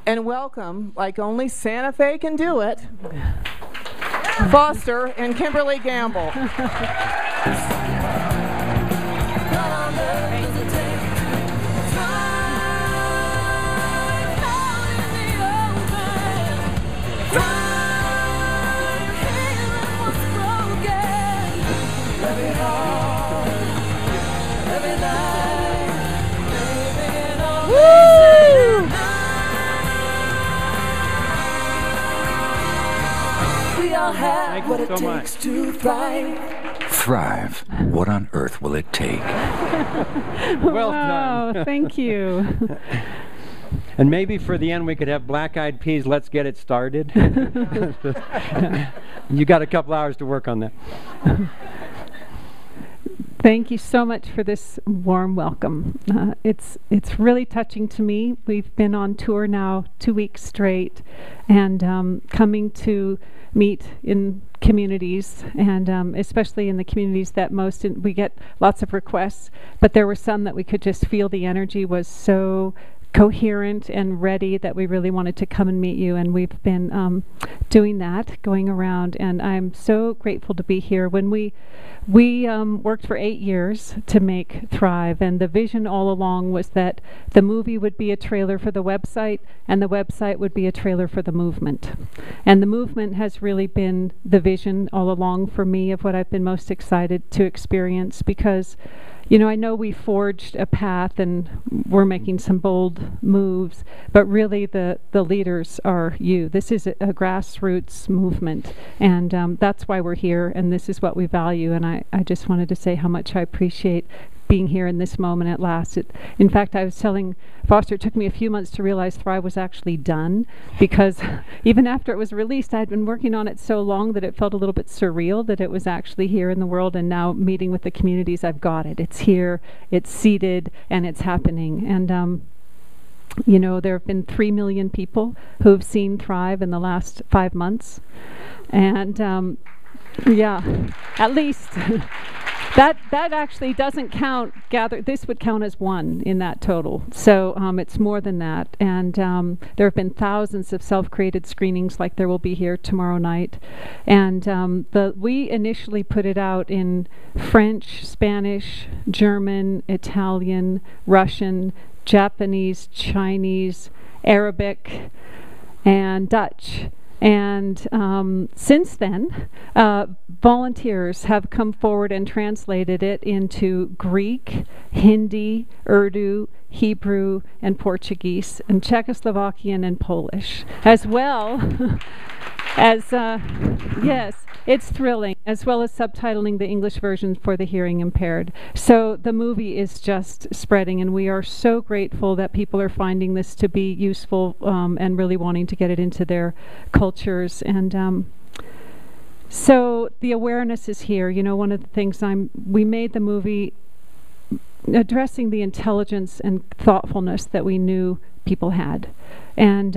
and welcome, like only Santa Fe can do it, Foster and Kimberly Gamble. Have what it takes to thrive. Thrive. What on earth will it take? Well done. Thank you. And maybe for the end we could have Black Eyed Peas, Let's Get It Started. You got a couple hours to work on that. Thank you so much for this warm welcome. It's really touching to me. We've been on tour now 2 weeks straight, and coming to meet in communities, and especially in the communities that we get lots of requests, but there were some that we could just feel the energy was so coherent and ready that we really wanted to come and meet you, and we've been doing that, going around, and I'm so grateful to be here. When we worked for 8 years to make Thrive, and the vision all along was that the movie would be a trailer for the website, and the website would be a trailer for the movement. And the movement has really been the vision all along for me of what I've been most excited to experience, because I know we forged a path and we're making some bold moves, but really the leaders are you. This is a grassroots movement, and that's why we're here, and this is what we value. And I just wanted to say how much I appreciate being here in this moment at last. In fact, I was telling Foster, it took me a few months to realize Thrive was actually done, because even after it was released, I had been working on it so long that it felt a little bit surreal that it was actually here in the world, and now meeting with the communities, I've got it. It's here, it's seated, and it's happening. And there have been 3 million people who have seen Thrive in the last 5 months. And yeah, at least that actually doesn't count. This would count as one in that total. So it's more than that. And there have been thousands of self-created screenings, like there will be here tomorrow night. And we initially put it out in French, Spanish, German, Italian, Russian, Japanese, Chinese, Arabic, and Dutch. And since then, volunteers have come forward and translated it into Greek, Hindi, Urdu, Hebrew, and Portuguese, and Czechoslovakian and Polish, as well as, yes, it's thrilling, as well as subtitling the English version for the hearing impaired. So the movie is just spreading, and we are so grateful that people are finding this to be useful and really wanting to get it into their cultures. And so the awareness is here. One of the things we made the movie addressing the intelligence and thoughtfulness that we knew people had. And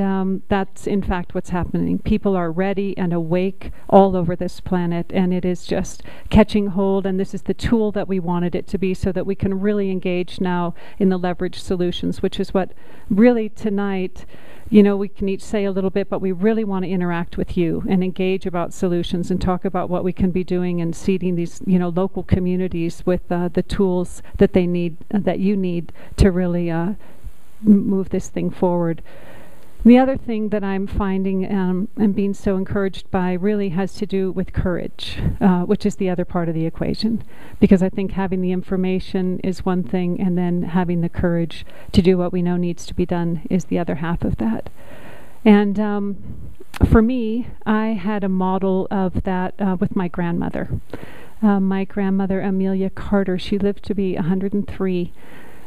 that's in fact what's happening. People are ready and awake all over this planet, and it is just catching hold, and this is the tool that we wanted it to be, so that we can really engage now in the leverage solutions, which is what really tonight, we can each say a little bit, but we really want to interact with you and engage about solutions and talk about what we can be doing and seeding these local communities with the tools that they need, that you need to really move this thing forward. The other thing that I'm finding and being so encouraged by really has to do with courage, which is the other part of the equation. Because I think having the information is one thing, and then having the courage to do what we know needs to be done is the other half of that. And for me, I had a model of that with my grandmother. My grandmother, Amelia Carter, she lived to be 103.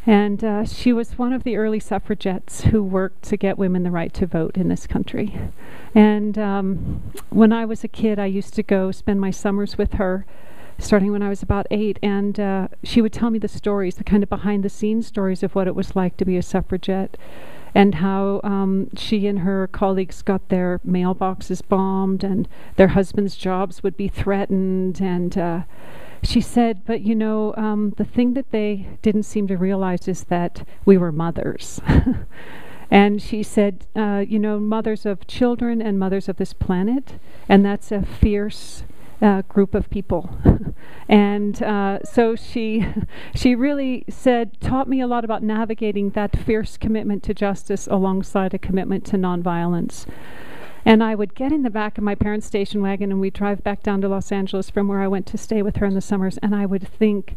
And she was one of the early suffragettes who worked to get women the right to vote in this country. And when I was a kid, I used to go spend my summers with her, starting when I was about 8. And she would tell me the stories, the kind of behind-the-scenes stories of what it was like to be a suffragette, and how she and her colleagues got their mailboxes bombed, and their husbands' jobs would be threatened. And she said, but the thing that they didn't seem to realize is that we were mothers. And she said, mothers of children and mothers of this planet, and that's a fierce group of people. And so she really taught me a lot about navigating that fierce commitment to justice alongside a commitment to nonviolence. And I would get in the back of my parents' station wagon and we'd drive back down to Los Angeles from where I went to stay with her in the summers, and I would think,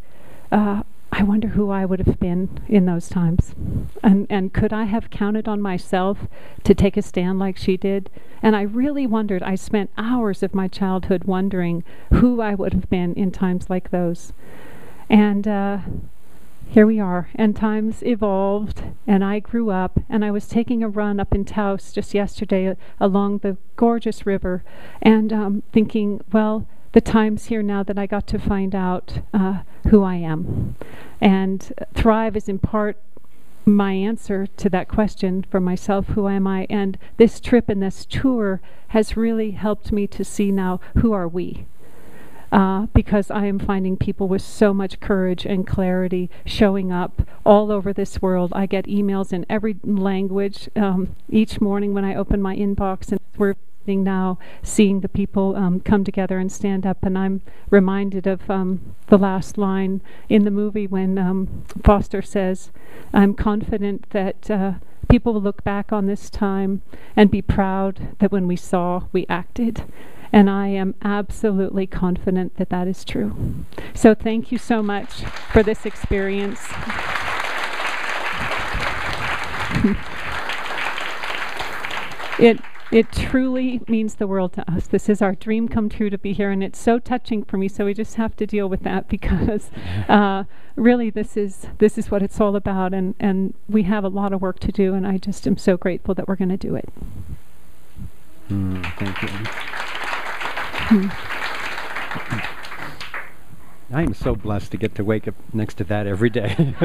I wonder who I would have been in those times. And could I have counted on myself to take a stand like she did? And I really wondered. I spent hours of my childhood wondering who I would have been in times like those. And here we are, and times evolved, and I grew up, and I was taking a run up in Taos just yesterday along the gorgeous river, and thinking, well, the time's here now that I got to find out who I am. And Thrive is in part my answer to that question for myself, who am I? And this trip and this tour has really helped me to see now, who are we? Because I am finding people with so much courage and clarity showing up all over this world. I get emails in every language each morning when I open my inbox, and we're now seeing the people come together and stand up. And I'm reminded of the last line in the movie when Foster says, I'm confident that people will look back on this time and be proud that when we saw, we acted. And I am absolutely confident that that is true. So thank you so much for this experience. It truly means the world to us. This is our dream come true to be here, and it's so touching for me, so we just have to deal with that, because really this is what it's all about, and we have a lot of work to do, and I just am so grateful that we're going to do it. Thank you. I am so blessed to get to wake up next to that every day.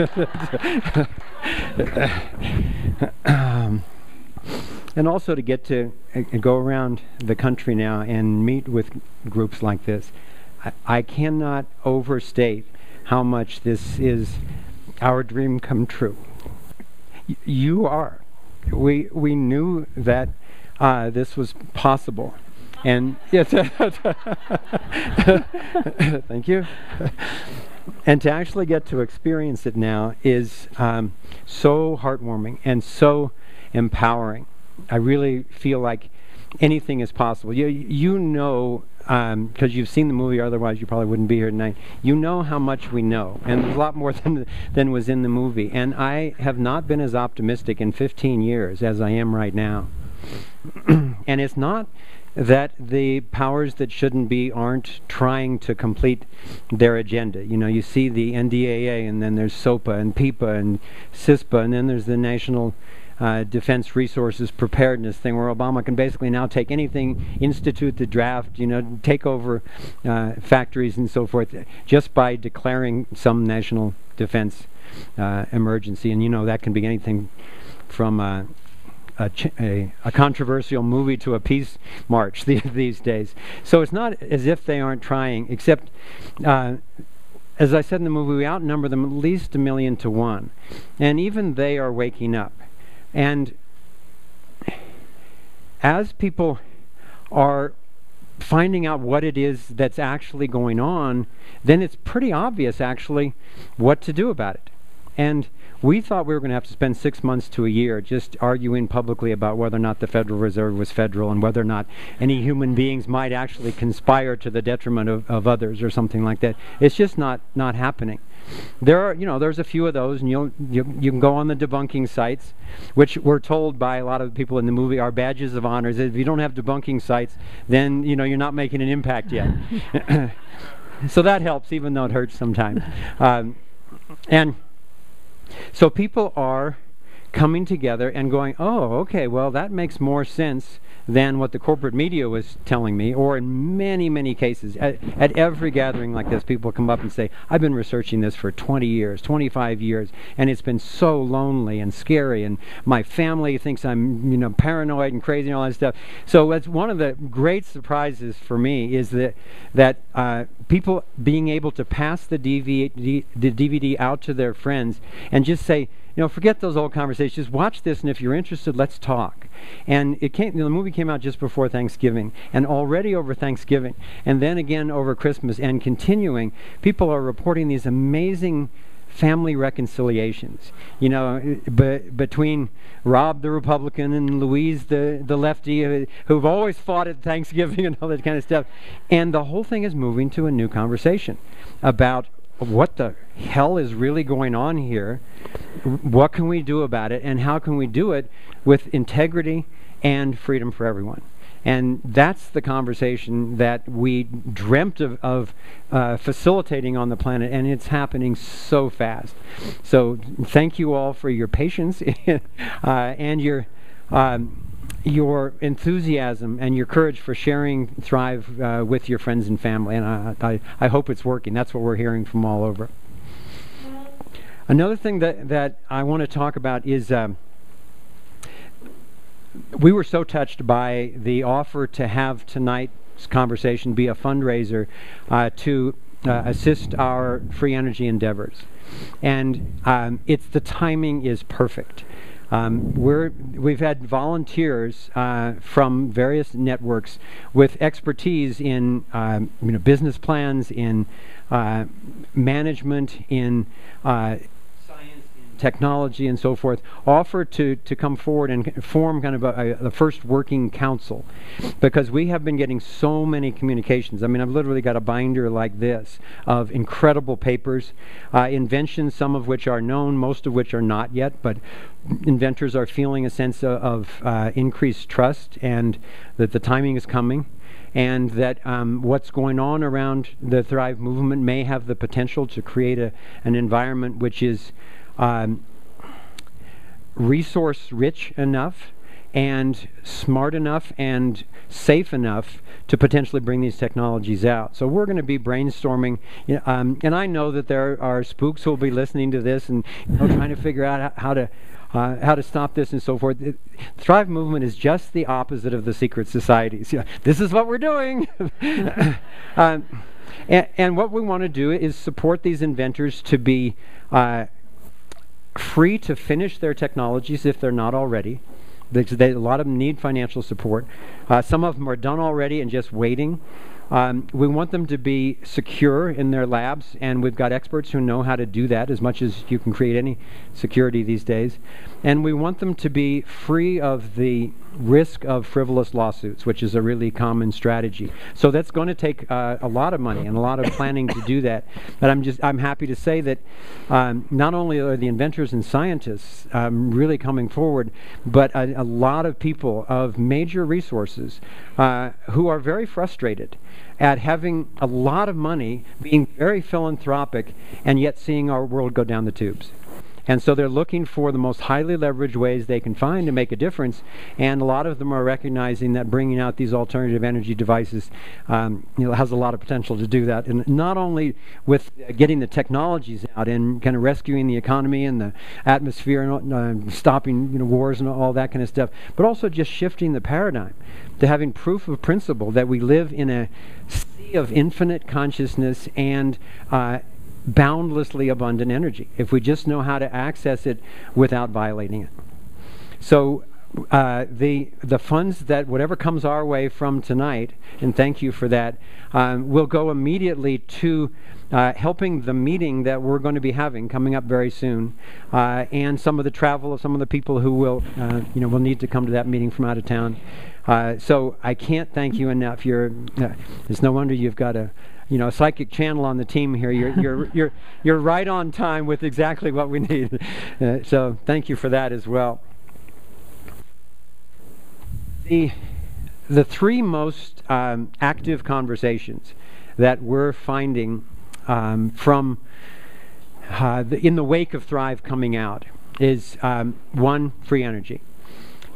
And also to get to go around the country now and meet with groups like this. I cannot overstate how much this is our dream come true. You are. We knew that this was possible. And yes, thank you. And to actually get to experience it now is so heartwarming and so empowering. I really feel like anything is possible. You know, because you've seen the movie, otherwise you probably wouldn't be here tonight. You know how much we know, and there's a lot more than was in the movie. And I have not been as optimistic in 15 years as I am right now. And it's not that the powers that shouldn't be aren't trying to complete their agenda. You know, you see the NDAA, and then there's SOPA and PIPA and CISPA, and then there's the National Defense Resources Preparedness thing, where Obama can basically now take anything, institute the draft, take over factories and so forth, just by declaring some national defense emergency. And that can be anything from a controversial movie to a peace march these days. So it's not as if they aren't trying, except, as I said in the movie, we outnumber them at least 1,000,000 to 1. And even they are waking up. And as people are finding out what it is that's actually going on, then it's pretty obvious, actually, what to do about it. And we thought we were going to have to spend 6 months to a year just arguing publicly about whether or not the Federal Reserve was federal, and whether or not any human beings might actually conspire to the detriment of others or something like that. It's just not happening. There are, there's a few of those, and you can go on the debunking sites, which we're told by a lot of the people in the movie are badges of honor. If you don't have debunking sites, then you're not making an impact yet. So that helps, even though it hurts sometimes. And so people are coming together and going, oh, okay, well, that makes more sense than what the corporate media was telling me. Or in many, many cases, at every gathering like this, people come up and say, I've been researching this for 20 years, 25 years, and it's been so lonely and scary, and my family thinks I'm paranoid and crazy and all that stuff. So that's one of the great surprises for me, is that people being able to pass the DVD out to their friends and just say, forget those old conversations. Watch this, and if you're interested, let's talk. And the movie came out just before Thanksgiving, and already over Thanksgiving, and then again over Christmas, and continuing, people are reporting these amazing family reconciliations, between Rob the Republican and Louise the lefty, who've always fought at Thanksgiving and all that kind of stuff. And the whole thing is moving to a new conversation about what the hell is really going on here, what can we do about it, and how can we do it with integrity and freedom for everyone. And that's the conversation that we dreamt of facilitating on the planet, and it's happening so fast. So thank you all for your patience and your enthusiasm and your courage for sharing Thrive with your friends and family. And I hope it's working. That's what we're hearing from all over. Another thing that I want to talk about is we were so touched by the offer to have tonight's conversation be a fundraiser to assist our free energy endeavors. And the timing is perfect. We've had volunteers from various networks with expertise in business plans, in management, in technology and so forth, offer to come forward and form kind of the first working council, because we have been getting so many communications. I mean, I've literally got a binder like this of incredible papers, inventions, some of which are known, most of which are not yet, but inventors are feeling a sense of increased trust, and that the timing is coming, and that what's going on around the Thrive movement may have the potential to create an environment which is resource rich enough and smart enough and safe enough to potentially bring these technologies out. So we're going to be brainstorming, and I know that there are spooks who will be listening to this and trying to figure out how to stop this and so forth. The Thrive movement is just the opposite of the secret societies. This is what we're doing. And what we want to do is support these inventors to be free to finish their technologies if they're not already. A lot of them need financial support. Some of them are done already and just waiting. We want them to be secure in their labs, and we've got experts who know how to do that as much as you can create any security these days. And we want them to be free of the risk of frivolous lawsuits, which is a really common strategy. So that's going to take a lot of money and a lot of planning to do that. But I'm happy to say that not only are the inventors and scientists really coming forward, but a lot of people of major resources who are very frustrated at having a lot of money, being very philanthropic, and yet seeing our world go down the tubes. And so they're looking for the most highly leveraged ways they can find to make a difference, and a lot of them are recognizing that bringing out these alternative energy devices has a lot of potential to do that. And not only with getting the technologies out and kind of rescuing the economy and the atmosphere and stopping wars and all that kind of stuff, but also just shifting the paradigm to having proof of principle that we live in a sea of infinite consciousness and boundlessly abundant energy, if we just know how to access it without violating it. So the funds that whatever comes our way from tonight, and thank you for that, will go immediately to helping the meeting that we're going to be having coming up very soon, and some of the travel of some of the people who will need to come to that meeting from out of town. So I can't thank you enough. It's no wonder you've got a psychic channel on the team here. You're right on time with exactly what we need. So thank you for that as well. The three most active conversations that we're finding from in the wake of Thrive coming out is 1, free energy,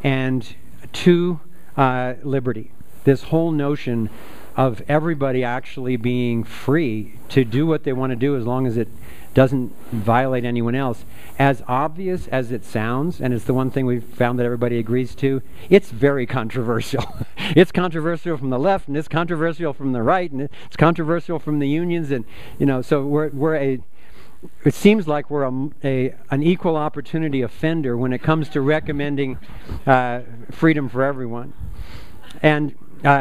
and 2, liberty. This whole notion of everybody actually being free to do what they want to do as long as it doesn't violate anyone else. As obvious as it sounds, and it's the one thing we've found that everybody agrees to, it's very controversial. It's controversial from the left, and it's controversial from the right, and it's controversial from the unions, and so we're it seems like we're an equal opportunity offender when it comes to recommending freedom for everyone. And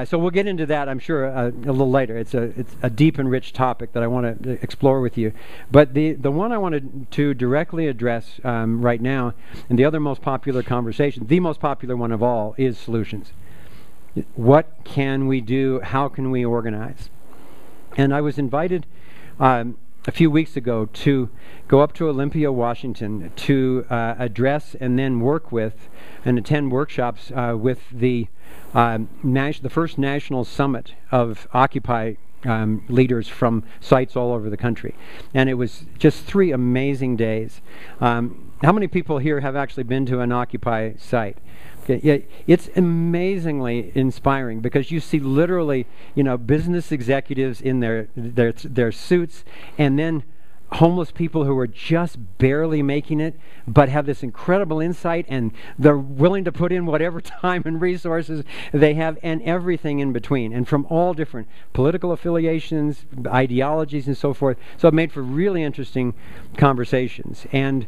so we'll get into that, I'm sure, a little later. It's a deep and rich topic that I want to explore with you. But the one I wanted to directly address right now, and the other most popular conversation, the most popular one of all, is solutions. What can we do? How can we organize? And I was invited a few weeks ago to go up to Olympia, Washington, to address and then work with and attend workshops with the first national summit of Occupy leaders from sites all over the country. And it was just 3 amazing days. How many people here have actually been to an Occupy site? Okay, it's amazingly inspiring because you see literally, business executives in their suits, and then homeless people who are just barely making it, but have this incredible insight, and they're willing to put in whatever time and resources they have, and everything in between, and from all different political affiliations, ideologies, and so forth. So it made for really interesting conversations. And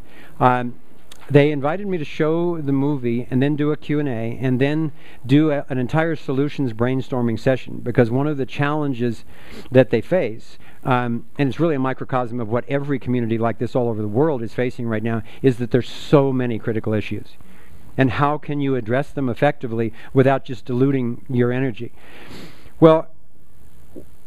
they invited me to show the movie and then do a Q&A and then do an entire solutions brainstorming session, because one of the challenges that they face, and it's really a microcosm of what every community like this all over the world is facing right now, is that there's so many critical issues. And how can you address them effectively without just diluting your energy? Well,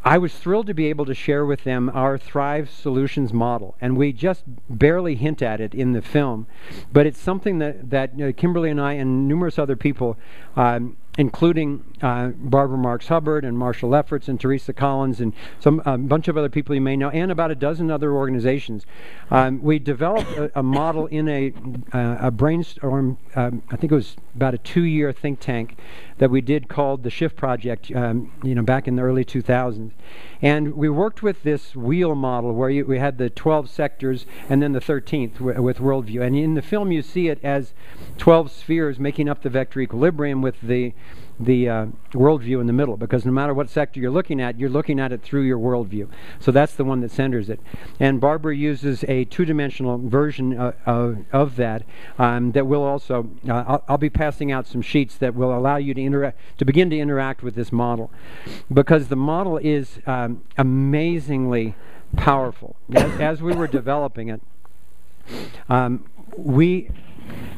I was thrilled to be able to share with them our Thrive Solutions model, and we just barely hint at it in the film, but it's something that Kimberly and I and numerous other people, including Barbara Marks Hubbard and Marshall Lefferts and Teresa Collins and a bunch of other people you may know, and about a dozen other organizations. We developed a model in a brainstorm, I think it was about a 2-year think tank that we did called the Shift Project, back in the early 2000s. And we worked with this wheel model where we had the 12 sectors and then the 13th with worldview. And in the film you see it as 12 spheres making up the vector equilibrium with the worldview in the middle, because no matter what sector you're looking at it through your worldview. So that's the one that centers it. And Barbara uses a 2-dimensional version of that that will also, I'll be passing out some sheets that will allow you to begin to interact with this model, because the model is amazingly powerful. As we were developing it, we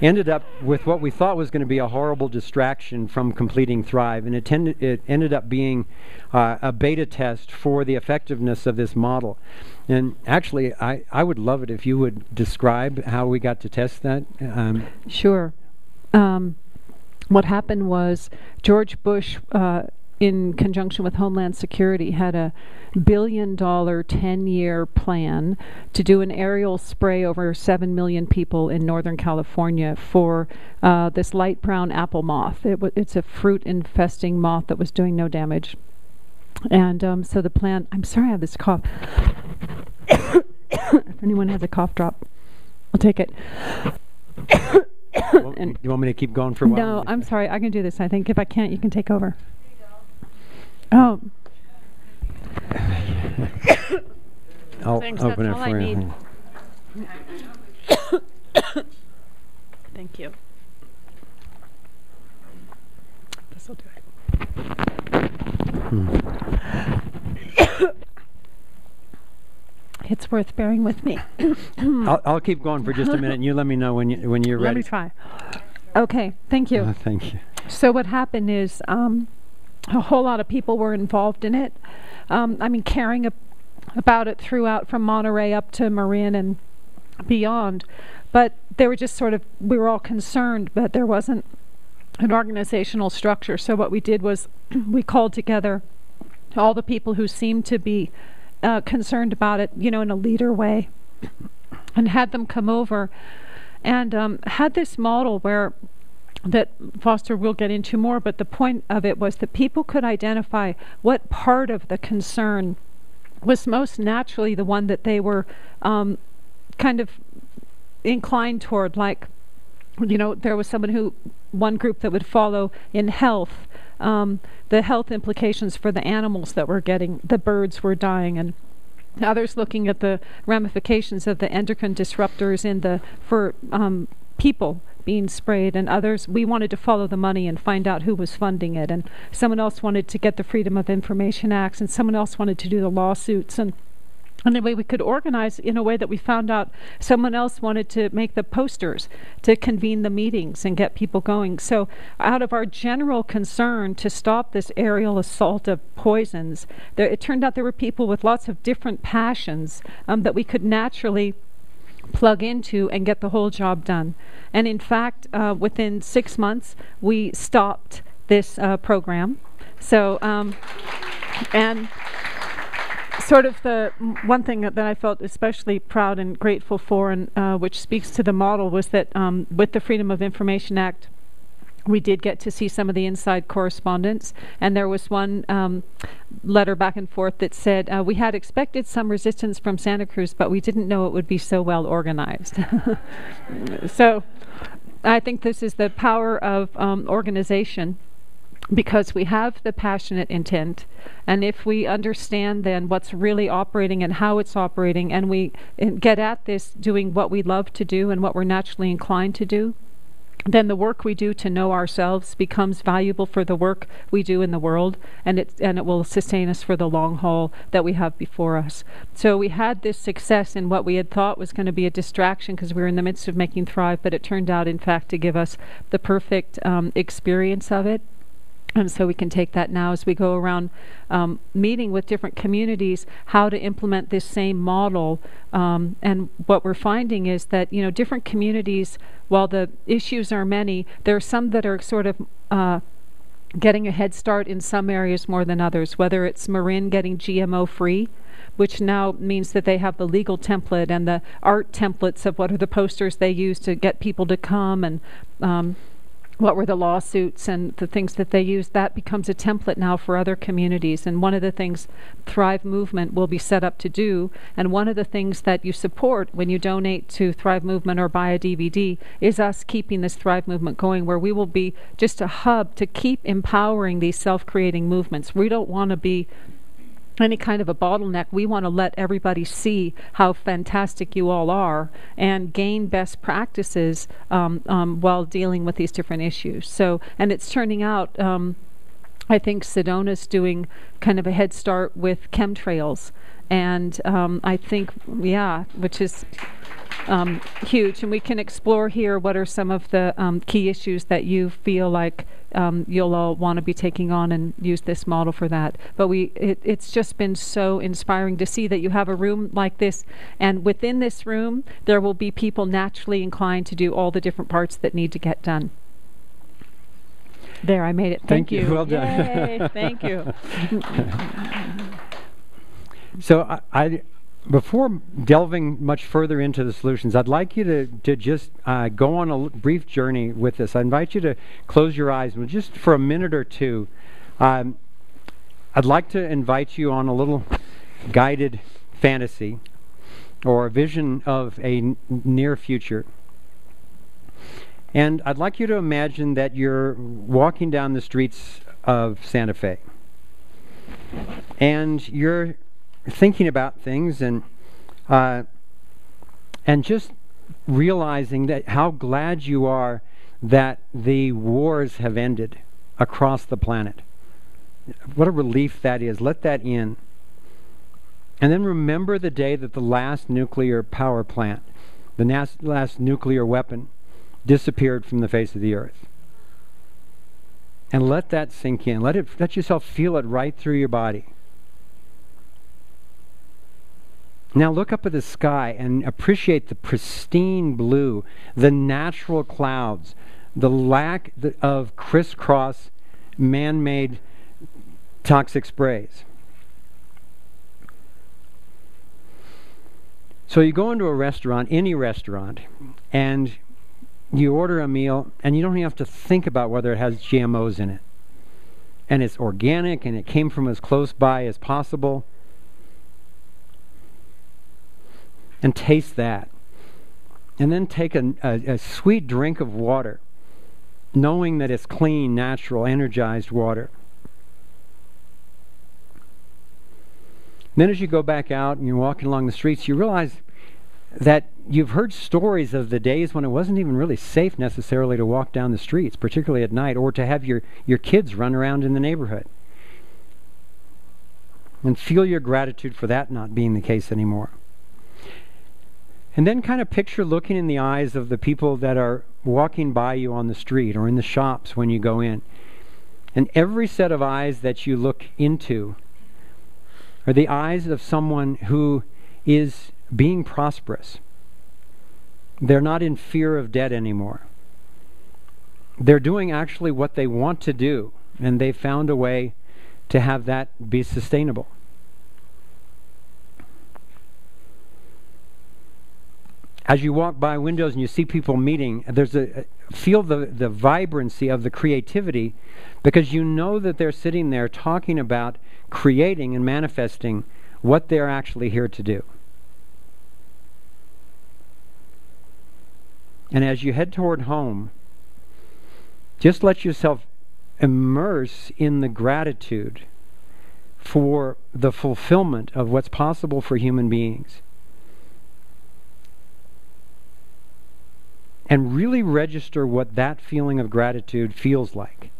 ended up with what we thought was going to be a horrible distraction from completing Thrive, and it ended up being a beta test for the effectiveness of this model. And actually, I would love it if you would describe how we got to test that. Sure. What happened was George Bush, in conjunction with Homeland Security, had a $1 billion 10-year plan to do an aerial spray over 7 million people in Northern California for this light brown apple moth. It's a fruit-infesting moth that was doing no damage. And so the plan, I'm sorry I have this cough. If anyone has a cough drop, I'll take it. You want me to keep going for a while? No, I'm sorry. I can do this. I think if I can't, you can take over. Oh. I'll Thanks, open that's it all for I you. need. Thank you. This will do it. It's worth bearing with me. I'll keep going for just a minute, and you let me know when you're ready. Let me try. Okay, thank you. Thank you. So what happened is a whole lot of people were involved in it. Caring about it throughout from Monterey up to Marin and beyond. But they were just we were all concerned, but there wasn't an organizational structure. So what we did was we called together all the people who seemed to be concerned about it, in a leader way, and had them come over and had this model that Foster will get into more, but the point of it was that people could identify what part of the concern was most naturally the one that they were kind of inclined toward. Like, there was one group that would follow in health, the health implications for the animals that were the birds were dying, and Others looking at the ramifications of the endocrine disruptors for people being sprayed, and others, we wanted to follow the money and find out who was funding it, and someone else wanted to get the Freedom of Information Acts, and someone else wanted to do the lawsuits, and anyway, we could organize in a way that we found out someone else wanted to make the posters to convene the meetings and get people going. So out of our general concern to stop this aerial assault of poisons, it turned out there were people with lots of different passions that we could naturally plug into and get the whole job done. And in fact, within 6 months, we stopped this program. So, and sort of the one thing that I felt especially proud and grateful for, and which speaks to the model, was that with the Freedom of Information Act, we did get to see some of the inside correspondence, and there was one letter back and forth that said, we had expected some resistance from Santa Cruz, but we didn't know it would be so well organized. So I think this is the power of organization, because we have the passionate intent, and if we understand then what's really operating and how it's operating, and we get at this doing what we love to do and what we're naturally inclined to do, then the work we do to know ourselves becomes valuable for the work we do in the world, and it will sustain us for the long haul that we have before us. So we had this success in what we had thought was going to be a distraction because we were in the midst of making Thrive, but it turned out in fact to give us the perfect experience of it. And so we can take that now as we go around meeting with different communities, how to implement this same model. And what we're finding is that, different communities, while the issues are many, there are some that are sort of getting a head start in some areas more than others, whether it's Marin getting GMO free, which now means that they have the legal template and the art templates of what are the posters they use to get people to come, and what were the lawsuits and the things that they use. That becomes a template now for other communities. And one of the things Thrive Movement will be set up to do, and one of the things that you support when you donate to Thrive Movement or buy a DVD, is us keeping this Thrive Movement going, where we will be just a hub to keep empowering these self-creating movements. We don't want to be any kind of a bottleneck. We want to let everybody see how fantastic you all are and gain best practices while dealing with these different issues. So, and it's turning out, I think Sedona's doing kind of a head start with chemtrails, and I think, which is huge. And we can explore here what are some of the key issues that you feel like you'll all want to be taking on, and use this model for that. But it's just been so inspiring to see that you have a room like this, and within this room there will be people naturally inclined to do all the different parts that need to get done. There, I made it. Thank you. Well done. Yay, thank you. So I before delving much further into the solutions, I'd like you to just go on a brief journey with this. I invite you to close your eyes and just for a minute or two. I'd like to invite you on a little guided fantasy or a vision of a near future. And I'd like you to imagine that you're walking down the streets of Santa Fe, and you're thinking about things, and just realizing that how glad you are that the wars have ended across the planet. What a relief that is. Let that in. And then remember the day that the last nuclear power plant, the last nuclear weapon, disappeared from the face of the earth. And let that sink in. Let yourself feel it right through your body. Now look up at the sky and appreciate the pristine blue, the natural clouds, the lack of crisscross man-made toxic sprays. So you go into a restaurant, any restaurant, and you order a meal, and you don't even have to think about whether it has GMOs in it. And it's organic, and it came from as close by as possible. And taste that. And then take a sweet drink of water, knowing that it's clean, natural, energized water. Then as you go back out and you're walking along the streets, you realize that you've heard stories of the days when it wasn't even really safe necessarily to walk down the streets, particularly at night, or to have your kids run around in the neighborhood. And feel your gratitude for that not being the case anymore. And then kind of picture looking in the eyes of the people that are walking by you on the street or in the shops when you go in. And every set of eyes that you look into are the eyes of someone who is being prosperous. They're not in fear of debt anymore. They're doing actually what they want to do, and they've found a way to have that be sustainable. As you walk by windows and you see people meeting, feel the vibrancy of the creativity, because you know that they're sitting there talking about creating and manifesting what they're actually here to do. And as you head toward home, just let yourself immerse in the gratitude for the fulfillment of what's possible for human beings. And really register what that feeling of gratitude feels like.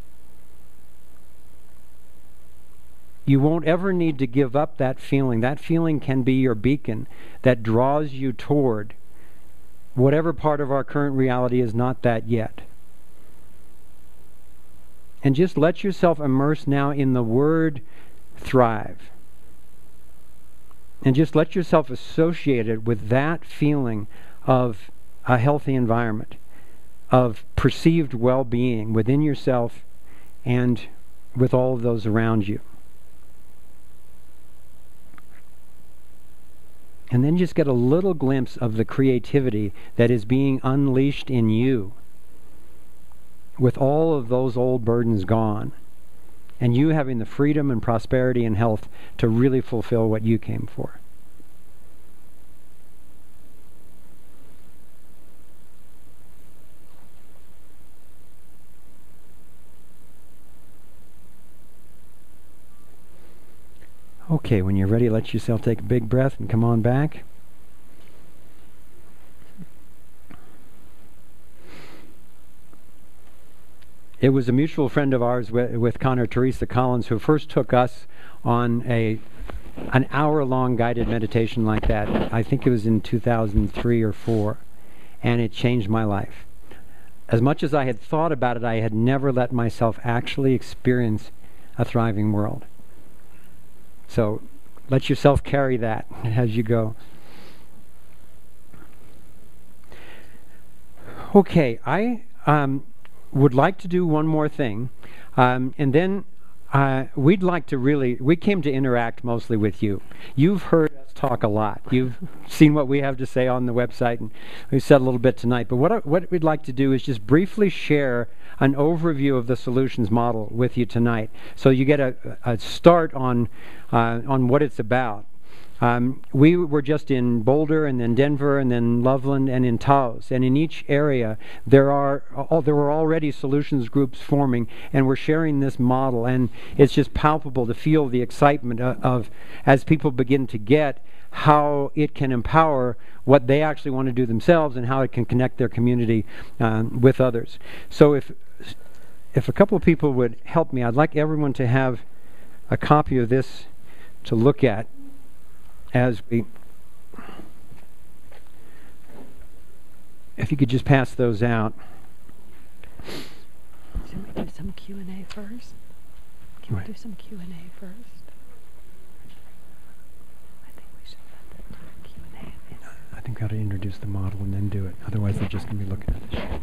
You won't ever need to give up that feeling. That feeling can be your beacon that draws you toward whatever part of our current reality is not that yet. And just let yourself immerse now in the word thrive. And just let yourself associate it with that feeling of a healthy environment, of perceived well-being within yourself and with all of those around you. And then just get a little glimpse of the creativity that is being unleashed in you with all of those old burdens gone, and you having the freedom and prosperity and health to really fulfill what you came for. Okay, when you're ready, let yourself take a big breath and come on back. It was a mutual friend of ours with Connor, Teresa Collins, who first took us on an hour-long guided meditation like that. I think it was in 2003 or 4, and it changed my life. As much as I had thought about it, I had never let myself actually experience a thriving world. So let yourself carry that as you go. Okay, I would like to do one more thing, and then we'd like to we came to interact mostly with you. You've heard us talk a lot. You've seen what we have to say on the website, and we said a little bit tonight. But what we'd like to do is just briefly share an overview of the solutions model with you tonight, so you get a start on what it's about. We were just in Boulder, and then Denver, and then Loveland, and in Taos. And in each area, there were already solutions groups forming, and we're sharing this model. And it's just palpable to feel the excitement of as people begin to get how it can empower what they actually want to do themselves, and how it can connect their community with others. So if a couple of people would help me, I'd like everyone to have a copy of this to look at as we, if you could just pass those out. Should we do some Q&A first? Can we do some Q&A first? I think we should let them do Q&A. I think we ought to introduce the model and then do it. Otherwise they're just going to be looking at the show.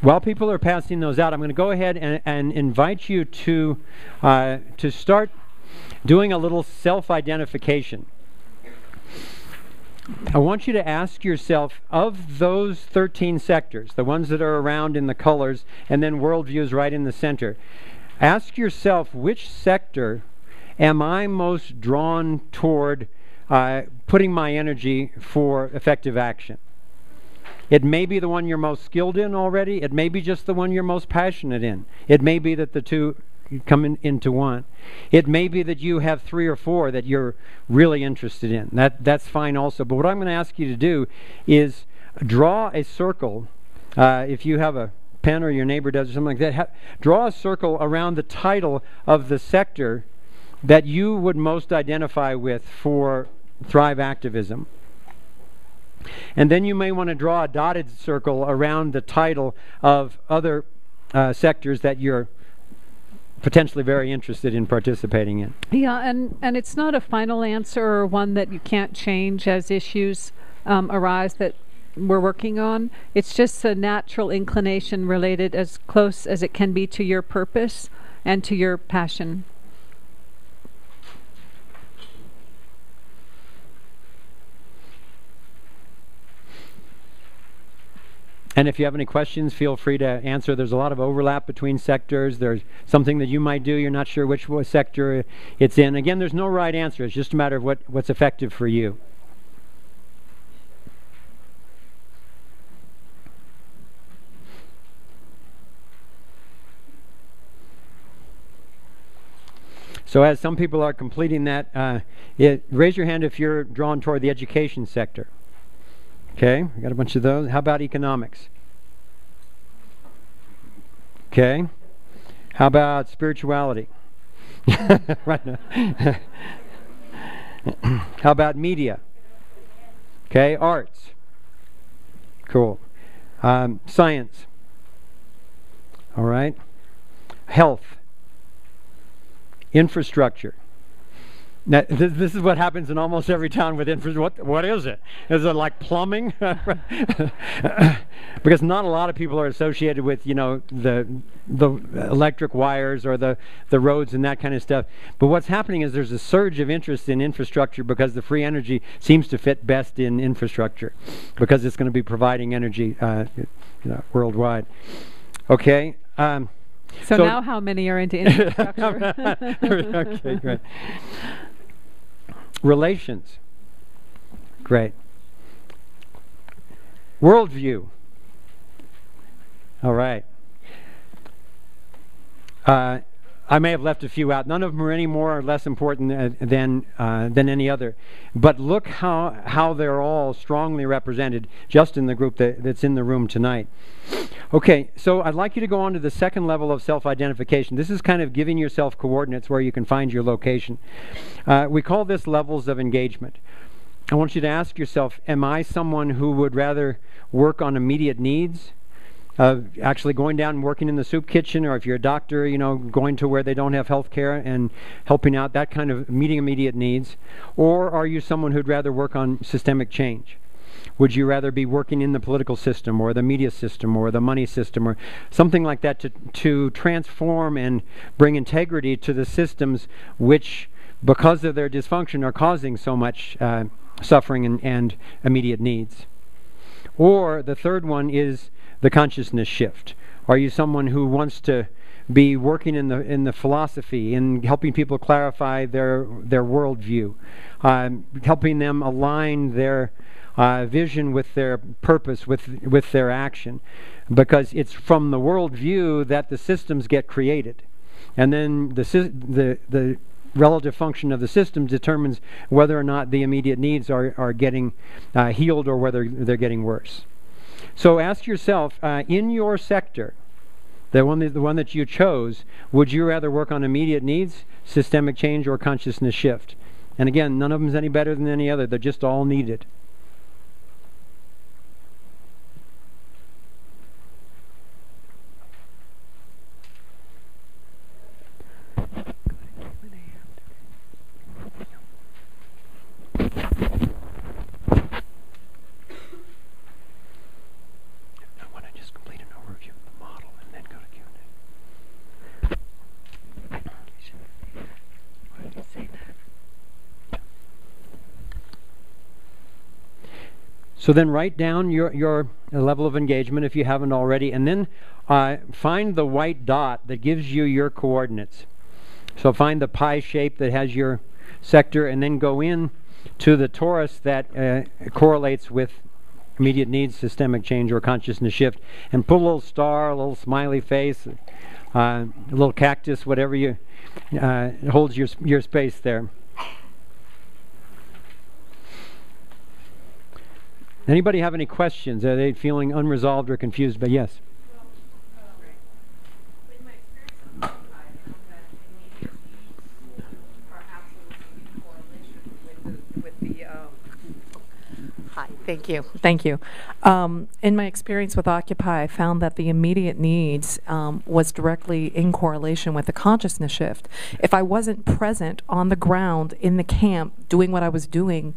While people are passing those out, I'm going to go ahead and invite you to start doing a little self-identification. I want you to ask yourself, of those 13 sectors, the ones that are around in the colors, and then worldviews right in the center, Ask yourself, which sector am I most drawn toward putting my energy for effective action? It may be the one you're most skilled in already. It may be just the one you're most passionate in. It may be that the two come into one. It may be that you have 3 or 4 that you're really interested in. That's fine also. But what I'm going to ask you to do is draw a circle. If you have a pen or your neighbor does or something like that, draw a circle around the title of the sector that you would most identify with for Thrive Activism. And then you may want to draw a dotted circle around the title of other sectors that you're potentially very interested in participating in. Yeah, and it's not a final answer or one that you can't change as issues arise that we're working on. It's just a natural inclination related as close as it can be to your purpose and to your passion. And if you have any questions, feel free to answer. There's a lot of overlap between sectors. There's something that you might do, you're not sure which sector it's in. Again, there's no right answer. It's just a matter of what's effective for you. So as some people are completing that, raise your hand if you're drawn toward the education sector. Okay, we got a bunch of those. How about economics? Okay. How about spirituality? Right. How about media? Okay, arts. Cool. Science. All right. Health. Infrastructure. Now, this is what happens in almost every town with infrastructure. What is it? Is it like plumbing? Because not a lot of people are associated with, the electric wires or the roads and that kind of stuff. But what's happening is there's a surge of interest in infrastructure because the free energy seems to fit best in infrastructure because it's going to be providing energy worldwide. Okay. So now how many are into infrastructure? Okay, great. Relations. Great. Worldview. All right. I may have left a few out. None of them are any more or less important than any other. But look how they're all strongly represented just in the group that's in the room tonight. Okay, so I'd like you to go on to the second level of self-identification. This is kind of giving yourself coordinates where you can find your location. We call this levels of engagement. I want you to ask yourself, am I someone who would rather work on immediate needs? Actually going down and working in the soup kitchen, or if you're a doctor, going to where they don't have health care and helping out, that kind of meeting immediate needs? Or are you someone who'd rather work on systemic change? Would you rather be working in the political system or the media system or the money system or something like that to transform and bring integrity to the systems which, because of their dysfunction, are causing so much suffering and immediate needs? Or the third one is the consciousness shift. Are you someone who wants to be working in the philosophy, in helping people clarify their worldview, helping them align their vision with their purpose, with their action? Because it's from the worldview that the systems get created, and then the relative function of the system determines whether or not the immediate needs are getting healed or whether they're getting worse. So ask yourself, in your sector, the one that you chose, would you rather work on immediate needs, systemic change, or consciousness shift? And again, none of them is any better than any other. They're just all needed. So then write down your level of engagement if you haven't already, and then find the white dot that gives you your coordinates. So find the pie shape that has your sector, and then go in to the torus that correlates with immediate needs, systemic change, or consciousness shift, and put a little star, a little smiley face, a little cactus, whatever you holds your space there. Anybody have any questions? Are they feeling unresolved or confused? But yes. Hi, thank you. In my experience with Occupy, I found that the immediate needs was directly in correlation with the consciousness shift. If I wasn't present on the ground in the camp doing what I was doing,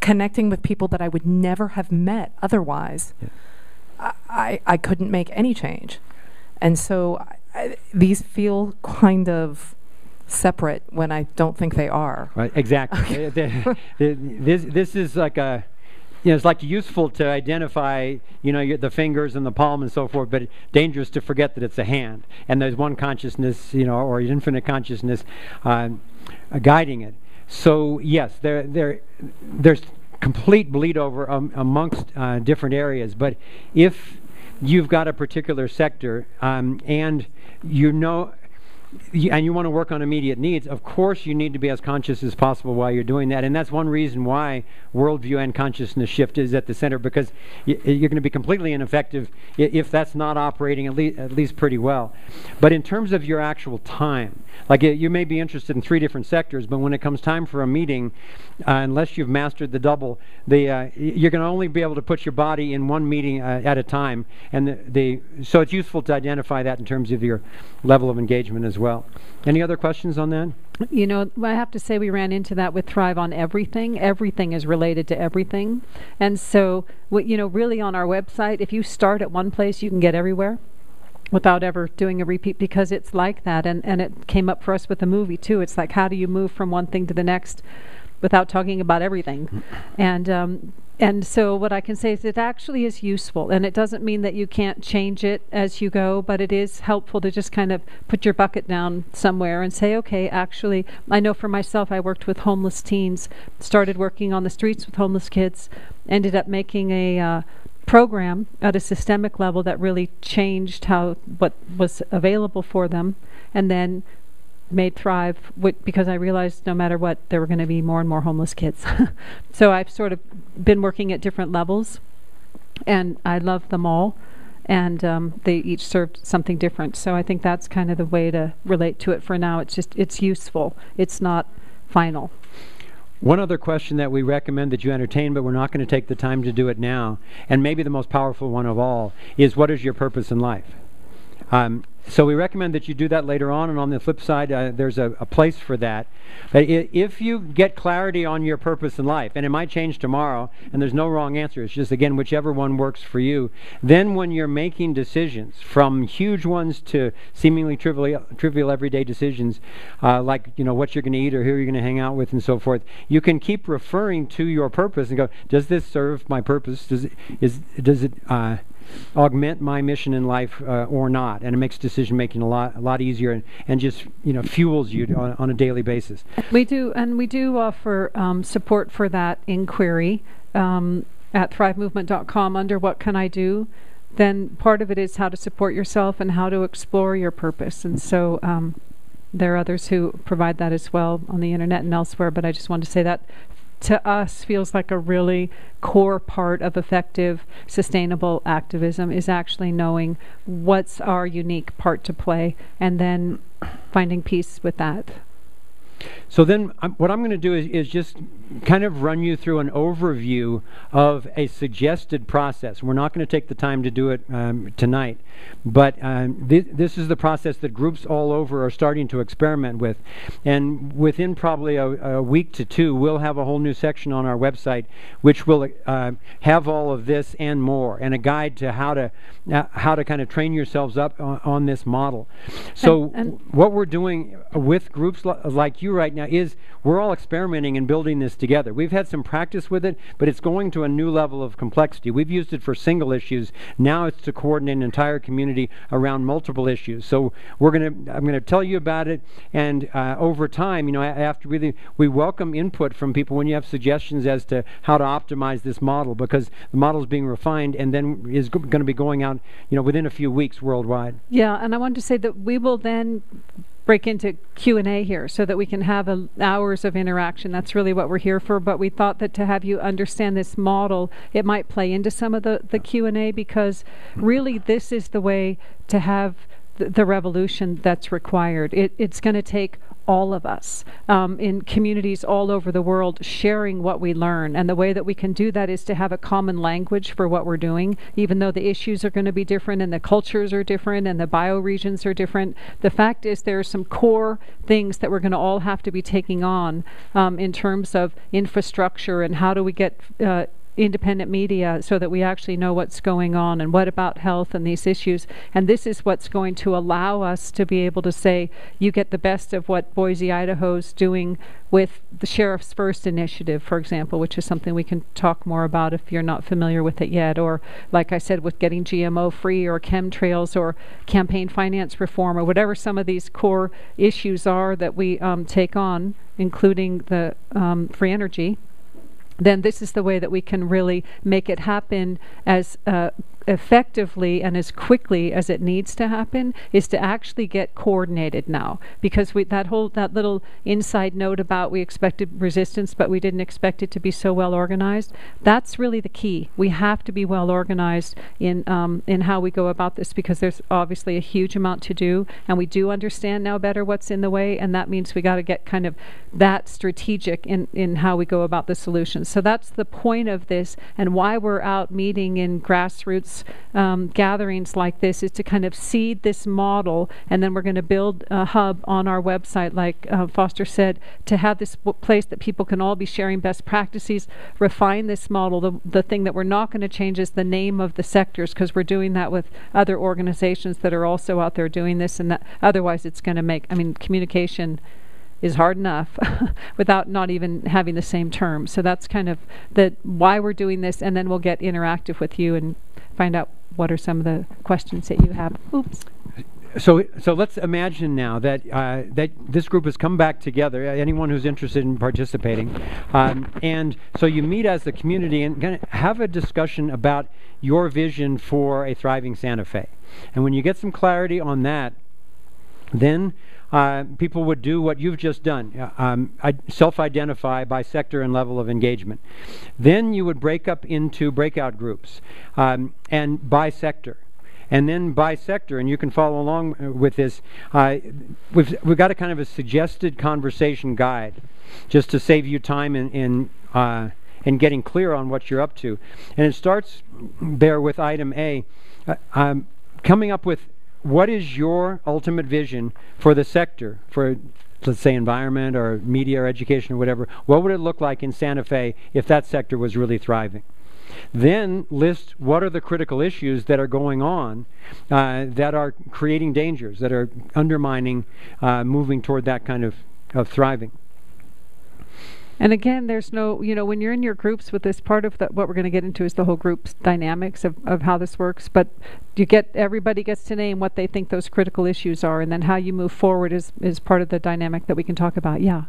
connecting with people that I would never have met otherwise, yeah, I couldn't make any change. And so these feel kind of separate when I don't think they are. Right, exactly. This is like a, it's like useful to identify, the fingers and the palm and so forth, but dangerous to forget that it's a hand. And there's one consciousness, or infinite consciousness guiding it. So yes, there's complete bleed over amongst different areas. But if you've got a particular sector and you want to work on immediate needs, of course you need to be as conscious as possible while you're doing that. And that's one reason why worldview and consciousness shift is at the center, because you're going to be completely ineffective if that's not operating at least pretty well. But in terms of your actual time, like you may be interested in 3 different sectors, but when it comes time for a meeting, unless you've mastered the double, you're going to only be able to put your body in one meeting at a time. And so it's useful to identify that in terms of your level of engagement as well. Any other questions on that? I have to say we ran into that with Thrive on Everything. Everything is related to everything. And so, really on our website, if you start at one place, you can get everywhere without ever doing a repeat, because it's like that. And it came up for us with the movie, too. It's like, how do you move from one thing to the next without talking about everything? And so what I can say is it actually is useful, and it doesn't mean that you can't change it as you go, but it is helpful to just kind of put your bucket down somewhere and say, okay, actually, I know for myself, I worked with homeless teens, started working on the streets with homeless kids, ended up making a program at a systemic level that really changed what was available for them, and then made Thrive because I realized no matter what, there were going to be more and more homeless kids. So I've sort of been working at different levels, and I love them all, and they each served something different. So I think that's kind of the way to relate to it for now. It's useful. It's not final. One other question that we recommend that you entertain, but we're not going to take the time to do it now, and maybe the most powerful one of all, is what is your purpose in life? So we recommend that you do that later on, and on the flip side, there's a place for that. But if you get clarity on your purpose in life, and it might change tomorrow, and there's no wrong answer, it's just, again, whichever one works for you, then when you're making decisions, from huge ones to seemingly trivial everyday decisions, like what you're going to eat or who you're going to hang out with and so forth, you can keep referring to your purpose and go, does this serve my purpose? Does it augment my mission in life or not? And it makes decision making a lot easier and just fuels you on a daily basis. We do offer support for that inquiry at thrivemovement.com under What Can I Do? Then part of it is how to support yourself and how to explore your purpose. And so there are others who provide that as well on the internet and elsewhere, but I just wanted to say that to us feels like a really core part of effective, sustainable activism is actually knowing what's our unique part to play and then finding peace with that. So then what I'm going to do is just kind of run you through an overview of a suggested process. We're not going to take the time to do it tonight, but this is the process that groups all over are starting to experiment with. And within probably a week to 2, we'll have a whole new section on our website which will have all of this and more, and a guide to how to kind of train yourselves up on this model. So what we're doing with groups like you right now, is we're all experimenting and building this together. We've had some practice with it, but it's going to a new level of complexity. We've used it for single issues. Now it's to coordinate an entire community around multiple issues. So I'm going to tell you about it, and over time, after we welcome input from people when you have suggestions as to how to optimize this model, because the model is being refined and then is going to be going out, within a few weeks worldwide. Yeah, and I wanted to say that we will then break into Q&A here so that we can have hours of interaction. That's really what we're here for, but we thought that to have you understand this model, it might play into some of the Q&A, because really this is the way to have the revolution that's required. It's going to take all of us in communities all over the world sharing what we learn, and the way that we can do that is to have a common language for what we're doing. Even though the issues are going to be different and the cultures are different and the bioregions are different, the fact is there are some core things that we're going to all have to be taking on in terms of infrastructure, and how do we get independent media so that we actually know what's going on, and what about health and these issues. And this is what's going to allow us to be able to say, you get the best of what Boise, Idaho's doing with the Sheriff's First initiative, for example, which is something we can talk more about if you're not familiar with it yet, or like I said, with getting GMO free, or chemtrails, or campaign finance reform, or whatever some of these core issues are that we take on, including the free energy. Then this is the way that we can really make it happen as effectively and as quickly as it needs to happen, is to actually get coordinated now. Because that little inside note about we expected resistance but we didn't expect it to be so well organized, that's really the key. We have to be well organized in how we go about this, because there's obviously a huge amount to do, and we do understand now better what's in the way, and that means we got to get kind of that strategic in how we go about the solutions. So that's the point of this, and why we're out meeting in grassroots gatherings like this, is to kind of seed this model, and then we're going to build a hub on our website, like Foster said, to have this place that people can all be sharing best practices, refine this model. The thing that we're not going to change is the name of the sectors, because we're doing that with other organizations that are also out there doing this, and that otherwise it's going to make, communication is hard enough without not even having the same term. So that's kind of why we're doing this, and then we'll get interactive with you and find out what are some of the questions that you have. Oops. So let's imagine now that that this group has come back together, anyone who's interested in participating, and so you meet as the community and kind of have a discussion about your vision for a thriving Santa Fe. And when you get some clarity on that, then people would do what you've just done, self-identify by sector and level of engagement. Then you would break up into breakout groups, and by sector. And then by sector, and you can follow along with this, we've got a kind of a suggested conversation guide, just to save you time in getting clear on what you're up to. And it starts there with item A, coming up with what is your ultimate vision for the sector, for, let's say, environment or media or education or whatever. What would it look like in Santa Fe if that sector was really thriving? Then list what are the critical issues that are going on that are creating dangers, that are undermining moving toward that kind of thriving. And again, there's no, when you're in your groups with this, part of what we're going to get into is the whole group's dynamics of how this works. But everybody gets to name what they think those critical issues are, and then how you move forward is part of the dynamic that we can talk about. Yeah.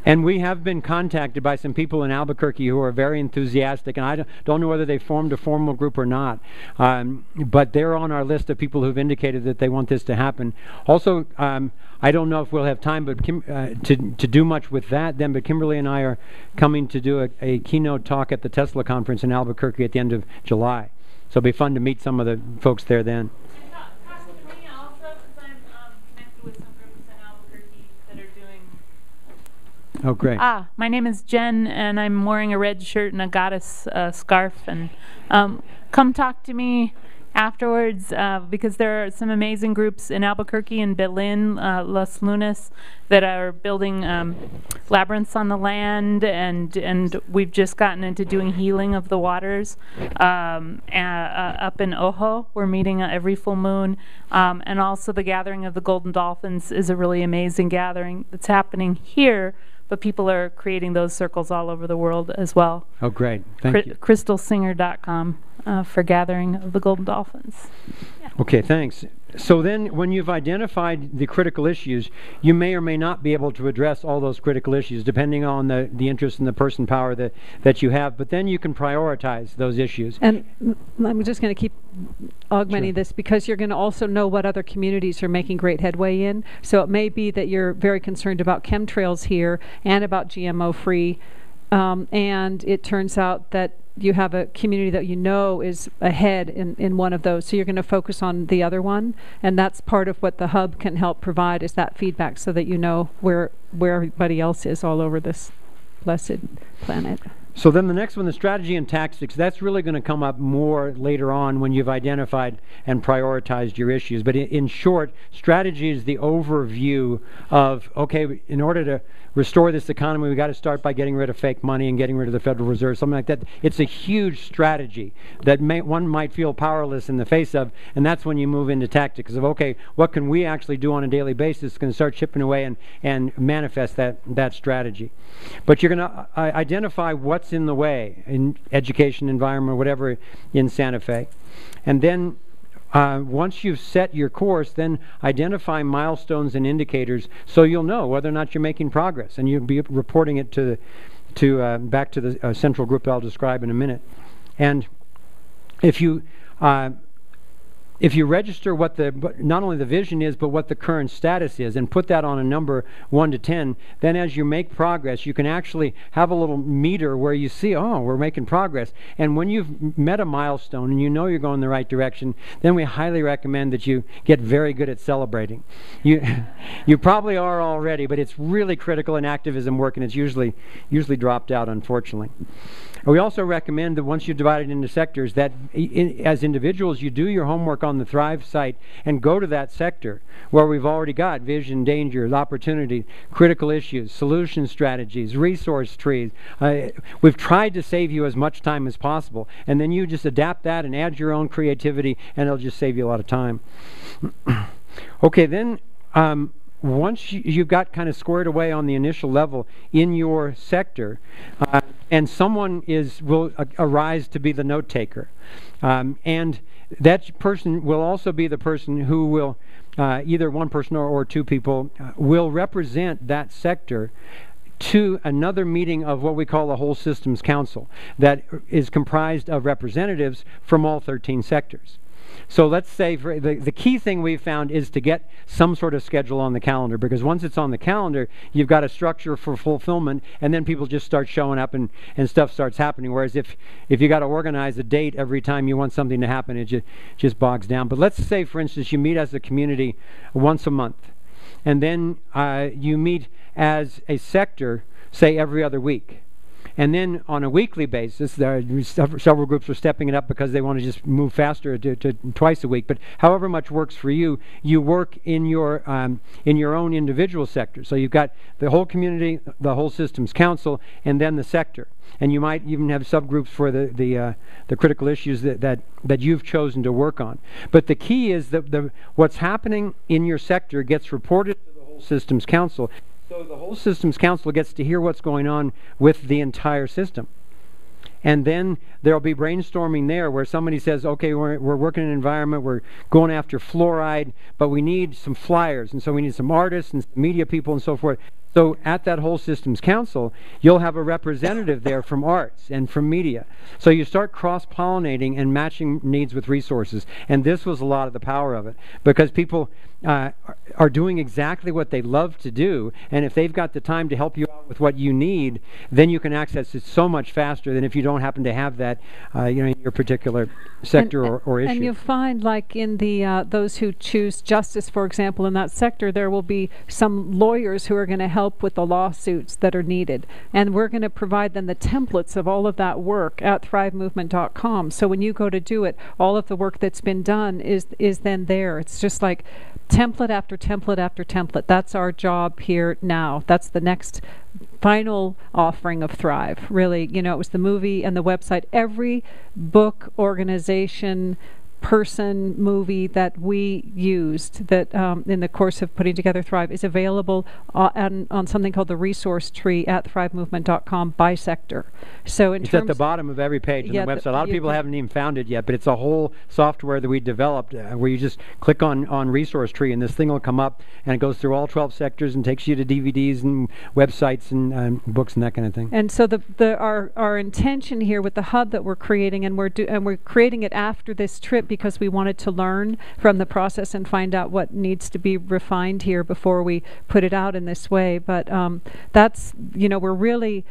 And we have been contacted by some people in Albuquerque who are very enthusiastic, and I don't know whether they formed a formal group or not, but they're on our list of people who've indicated that they want this to happen. Also, I don't know if we'll have time to do much with that then, but Kimberly and I are coming to do a keynote talk at the Tesla conference in Albuquerque at the end of July. So it'll be fun to meet some of the folks there then. Oh, great. My name is Jen, and I'm wearing a red shirt and a goddess scarf. And come talk to me afterwards because there are some amazing groups in Albuquerque and Berlin, Los Lunas, that are building labyrinths on the land, and we've just gotten into doing healing of the waters. Up in Ojo, we're meeting every full moon, and also the Gathering of the Golden Dolphins is a really amazing gathering that's happening here, but people are creating those circles all over the world as well. Oh, great. Thank you. crystalsinger.com for Gathering of the Golden Dolphins. Yeah. Okay, thanks. So then when you've identified the critical issues, you may or may not be able to address all those critical issues depending on the interest and the person power that you have, but then you can prioritize those issues. And I'm just going to keep augmenting this because you're going to also know what other communities are making great headway in. So it may be that you're very concerned about chemtrails here and about GMO-free, and it turns out that you have a community that you know is ahead in one of those, so you're going to focus on the other one, and that's part of what the hub can help provide, is that feedback so that you know where everybody else is all over this blessed planet. So then the next one, the strategy and tactics, that's really going to come up more later on when you've identified and prioritized your issues. But in short, strategy is the overview of, okay, in order to restore this economy, we got to start by getting rid of fake money and getting rid of the Federal Reserve, something like that. It's a huge strategy that one might feel powerless in the face of, and that's when you move into tactics of, okay, what can we actually do on a daily basis? Going to start chipping away and manifest that strategy. But you're going to identify what's in the way in education, environment, whatever in Santa Fe. And then once you've set your course, then identify milestones and indicators so you'll know whether or not you're making progress, and you'll be reporting it back to the central group that I'll describe in a minute. And if you register what not only the vision is, but what the current status is, and put that on a number 1 to 10, then as you make progress, you can actually have a little meter where you see, oh, we're making progress. And when you've met a milestone and you know you're going in the right direction, then we highly recommend that you get very good at celebrating. You probably are already, but it's really critical in activism work, and it's usually dropped out, unfortunately. We also recommend that once you divide it into sectors, that as individuals, you do your homework on the Thrive site and go to that sector where we've already got vision, danger, opportunity, critical issues, solution strategies, resource trees. We've tried to save you as much time as possible, and then you just adapt that and add your own creativity, and it'll just save you a lot of time. Okay, then once you've got kind of squared away on the initial level in your sector, and someone will arise to be the note taker, and that person will also be the person who will, either one person or two people, will represent that sector to another meeting of what we call the Whole Systems Council that is comprised of representatives from all 13 sectors. So let's say the key thing we've found is to get some sort of schedule on the calendar, because once it's on the calendar, you've got a structure for fulfillment, and then people just start showing up and stuff starts happening. Whereas if you got to organize a date every time you want something to happen, it just bogs down. But let's say, for instance, you meet as a community once a month, and then you meet as a sector, say, every other week. And then on a weekly basis, there are several groups are stepping it up because they want to just move faster to twice a week. But however much works for you, you work in your own individual sector. So you've got the whole community, the Whole Systems Council, and then the sector. And you might even have subgroups for the critical issues that you've chosen to work on. But the key is that what's happening in your sector gets reported to the Whole Systems Council. So the Whole Systems Council gets to hear what's going on with the entire system. And then there'll be brainstorming there where somebody says, okay, we're working in an environment, we're going after fluoride, but we need some flyers, and so we need some artists and media people and so forth. So at that Whole Systems Council, you'll have a representative there from arts and from media. So you start cross-pollinating and matching needs with resources. And this was a lot of the power of it, because people are doing exactly what they love to do, and if they've got the time to help you out with what you need, then you can access it so much faster than if you don't happen to have that in your particular sector or issue. And you'll find, like in the those who choose justice, for example, in that sector, there will be some lawyers who are going to help help with the lawsuits that are needed. And we're going to provide them the templates of all of that work at thrivemovement.com. So when you go to do it, all of the work that's been done is then there. It's just like template after template after template. That's our job here now. That's the next final offering of Thrive. Really, it was the movie and the website. Every book, organization, person, movie that we used that in the course of putting together Thrive is available on something called the resource tree at thrivemovement.com by sector. So it's at the bottom of every page on the website. A lot of people haven't even found it yet, but it's a whole software that we developed where you just click on resource tree and this thing will come up and it goes through all 12 sectors and takes you to DVDs and websites and books and that kind of thing. And so our intention here with the hub that we're creating, and we're creating it after this trip because we wanted to learn from the process and find out what needs to be refined here before we put it out in this way. But that's, we're really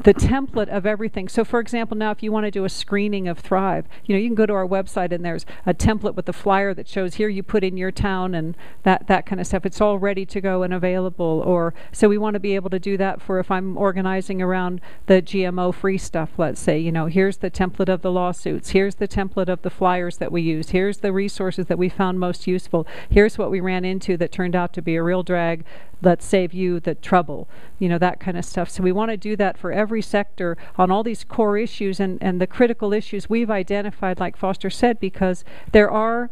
the template of everything. So for example, now if you want to do a screening of Thrive, you can go to our website and there's a template with the flyer that shows here you put in your town and that kind of stuff. It's all ready to go and available. Or so we want to be able to do that for if I'm organizing around the GMO free stuff, let's say, here's the template of the lawsuits, here's the template of the flyers that we use, here's the resources that we found most useful, here's what we ran into that turned out to be a real drag, let's save you the trouble, that kind of stuff. So we want to do that for every sector on all these core issues and the critical issues we've identified, like Foster said, because there are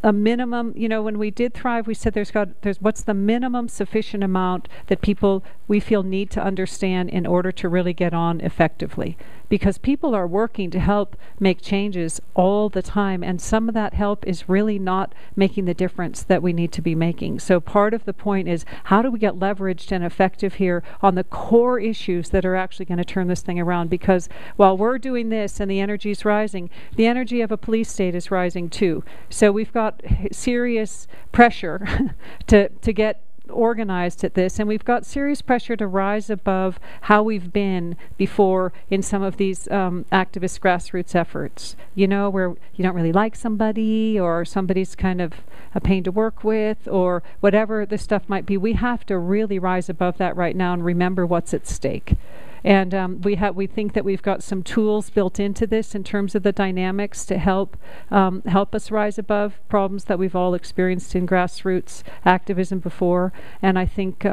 a minimum, when we did Thrive, we said there's what's the minimum sufficient amount that people we feel need to understand in order to really get on effectively. Because people are working to help make changes all the time, and some of that help is really not making the difference that we need to be making. So part of the point is, how do we get leveraged and effective here on the core issues that are actually going to turn this thing around? Because while we're doing this and the energy is rising, the energy of a police state is rising too. So we've got serious pressure to get organized at this, and we've got serious pressure to rise above how we've been before in some of these activist grassroots efforts, where you don't really like somebody or somebody's kind of a pain to work with or whatever the stuff might be. We have to really rise above that right now and remember what's at stake. And we think that we've got some tools built into this in terms of the dynamics to help us rise above problems that we've all experienced in grassroots activism before. And I think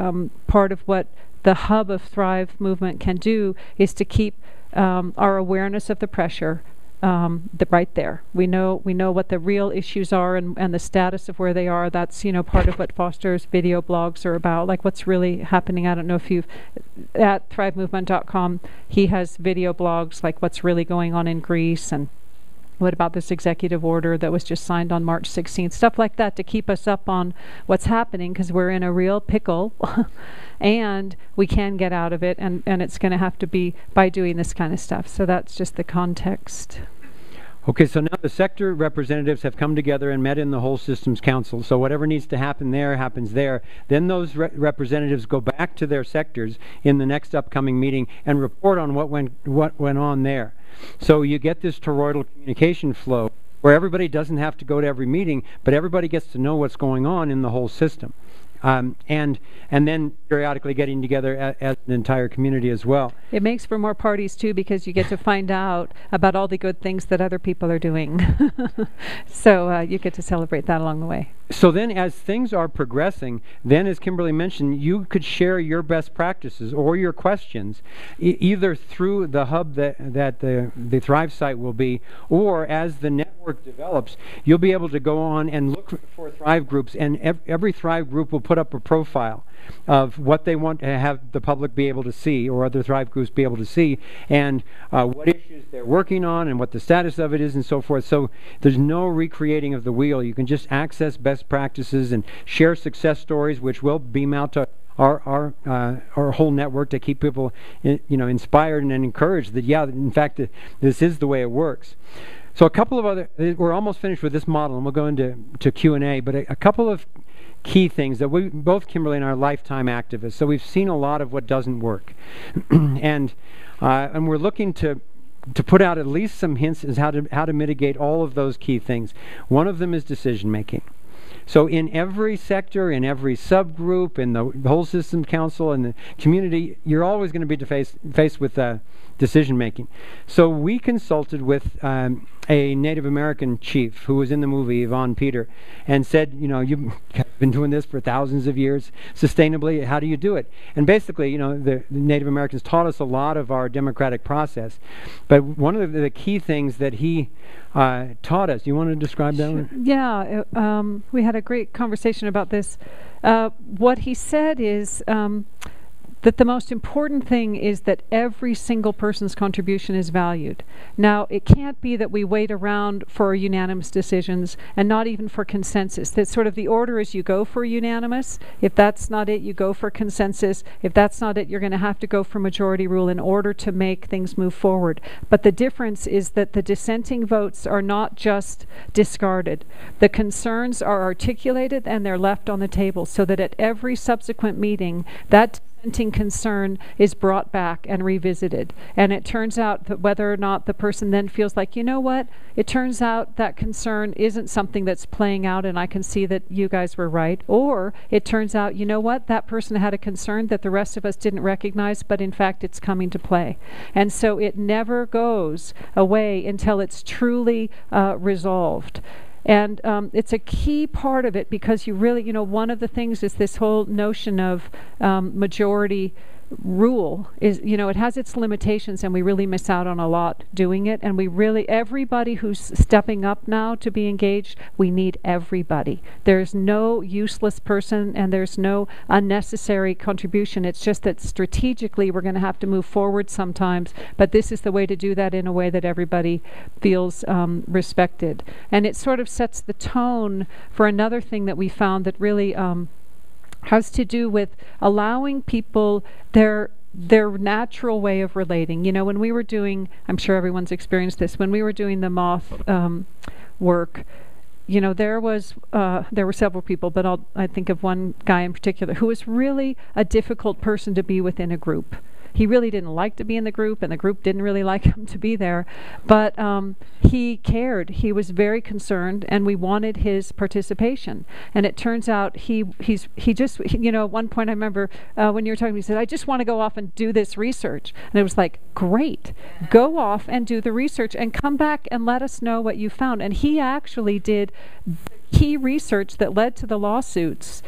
part of what the hub of Thrive movement can do is to keep our awareness of the pressure right there. We know what the real issues are and the status of where they are. That's part of what Foster's video blogs are about, like what's really happening. I don't know if you've at thrivemovement.com, he has video blogs like what's really going on in Greece and what about this executive order that was just signed on March 16th, stuff like that to keep us up on what's happening, because we're in a real pickle and we can get out of it, and it's going to have to be by doing this kind of stuff. So that's just the context. Okay, so now the sector representatives have come together and met in the Whole Systems Council. So whatever needs to happen there happens there. Then those representatives go back to their sectors in the next upcoming meeting and report on what went on there. So you get this toroidal communication flow where everybody doesn't have to go to every meeting, but everybody gets to know what's going on in the whole system. And then periodically getting together as an entire community as well. It makes for more parties too, because you get to find out about all the good things that other people are doing. So you get to celebrate that along the way. So then as things are progressing, then as Kimberly mentioned, you could share your best practices or your questions either through the hub that the Thrive site will be, or as the network develops, you'll be able to go on and look for Thrive groups, and every Thrive group will put up a profile of what they want to have the public be able to see, or other Thrive groups be able to see, and what issues they're working on and what the status of it is and so forth. So there's no recreating of the wheel. You can just access best practices and share success stories, which will beam out to our whole network to keep people inspired and encouraged that, yeah, in fact, this is the way it works. So a couple of other, we're almost finished with this model, and we'll go into Q&A, but a couple of key things that we, both Kimberly and I, are lifetime activists, so we've seen a lot of what doesn't work. and we're looking to put out at least some hints as how to mitigate all of those key things. One of them is decision making. So in every sector, in every subgroup, in the whole system council, and the community, you're always going to be faced with decision making. So we consulted with a Native American chief who was in the movie, Yvonne Peter, and said, you know, you've been doing this for thousands of years sustainably. How do you do it? And basically, you know, the Native Americans taught us a lot of our democratic process. But one of the key things that he taught us, you want to describe that one? Yeah, we had a great conversation about this. What he said is that the most important thing is that every single person's contribution is valued. Now, it can't be that we wait around for unanimous decisions and not even for consensus. That sort of the order is you go for unanimous. If that's not it, you go for consensus. If that's not it, you're going to have to go for majority rule in order to make things move forward. But the difference is that the dissenting votes are not just discarded. The concerns are articulated and they're left on the table so that at every subsequent meeting, that dissenting concern is brought back and revisited. And it turns out that whether or not the person then feels like, you know what, it turns out that concern isn't something that's playing out and I can see that you guys were right. Or it turns out, you know what, that person had a concern that the rest of us didn't recognize, but in fact it's coming to play. And so it never goes away until it's truly resolved. And it's a key part of it because you really, you know, one of the things is this whole notion of majority rule is, you know, it has its limitations and we really miss out on a lot doing it. And we really, everybody who's stepping up now to be engaged, we need everybody. There's no useless person and there's no unnecessary contribution. It's just that strategically we're going to have to move forward sometimes, but this is the way to do that in a way that everybody feels respected. And it sort of sets the tone for another thing that we found that really has to do with allowing people their natural way of relating. You know, when we were doing, I'm sure everyone's experienced this, when we were doing the moth work, you know, there were several people, but I think of one guy in particular who was really a difficult person to be within a group. He really didn't like to be in the group, and the group didn't really like him to be there. But he cared. He was very concerned, and we wanted his participation. And it turns out he just, you know, at one point I remember when you were talking, he said, I just want to go off and do this research. And it was like, great. Go off and do the research and come back and let us know what you found. And he actually did key research that led to the lawsuits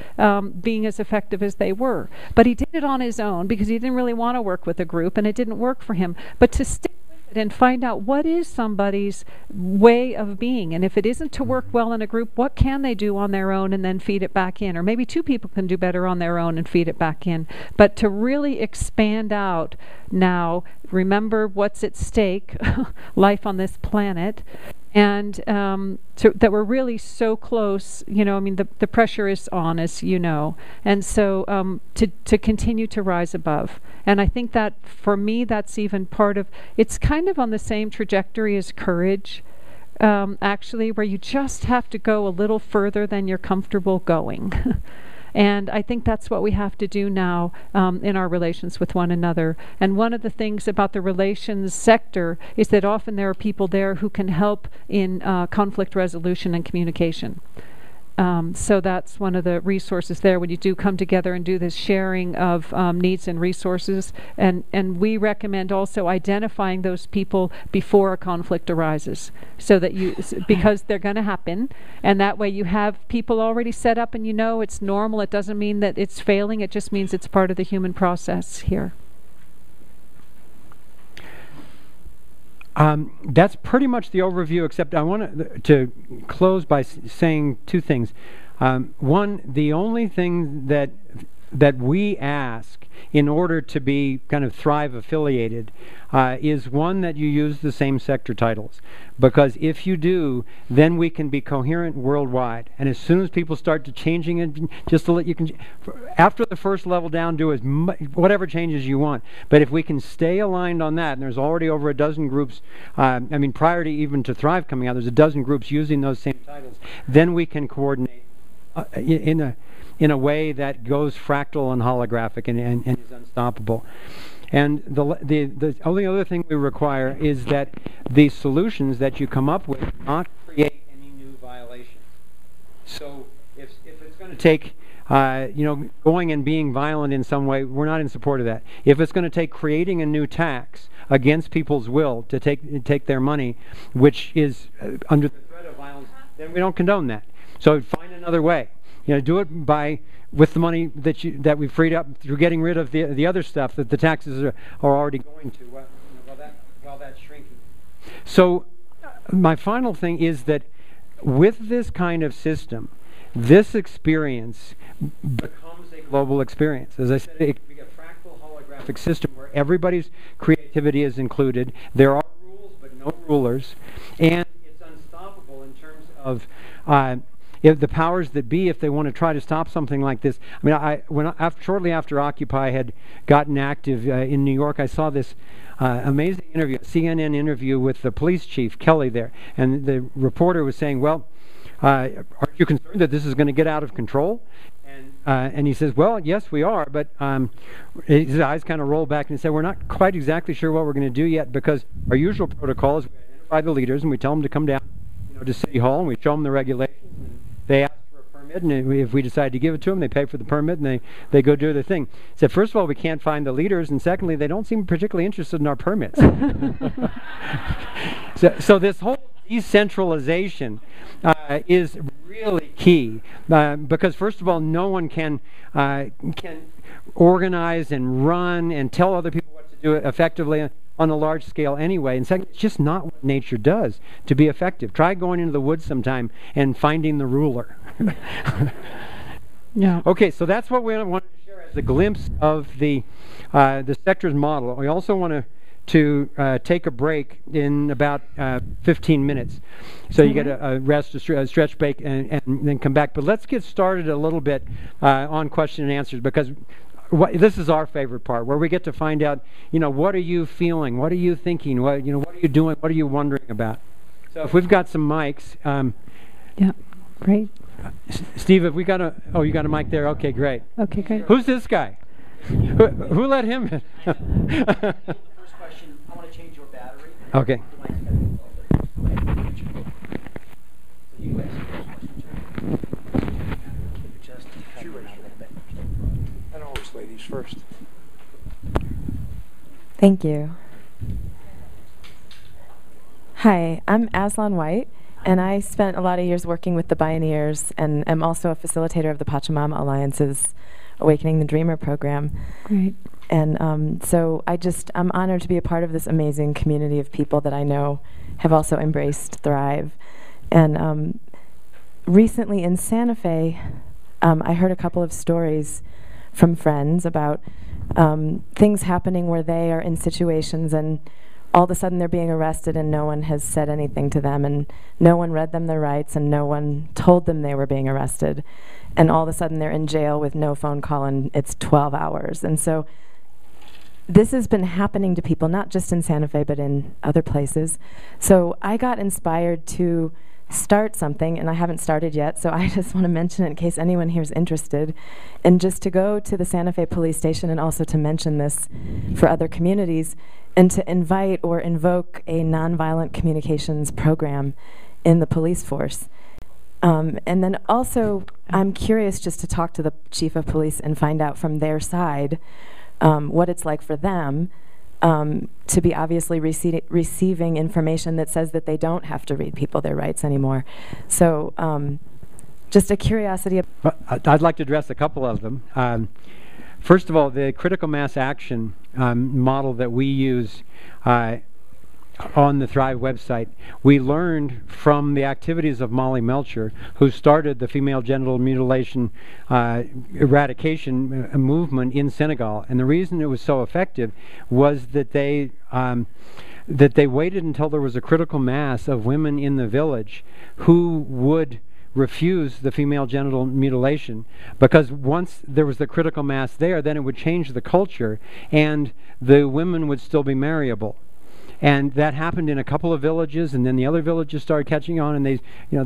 being as effective as they were. But he did it on his own because he didn't really want to work with a group and it didn't work for him. But to stick with it and find out what is somebody's way of being, and if it isn't to work well in a group, what can they do on their own and then feed it back in? Or maybe two people can do better on their own and feed it back in. But to really expand out now, remember what's at stake, life on this planet, and that we're really so close, you know, I mean, the pressure is on, as you know, and so to continue to rise above. And I think that, for me, that's even part of, it's kind of on the same trajectory as courage, actually, where you just have to go a little further than you're comfortable going. And I think that's what we have to do now in our relations with one another. And one of the things about the relations sector is that often there are people there who can help in conflict resolution and communication. So that's one of the resources there when you do come together and do this sharing of needs and resources. And we recommend also identifying those people before a conflict arises, so that because they're going to happen, and that way you have people already set up and you know it's normal. It doesn't mean that it's failing, it just means it's part of the human process here. That's pretty much the overview, except I want to close by saying two things. One, the only thing that we ask in order to be kind of Thrive affiliated is, one, that you use the same sector titles. Because if you do, then we can be coherent worldwide. And as soon as people start to changing it, just to let you can, after the first level down, do whatever changes you want. But if we can stay aligned on that, and there's already over a dozen groups, I mean, prior to even to Thrive coming out, there's a dozen groups using those same titles, then we can coordinate in a way that goes fractal and holographic and is unstoppable. And the only other thing we require is that the solutions that you come up with not create any new violations. So if take going and being violent in some way, we're not in support of that. If it's going to take creating a new tax against people's will to take their money, which is under the threat of violence, then we don't condone that. So find another way. Do it with the money that we freed up through getting rid of the other stuff that the taxes are already going to while that's shrinking. So my final thing is that with this kind of system, this experience becomes a global experience. As I said, it can be a fractal holographic system where everybody's creativity is included. There are rules, but no rulers. And it's unstoppable in terms of if the powers that be, if they want to try to stop something like this. I mean, shortly after Occupy had gotten active in New York, I saw this amazing interview, a CNN interview with the police chief, Kelly, there. And the reporter was saying, well, aren't you concerned that this is going to get out of control? And he says, well, yes, we are, but his eyes kind of roll back and say, we're not quite exactly sure what we're going to do yet, because our usual protocol is we identify the leaders and we tell them to come down to City Hall and we show them the regulations. And they ask for a permit, and if we decide to give it to them, they pay for the permit and they go do their thing. He said, first of all, we can't find the leaders, and secondly, they don't seem particularly interested in our permits. So this whole decentralization is really key, because first of all, no one can organize and run and tell other people what to do effectively on a large scale anyway. And second, it's just not what nature does to be effective. Try going into the woods sometime and finding the ruler. Yeah. Okay, so that's what we want to share as a glimpse of the sectors model. We also want to take a break in about 15 minutes. So you get a rest, a stretch break, and then come back. But let's get started a little bit on question and answers, because this is our favorite part, where we get to find out, what are you feeling? What are you thinking? What are you doing? What are you wondering about? So if we've got some mics. Yeah, great. Steve, have we got you got a mic there? Okay, great. Okay, great. Who's this guy? Who let him in? First question, I want to change your battery. Okay. You ask the first question, just shoot right out. And always ladies first. Thank you. Hi, I'm Aslan White, and I spent a lot of years working with the Bioneers, and am also a facilitator of the Pachamama Alliance's Awakening the Dreamer program. Great. And so I'm honored to be a part of this amazing community of people that I know have also embraced Thrive. And recently in Santa Fe, I heard a couple of stories from friends about things happening where they are in situations and all of a sudden they're being arrested and no one has said anything to them, and no one read them their rights, and no one told them they were being arrested. And all of a sudden they're in jail with no phone call, and it's 12 hours. And so this has been happening to people, not just in Santa Fe, but in other places. So I got inspired to start something, and I haven't started yet, so I just want to mention it in case anyone here is interested, and just to go to the Santa Fe police station and also to mention this for other communities, and to invite or invoke a nonviolent communications program in the police force. And then also, I'm curious just to talk to the chief of police and find out from their side what it's like for them to be obviously receiving information that says that they don't have to read people their rights anymore. So just a curiosity. I'd like to address a couple of them. First of all, the critical mass action model that we use on the Thrive website, we learned from the activities of Molly Melcher, who started the female genital mutilation eradication movement in Senegal. And the reason it was so effective was that they waited until there was a critical mass of women in the village who would refuse the female genital mutilation, because once there was the critical mass there, then it would change the culture and the women would still be marriable. And that happened in a couple of villages, and then the other villages started catching on, and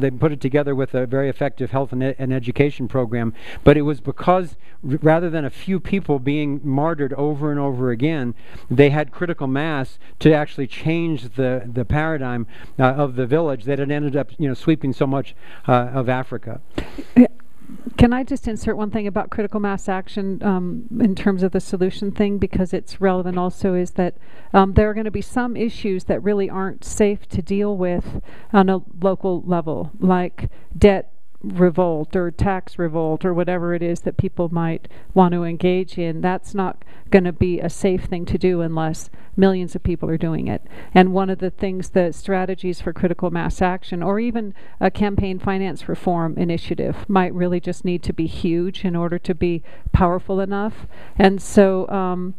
they put it together with a very effective health and education program. But it was because rather than a few people being martyred over and over again, they had critical mass to actually change the paradigm of the village that had ended up sweeping so much of Africa. Can I just insert one thing about critical mass action in terms of the solution thing, because it's relevant also, is that there are going to be some issues that really aren't safe to deal with on a local level, like debt revolt or tax revolt or whatever it is that people might want to engage in. That's not going to be a safe thing to do unless millions of people are doing it. And one of the things, the strategies for critical mass action, or even a campaign finance reform initiative, might really just need to be huge in order to be powerful enough. And so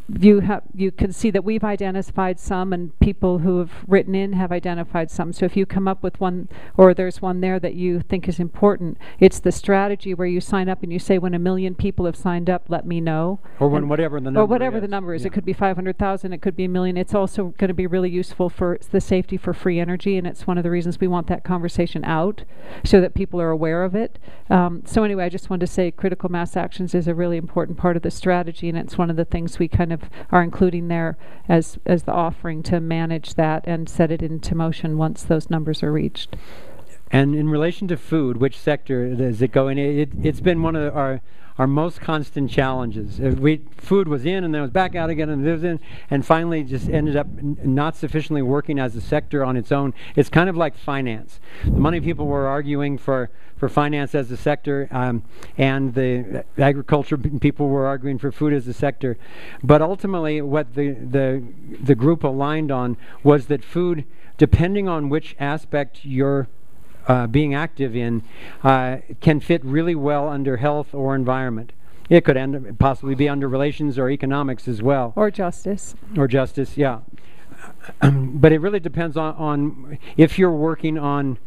you can see that we've identified some, and people who have written in have identified some. So if you come up with one, or there's one there that you think is important, it's the strategy where you sign up and you say, when 1 million people have signed up, let me know. Or when whatever the number or whatever is. the number is. Yeah. It could be 500,000, it could be 1 million. It's also going to be really useful for the safety for free energy, and it's one of the reasons we want that conversation out, so that people are aware of it. So anyway, I just wanted to say critical mass actions is a really important part of the strategy, and it's one of the things we kind of are including there as the offering to manage that and set it into motion once those numbers are reached. And in relation to food, which sector does it go in? It's been one of our most constant challenges. Food was in, and then it was back out again, and it was in, and finally just ended up not sufficiently working as a sector on its own. It's kind of like finance. The money people were arguing for finance as a sector, and the agriculture people were arguing for food as a sector. But ultimately, what the group aligned on was that food, depending on which aspect you're being active in, can fit really well under health or environment. It could possibly be under relations or economics as well. Or justice. Or justice, yeah. But it really depends on if you're working on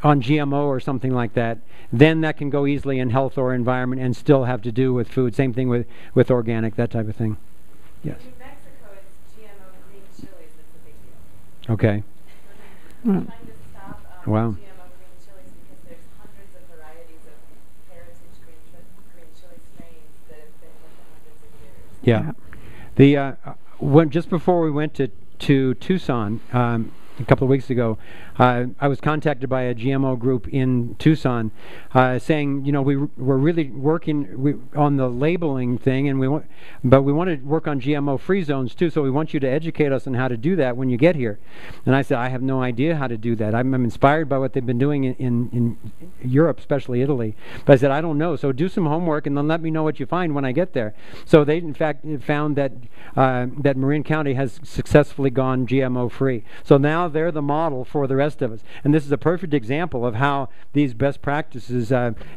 GMO or something like that, then that can go easily in health or environment and still have to do with food. Same thing with organic, that type of thing. Yes. In Mexico, it's GMO green chilies that's a big deal. Okay. Trying to stop Wow. GMO green chilies because there's hundreds of varieties of heritage green chili strains that have been here for hundreds of years. Yeah. Just before we went to Tucson, a couple of weeks ago, I was contacted by a GMO group in Tucson, saying, we're really working on the labeling thing, and but we want to work on GMO-free zones too. So we want you to educate us on how to do that when you get here. And I said, I have no idea how to do that. I'm inspired by what they've been doing in Europe, especially Italy. But I said, I don't know. So do some homework and then let me know what you find when I get there. So they, in fact, found that that Marin County has successfully gone GMO-free. So now they're the model for the rest of us. And this is a perfect example of how these best practices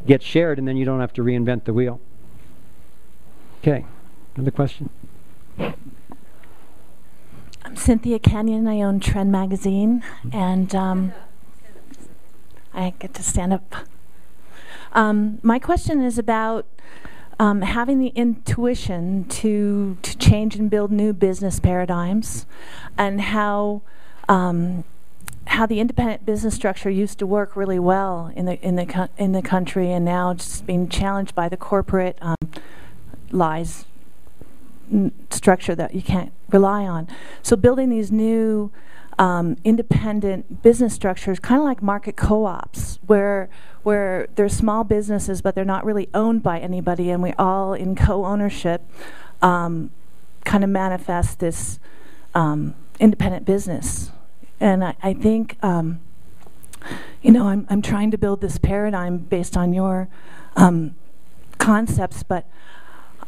get shared, and then you don't have to reinvent the wheel. Okay, another question? I'm Cynthia Canyon. I own Trend Magazine, and I get to stand up. My question is about having the intuition to change and build new business paradigms, and how the independent business structure used to work really well in the country, and now just being challenged by the corporate lies structure that you can't rely on. So building these new independent business structures, kind of like market co-ops, where they're small businesses but they're not really owned by anybody, and we all in co-ownership kind of manifest this independent business. And I think, I'm trying to build this paradigm based on your concepts, but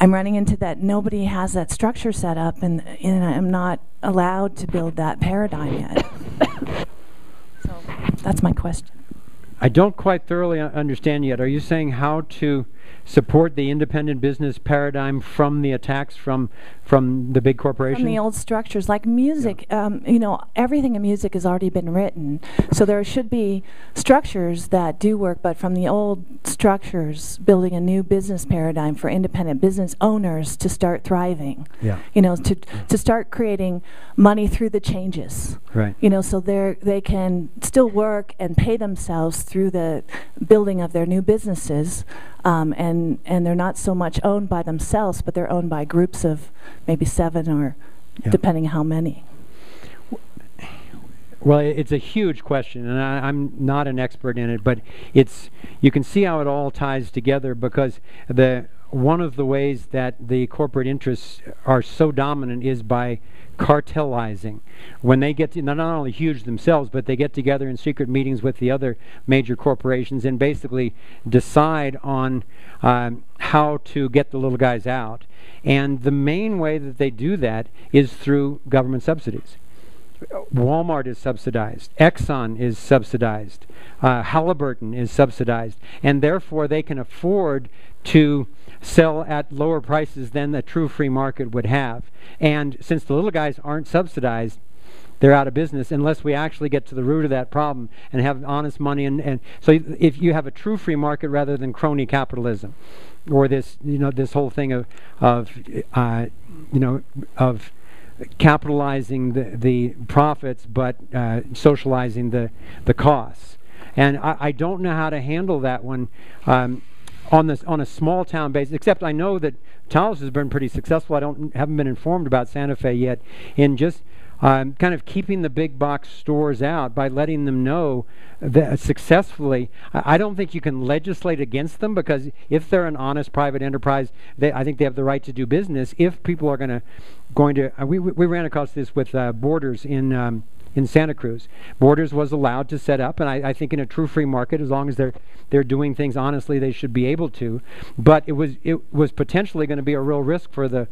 I'm running into that nobody has that structure set up, and I'm not allowed to build that paradigm yet. So that's my question. I don't quite thoroughly understand yet. Are you saying how to support the independent business paradigm from the attacks from the big corporations? From the old structures, like music, everything in music has already been written. So there should be structures that do work, but from the old structures, building a new business paradigm for independent business owners to start thriving. Yeah. To start creating money through the changes. Right. So they can still work and pay themselves through the building of their new businesses. And they're not so much owned by themselves, but they're owned by groups of maybe 7 or depending how many. Well, it's a huge question, and I'm not an expert in it, but you can see how it all ties together, because one of the ways that the corporate interests are so dominant is by cartelizing. When they get to, they're not only huge themselves, but they get together in secret meetings with the other major corporations and basically decide on how to get the little guys out. And the main way that they do that is through government subsidies. Walmart is subsidized, Exxon is subsidized, Halliburton is subsidized, and therefore they can afford to sell at lower prices than the true free market would have. And since the little guys aren't subsidized, they're out of business unless we actually get to the root of that problem and have honest money. And so if you have a true free market rather than crony capitalism, or this whole thing of capitalizing the profits but socializing the costs. And I don't know how to handle that one on a small town basis, except I know that Taos has been pretty successful. Haven't been informed about Santa Fe yet in just kind of keeping the big box stores out by letting them know that successfully. I don't think you can legislate against them, because if they're an honest private enterprise, I think they have the right to do business. If people are going to we ran across this with Borders in Santa Cruz. Borders was allowed to set up, and I think in a true free market, as long as they're doing things honestly, they should be able to. But it was potentially going to be a real risk for the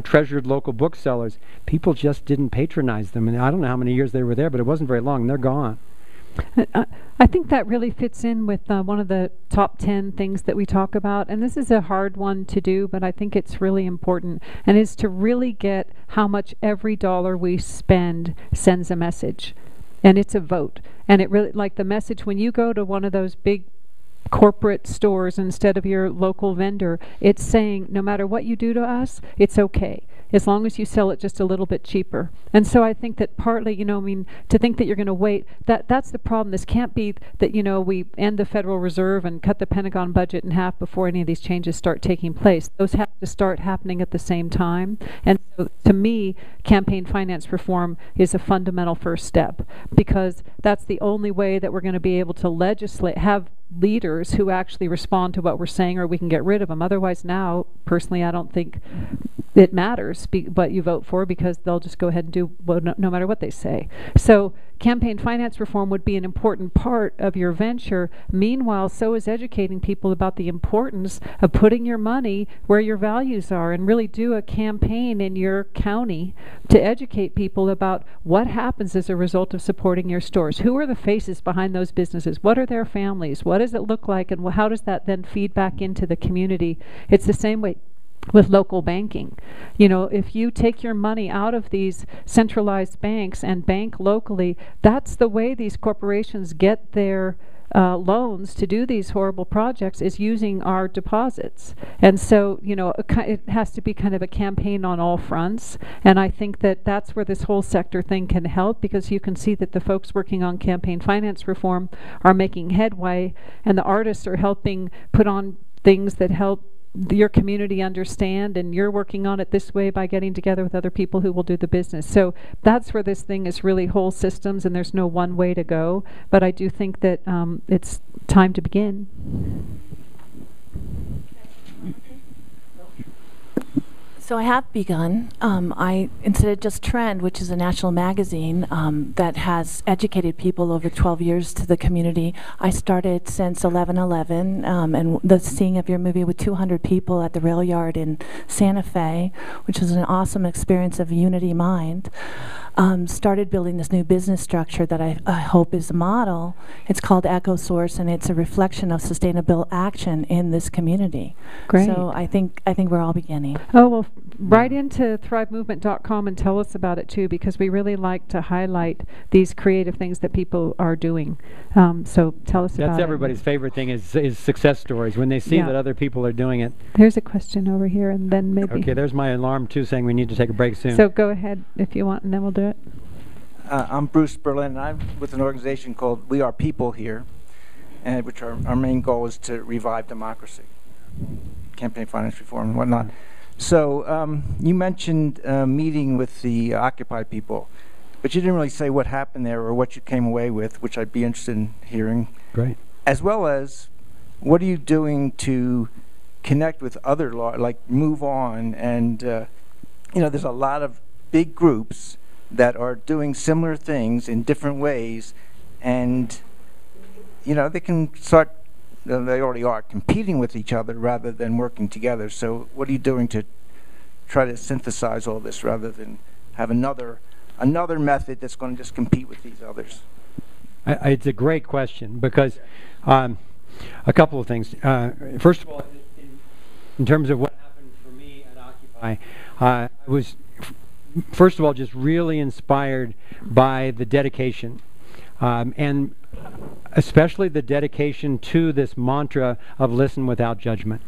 treasured local booksellers. People just didn't patronize them, and I don't know how many years they were there, but it wasn't very long, and they're gone. I think that really fits in with one of the top 10 things that we talk about, and this is a hard one to do, but I think it's really important, and is to really get how much every dollar we spend sends a message. And it's a vote. And it really, like the message, when you go to one of those big corporate stores instead of your local vendor, it's saying, no matter what you do to us, it's okay, as long as you sell it just a little bit cheaper. And so I think that partly, to think that you're going to wait, that's the problem. This can't be that, we end the Federal Reserve and cut the Pentagon budget in half before any of these changes start taking place. Those have to start happening at the same time. And so to me, campaign finance reform is a fundamental first step, because that's the only way that we're going to be able to legislate, have leaders who actually respond to what we're saying, or we can get rid of them. Otherwise, now, personally, I don't think it matters what you vote for, because they'll just go ahead and do no matter what they say. So campaign finance reform would be an important part of your venture. Meanwhile, so is educating people about the importance of putting your money where your values are, and really do a campaign in your county to educate people about what happens as a result of supporting your stores. Who are the faces behind those businesses? What are their families? What does it look like? And how does that then feed back into the community? It's the same way with local banking. If you take your money out of these centralized banks and bank locally, that's the way these corporations get their loans to do these horrible projects, is using our deposits. And so, it has to be kind of a campaign on all fronts. And I think that that's where this whole sector thing can help, because you can see that the folks working on campaign finance reform are making headway, and the artists are helping put on things that help your community understand, and you're working on it this way by getting together with other people who will do the business. So that's where this thing is really whole systems, and there's no one way to go. But I do think that it's time to begin. So I have begun. Instead of just Trend, which is a national magazine that has educated people over 12 years to the community, I started since 11/11 and the seeing of your movie with 200 people at the rail yard in Santa Fe, which was an awesome experience of Unity Mind. Started building this new business structure that I hope is a model. It's called EcoSource, and it's a reflection of sustainable action in this community. Great. So I think we're all beginning. Oh, well, write into thrivemovement.com and tell us about it too, because we really like to highlight these creative things that people are doing. So tell us about it. That's everybody's favorite thing is success stories, when they see that other people are doing it. There's a question over here, and then maybe. Okay, there's my alarm too saying we need to take a break soon. So go ahead if you want, and then we'll do it. I'm Bruce Berlin, and I'm with an organization called We Are People Here, and which our main goal is to revive democracy, campaign finance reform and whatnot. So you mentioned meeting with the Occupy people. but you didn't really say what happened there or what you came away with, which I'd be interested in hearing. Great. As well as, what are you doing to connect with other like Move On, and there's a lot of big groups that are doing similar things in different ways, and they can start. They already are competing with each other rather than working together. So, what are you doing to try to synthesize all this rather than have another method that's going to just compete with these others? It's a great question, because a couple of things. First of all, in terms of what happened for me at Occupy, I was, first of all, just really inspired by the dedication, and especially the dedication to this mantra of listen without judgment.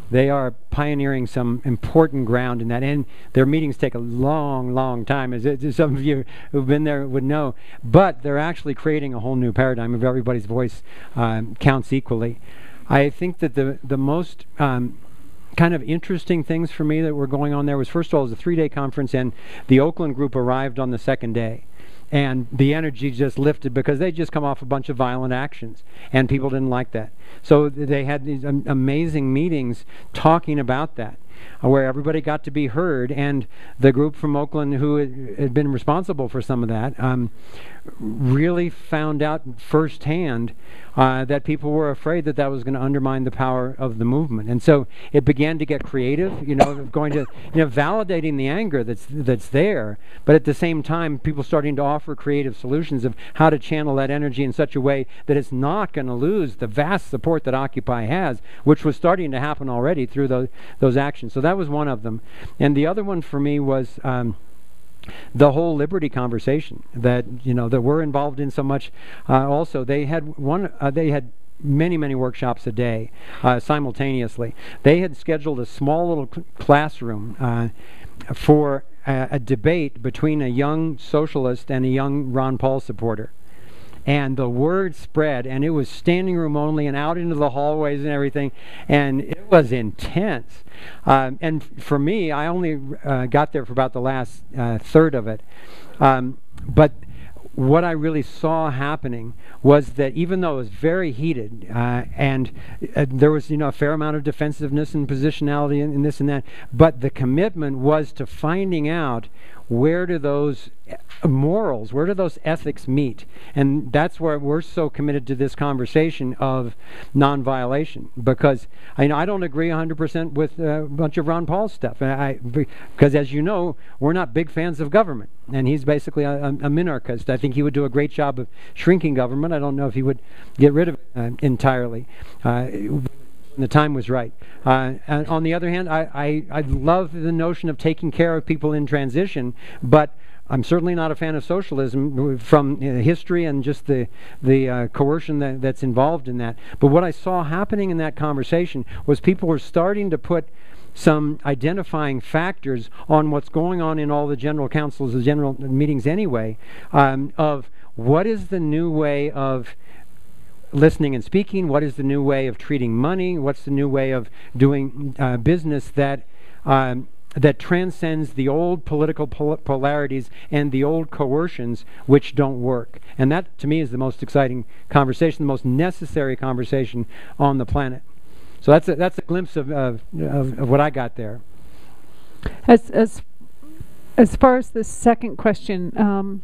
They are pioneering some important ground in that, and their meetings take a long, long time, as some of you who've been there would know. But they're actually creating a whole new paradigm of everybody's voice counts equally. I think that the most kind of interesting things for me that were going on there was, first of all, it was a 3-day conference, and the Oakland group arrived on the second day. And the energy just lifted because they'd just come off a bunch of violent actions, and people didn't like that. So they had these amazing meetings talking about that, where everybody got to be heard. And the group from Oakland, who had been responsible for some of that, really found out firsthand that people were afraid that that was going to undermine the power of the movement. And so it began to get creative, going to, validating the anger that's there, but at the same time, people starting to offer creative solutions of how to channel that energy in such a way that it's not going to lose the vast support that Occupy has, which was starting to happen already through those actions. So that was one of them. And the other one for me was the whole liberty conversation that that we're involved in so much. Also, they had many workshops a day simultaneously. They had scheduled a small little classroom for a debate between a young socialist and a young Ron Paul supporter. And the word spread, and it was standing room only and out into the hallways and everything, and it was intense. And for me, I only got there for about the last third of it. But what I really saw happening was that even though it was very heated, and there was a fair amount of defensiveness and positionality in this and that, but the commitment was to finding out where do those morals, where do those ethics meet? And that's where we're so committed to this conversation of non-violation, because I don't agree 100% with a bunch of Ron Paul's stuff, because as you know, we're not big fans of government, and he's basically a minarchist. I think he would do a great job of shrinking government. I don't know if he would get rid of it entirely. The time was right. And on the other hand, I love the notion of taking care of people in transition, but I'm certainly not a fan of socialism from history and just the coercion that's involved in that. But what I saw happening in that conversation was people were starting to put some identifying factors on what's going on in all the general councils, the general meetings anyway, of what is the new way of listening and speaking, what is the new way of treating money, what's the new way of doing business that transcends the old political polarities and the old coercions which don't work. And that, to me, is the most exciting conversation, the most necessary conversation on the planet. So that's a glimpse of what I got there. As far as the second question,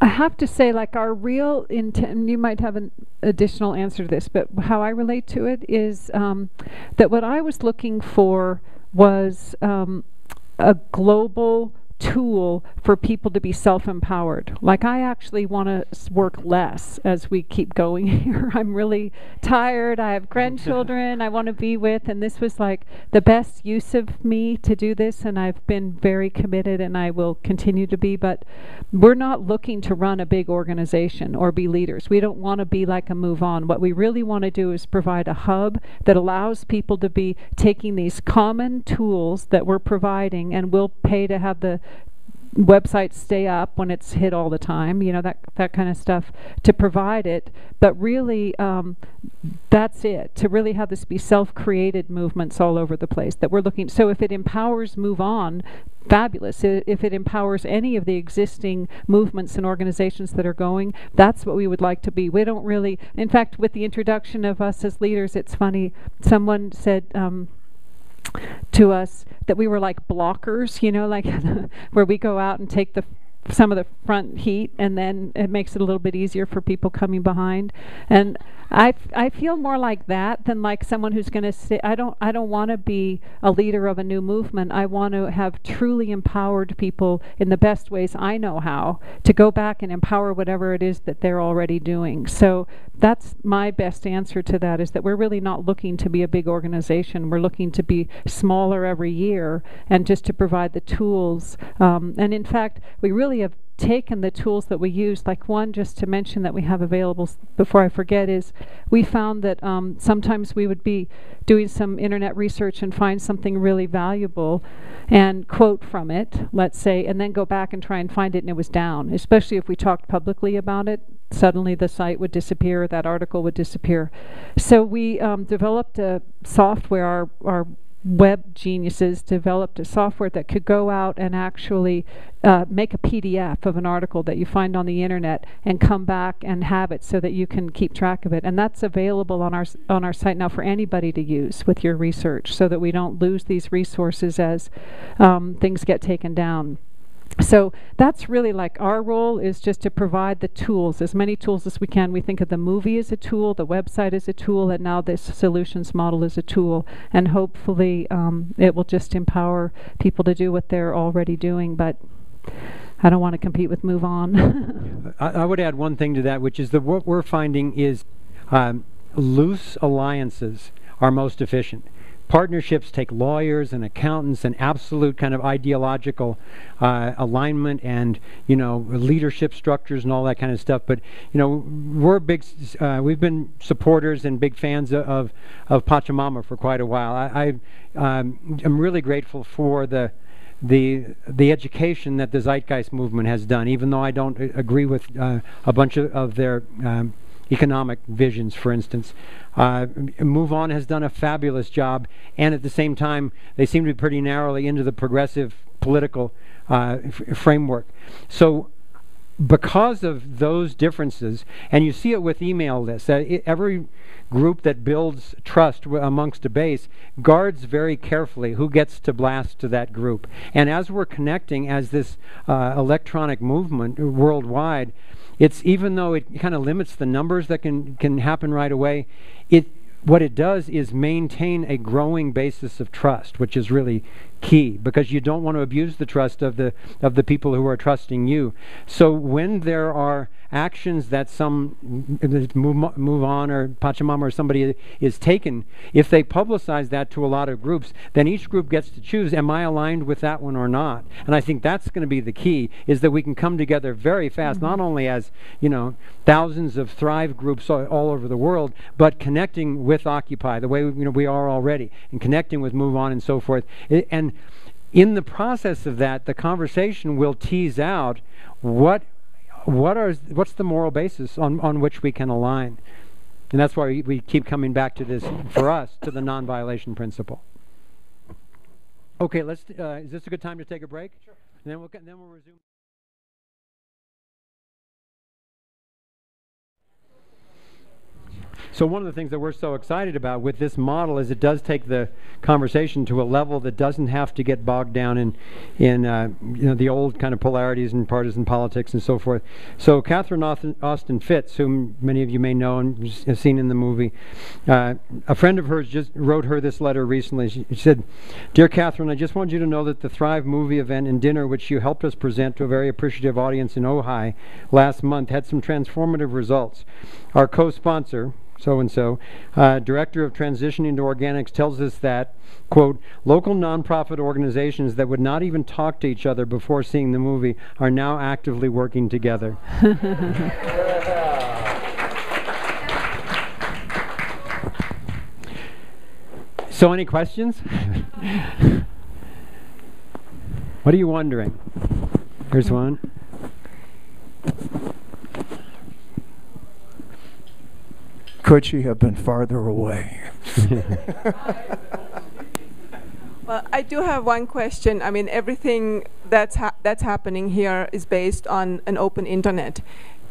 I have to say, like, our real intent, you might have an additional answer to this, but how I relate to it is that what I was looking for was a global tool for people to be self-empowered. Like, I actually want to work less as we keep going here. I'm really tired. I have grandchildren I want to be with, and this was like the best use of me to do this, and I've been very committed, and I will continue to be. But we're not looking to run a big organization or be leaders. We don't want to be like a Move On. What we really want to do is provide a hub that allows people to be taking these common tools that we're providing, and we'll pay to have the websites stay up when it's hit all the time, you know, that kind of stuff, to provide it. But really, that's it, to really have this be self-created movements all over the place that we're looking. So if it empowers Move On, fabulous. If it empowers any of the existing movements and organizations that are going, that's what we would like to be. We don't really, in fact, with the introduction of us as leaders, it's funny, someone said to us that we were like blockers, you know, like where we go out and take some of the front heat, and then it makes it a little bit easier for people coming behind. And I feel more like that than like someone who's going to say, I don't want to be a leader of a new movement. I want to have truly empowered people in the best ways I know how to go back and empower whatever it is that they're already doing. So that's my best answer to that, is that we're really not looking to be a big organization. We're looking to be smaller every year and just to provide the tools. And in fact, we really have taken the tools that we use, like one just to mention that we have available before I forget, is we found that sometimes we would be doing some internet research and find something really valuable and quote from it, let's say, and then go back and try and find it and it was down, especially if we talked publicly about it. Suddenly the site would disappear, that article would disappear. So we developed a software, our web geniuses developed a software that could go out and actually make a PDF of an article that you find on the internet and come back and have it so that you can keep track of it. And that's available on our site now for anybody to use with your research, so that we don't lose these resources as things get taken down. So that's really like our role, is just to provide the tools, as many tools as we can. We think of the movie as a tool, the website as a tool, and now this solutions model as a tool. And hopefully it will just empower people to do what they're already doing. But I don't want to compete with Move On. I would add one thing to that, which is that what we're finding is loose alliances are most efficient. Partnerships take lawyers and accountants and absolute kind of ideological alignment and, you know, leadership structures and all that kind of stuff. But, you know, we're big, we've been supporters and big fans of Pachamama for quite a while. I'm really grateful for the education that the Zeitgeist movement has done, even though I don't agree with a bunch of their economic visions, for instance. Move On has done a fabulous job, and at the same time, they seem to be pretty narrowly into the progressive political framework. So because of those differences, and you see it with email lists, every group that builds trust amongst a base guards very carefully who gets to blast to that group. And as we're connecting as this electronic movement worldwide, it's, even though it kind of limits the numbers that can happen right away, what it does is maintain a growing basis of trust, which is really key, because you don't want to abuse the trust of the people who are trusting you. So when there are actions that some Move On or Pachamama or somebody is taken, if they publicize that to a lot of groups, then each group gets to choose, am I aligned with that one or not? And I think that's going to be the key, is that we can come together very fast, not only as, you know, thousands of Thrive groups all over the world, but connecting with Occupy the way, you know, we are already, and connecting with Move On and so forth. And in the process of that, the conversation will tease out what's the moral basis on which we can align. And that's why we keep coming back to this, for us, to the non-violation principle. Okay, is this a good time to take a break? Sure. And then we'll resume. So one of the things that we're so excited about with this model is it does take the conversation to a level that doesn't have to get bogged down in you know, the old kind of polarities and partisan politics and so forth. So Catherine Austin Fitts, whom many of you may know and have seen in the movie, a friend of hers just wrote her this letter recently. She said, "Dear Catherine, I just want you to know that the Thrive movie event and dinner, which you helped us present to a very appreciative audience in Ojai last month, had some transformative results. Our co-sponsor, so-and-so, Director of Transitioning to Organics, tells us that, quote, local nonprofit organizations that would not even talk to each other before seeing the movie are now actively working together." So any questions? What are you wondering? Here's one. Could she have been farther away? Well, I do have one question. I mean, everything that's happening here is based on an open internet.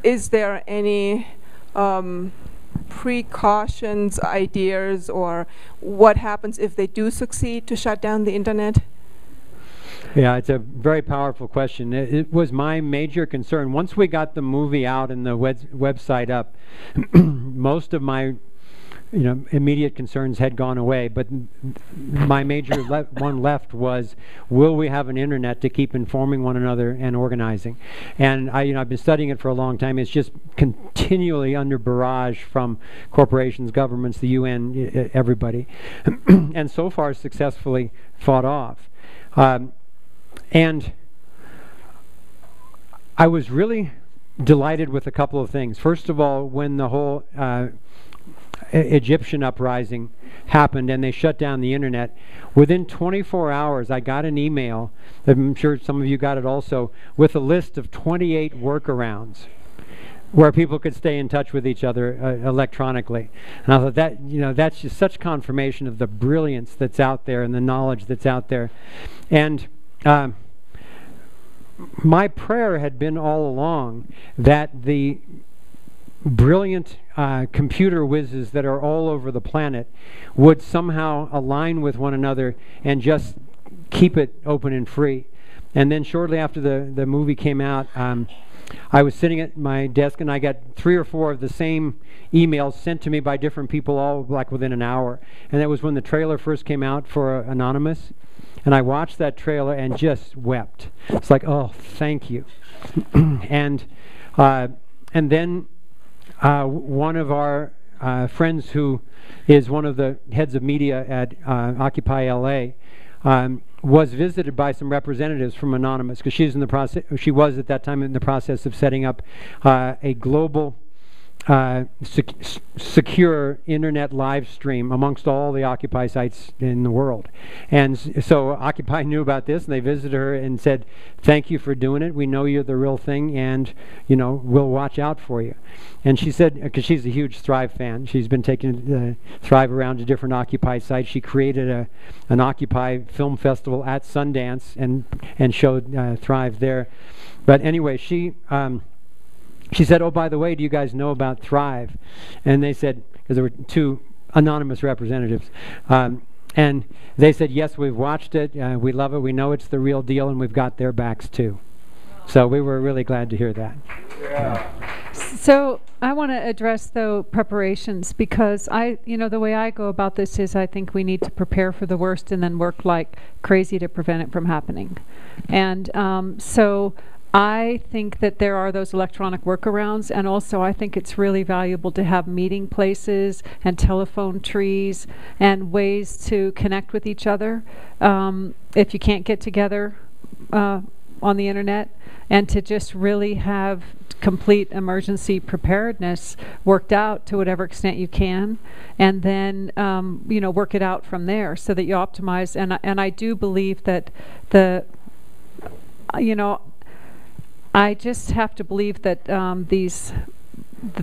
Is there any precautions, ideas, or what happens if they do succeed to shut down the internet? Yeah, it's a very powerful question. It was my major concern. Once we got the movie out and the website up, most of my immediate concerns had gone away, but my major one left was, will we have an internet to keep informing one another and organizing? And I've been studying it for a long time. It's just continually under barrage from corporations, governments, the UN, everybody, and so far successfully fought off. And I was really delighted with a couple of things. First of all, when the whole Egyptian uprising happened and they shut down the internet, within 24 hours I got an email, I'm sure some of you got it also, with a list of 28 workarounds where people could stay in touch with each other electronically. And I thought that's just such confirmation of the brilliance that's out there and the knowledge that's out there. And my prayer had been all along that the brilliant computer whizzes that are all over the planet would somehow align with one another and just keep it open and free. And then shortly after the movie came out, I was sitting at my desk and I got 3 or 4 of the same emails sent to me by different people, all like within an hour. And that was when the trailer first came out for Anonymous. And I watched that trailer and just wept. It's like, oh, thank you. And then one of our friends who is one of the heads of media at Occupy LA was visited by some representatives from Anonymous, because she was at that time in the process of setting up a global secure internet live stream amongst all the Occupy sites in the world. And so Occupy knew about this, and they visited her and said, thank you for doing it. We know you're the real thing, and we'll watch out for you. And she said, because she's a huge Thrive fan, she's been taking Thrive around to different Occupy sites. She created an Occupy film festival at Sundance and showed Thrive there. But anyway, she said, oh, by the way, do you guys know about Thrive? And they said, because there were 2 anonymous representatives, and they said, yes, we've watched it, we love it, we know it's the real deal, and we've got their backs too. So we were really glad to hear that. Yeah. So I want to address, though, preparations, because the way I go about this is I think we need to prepare for the worst and then work like crazy to prevent it from happening. And so I think that there are those electronic workarounds, and also I think it's really valuable to have meeting places and telephone trees and ways to connect with each other if you can't get together on the internet, and to just really have complete emergency preparedness worked out to whatever extent you can, and then work it out from there so that you optimize. And I do believe that I just have to believe that that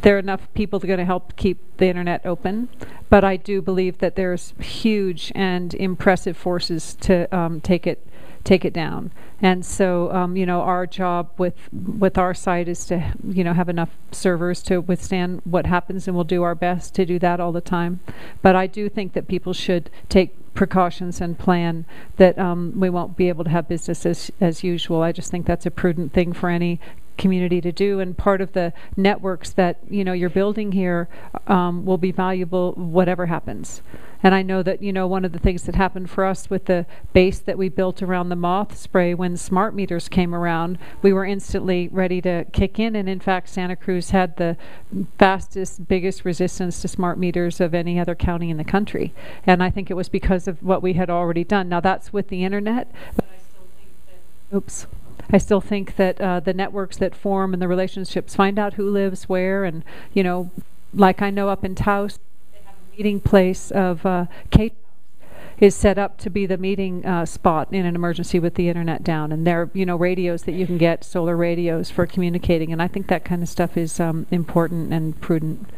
there are enough people that are going to help keep the internet open. But I do believe that there's huge and impressive forces to take it down. And so our job with our site is to have enough servers to withstand what happens, and we'll do our best to do that all the time. But I do think that people should take precautions and plan that we won't be able to have business as usual. I just think that's a prudent thing for any community to do, and part of the networks that you're building here will be valuable whatever happens. And I know that one of the things that happened for us with the base that we built around the moth spray, when smart meters came around, we were instantly ready to kick in, and in fact Santa Cruz had the fastest, biggest resistance to smart meters of any other county in the country. And I think it was because of what we had already done. Now that's with the internet, but I still think that the networks that form and the relationships, find out who lives where, and like I know up in Taos, they have a meeting place of Kate. is set up to be the meeting spot in an emergency with the internet down. And there are, radios that you can get, solar radios for communicating. And I think that kind of stuff is important and prudent.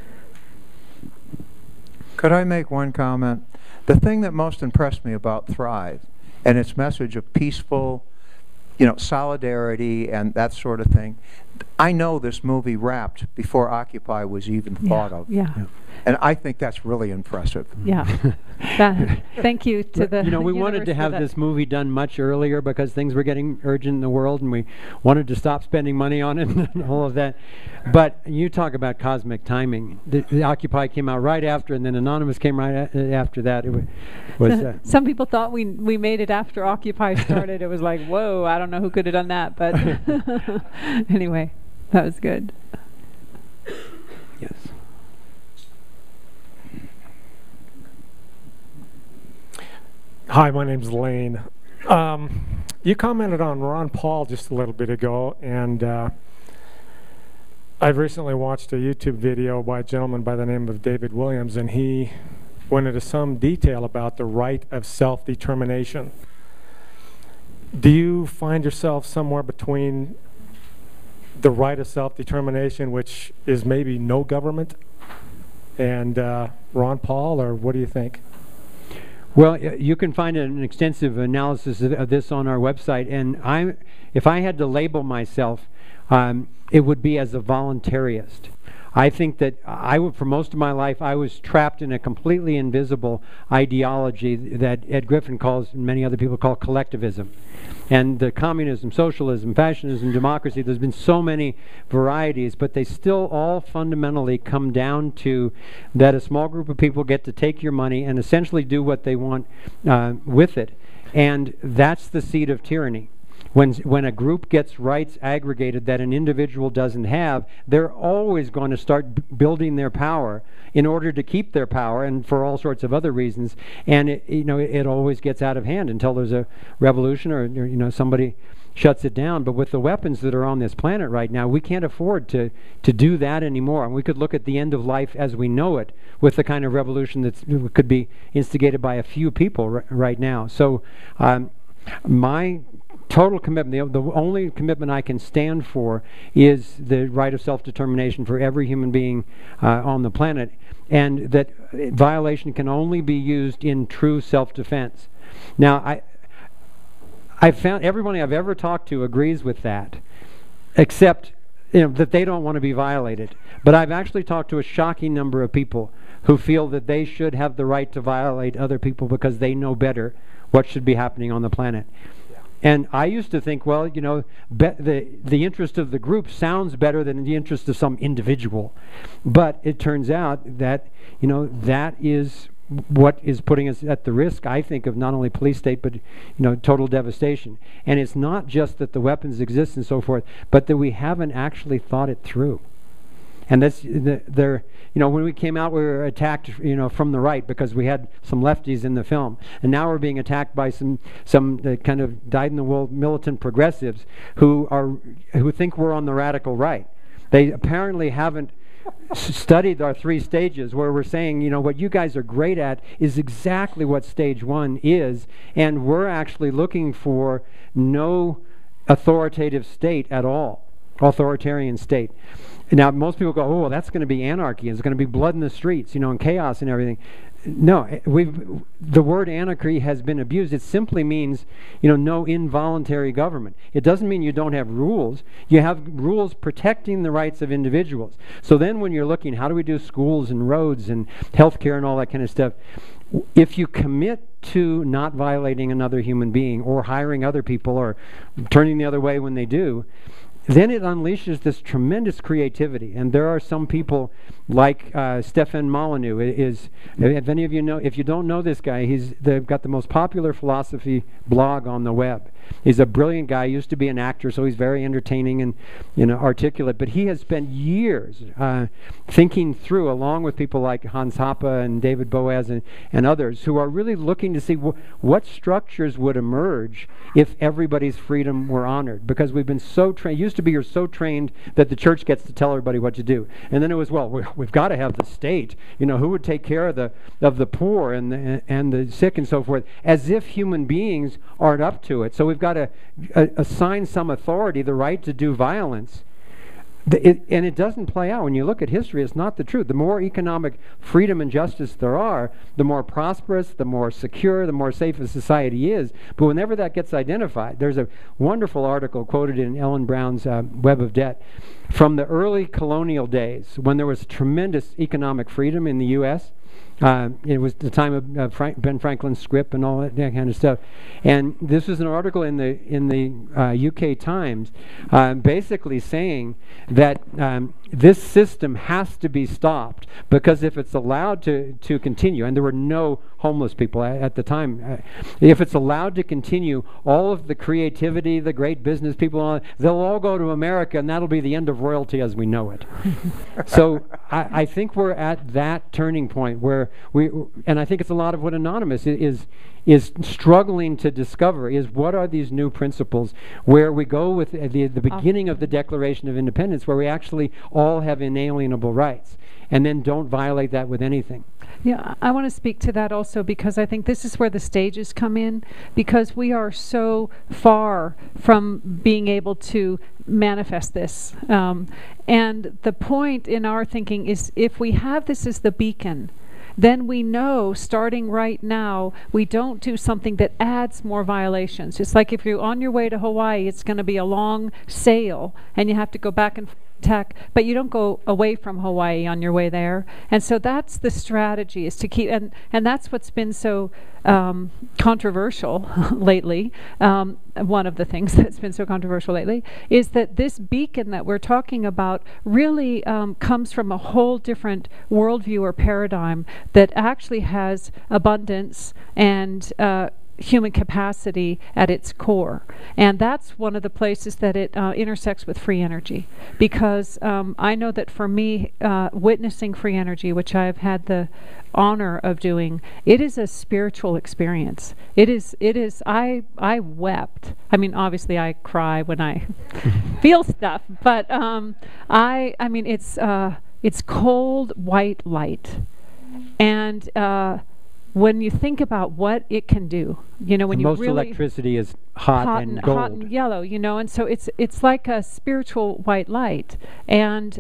Could I make one comment? The thing that most impressed me about Thrive and its message of peaceful, solidarity and that sort of thing, I know this movie wrapped before Occupy was even thought of. Yeah. And I think that's really impressive. Yeah. Thank you to the we wanted to have this movie done much earlier because things were getting urgent in the world and we wanted to stop spending money on it and all of that. But you talk about cosmic timing. The Occupy came out right after, and then Anonymous came right after that. It was some people thought we made it after Occupy started. It was like, whoa, I don't know who could have done that. But anyway, that was good. Yes. Hi, my name's Lane. You commented on Ron Paul just a little bit ago, and I've recently watched a YouTube video by a gentleman by the name of David Williams, and he went into some detail about the right of self-determination. Do you find yourself somewhere between the right of self-determination, which is maybe no government, and Ron Paul, or what do you think? Well, you can find an extensive analysis of this on our website, and if I had to label myself, it would be as a voluntarist. I think that for most of my life, I was trapped in a completely invisible ideology that Ed Griffin calls, and many other people call, collectivism. And the communism, socialism, fascism, democracy, there's been so many varieties, but they still all fundamentally come down to that a small group of people get to take your money and essentially do what they want with it. And that's the seed of tyranny. When a group gets rights aggregated that an individual doesn't have, they're always going to start building their power in order to keep their power, and for all sorts of other reasons. And it always gets out of hand until there's a revolution or somebody shuts it down. But with the weapons that are on this planet right now, we can't afford to do that anymore. And we could look at the end of life as we know it with the kind of revolution that could be instigated by a few people right now. So my total commitment, the only commitment I can stand for, is the right of self-determination for every human being on the planet, and that violation can only be used in true self-defense. Now, I've found everybody I've ever talked to agrees with that, except that they don't want to be violated. But I've actually talked to a shocking number of people who feel that they should have the right to violate other people because they know better what should be happening on the planet. And I used to think, well, the interest of the group sounds better than the interest of some individual. But it turns out that, that is what is putting us at the risk, I think, of not only police state, but, total devastation. And it's not just that the weapons exist and so forth, but that we haven't actually thought it through. And that's when we came out, we were attacked, from the right because we had some lefties in the film, and now we're being attacked by some kind of dyed-in-the-wool militant progressives who think we're on the radical right. They apparently haven't studied our 3 stages, where we're saying, what you guys are great at is exactly what stage 1 is, and we're actually looking for no authoritative state at all, authoritarian state. Now, most people go, oh, well, that's going to be anarchy. It's going to be blood in the streets, and chaos and everything. No, the word anarchy has been abused. It simply means, no involuntary government. It doesn't mean you don't have rules. You have rules protecting the rights of individuals. So then when you're looking, how do we do schools and roads and healthcare and all that kind of stuff, if you commit to not violating another human being or hiring other people or turning the other way when they do, then it unleashes this tremendous creativity. And there are some people like Stefan Molyneux. If any of you know, if you don't know this guy, they've got the most popular philosophy blog on the web. He's a brilliant guy, used to be an actor, so he's very entertaining and articulate. But he has spent years thinking through, along with people like Hans Hoppe and David Boaz and others, who are really looking to see what structures would emerge if everybody's freedom were honored. Because we've been so trained. Used to be you're so trained that the church gets to tell everybody what to do. And then it was, well, we've got to have the state. You know, who would take care of the poor and the sick and so forth? As if human beings aren't up to it. So we've got to assign some authority the right to do violence. And it doesn't play out. When you look at history, it's not the truth. The more economic freedom and justice there are, the more prosperous, the more secure, the more safe a society is. But whenever that gets identified, there's a wonderful article quoted in Ellen Brown's Web of Debt from the early colonial days when there was tremendous economic freedom in the U.S. It was the time of Ben Franklin's script and all that kind of stuff. And this was an article in the UK Times basically saying that this system has to be stopped, because if it's allowed to continue, and there were no homeless people at the time, if it's allowed to continue, all of the creativity, the great business people, they'll all go to America, and that'll be the end of royalty as we know it. So I think we're at that turning point where and I think it's a lot of what Anonymous is struggling to discover, is what are these new principles where we go with the beginning of the Declaration of Independence, where we actually all have inalienable rights, and then don't violate that with anything. Yeah, I want to speak to that also, because I think this is where the stages come in, because we are so far from being able to manifest this. And the point in our thinking is, if we have this as the beacon, then we know, starting right now, we don't do something that adds more violations. It's like if you're on your way to Hawaii, it's going to be a long sail, and you have to go back and tech, but you don't go away from Hawaii on your way there. And so that's the strategy, is to keep, and that's what's been so controversial lately. One of the things that's been so controversial lately is that this beacon that we're talking about really comes from a whole different worldview or paradigm that actually has abundance and human capacity at its core. And that's one of the places that it intersects with free energy, because I know that for me, witnessing free energy, which I've had the honor of doing, it is a spiritual experience. It is I wept. I mean, obviously I cry when I feel stuff, but I mean it's cold white light. And when you think about what it can do, you know, when you most really electricity is hot and gold, hot and yellow, you know, and so it's like a spiritual white light, and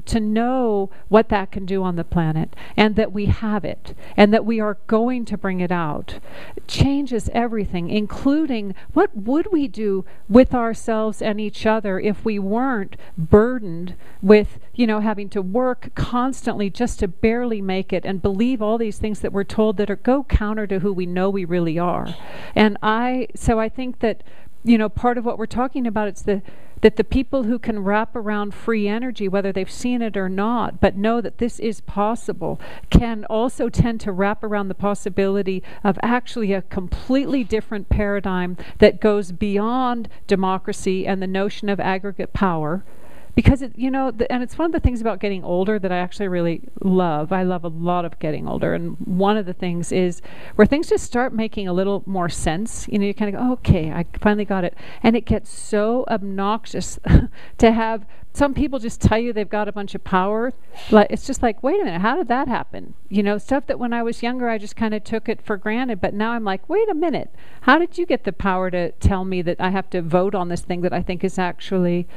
to know what that can do on the planet, and that we have it, and that we are going to bring it out, changes everything, including what would we do with ourselves and each other if we weren't burdened with, you know, having to work constantly just to barely make it and believe all these things that we're told that go counter to who we know we really are. And so I think that, you know, part of what we're talking about is that the people who can wrap around free energy, whether they've seen it or not, but know that this is possible, can also tend to wrap around the possibility of actually a completely different paradigm that goes beyond democracy and the notion of aggregate power. Because, you know, and it's one of the things about getting older that I actually really love. I love a lot of getting older. And one of the things is where things just start making a little more sense. You know, you kind of go, oh, okay, I finally got it. And it gets so obnoxious to have some people just tell you they've got a bunch of power. It's just like, wait a minute, how did that happen? You know, stuff that when I was younger, I just kind of took it for granted. But now I'm like, wait a minute, how did you get the power to tell me that I have to vote on this thing that I think is actually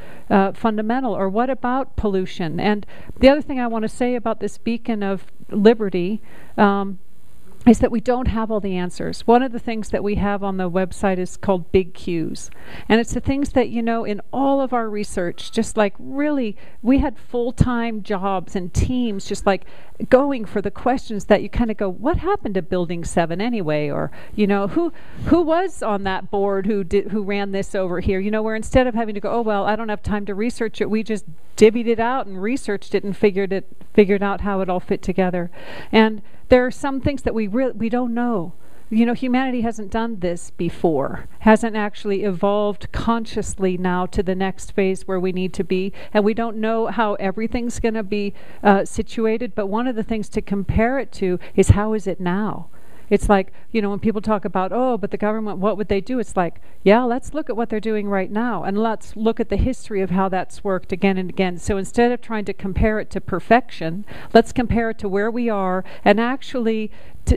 fundamental? Or what about pollution? And the other thing I want to say about this beacon of liberty is that we don't have all the answers. One of the things that we have on the website is called Big Qs. And it's the things that, you know, in all of our research, just like really, we had full-time jobs and teams just like going for the questions that you kind of go, what happened to Building 7 anyway? Or, you know, who was on that board who ran this over here? You know, where instead of having to go, oh, well, I don't have time to research it, we just divvied it out and researched it and figured out how it all fit together. And there are some things that we don't know. You know, humanity hasn't done this before, hasn't actually evolved consciously now to the next phase where we need to be, and we don't know how everything's going to be situated, but one of the things to compare it to is how is it now? It's like, you know, when people talk about, oh, but the government, what would they do? It's like, yeah, let's look at what they're doing right now, and let's look at the history of how that's worked again and again. So instead of trying to compare it to perfection, let's compare it to where we are, and actually,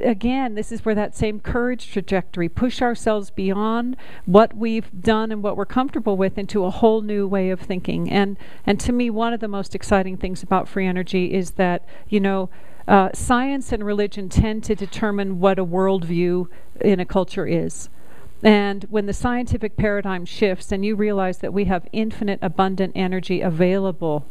again, this is where that same courage trajectory, push ourselves beyond what we've done and what we're comfortable with into a whole new way of thinking. And to me, one of the most exciting things about free energy is that, you know, science and religion tend to determine what a worldview in a culture is. And when the scientific paradigm shifts and you realize that we have infinite abundant energy available,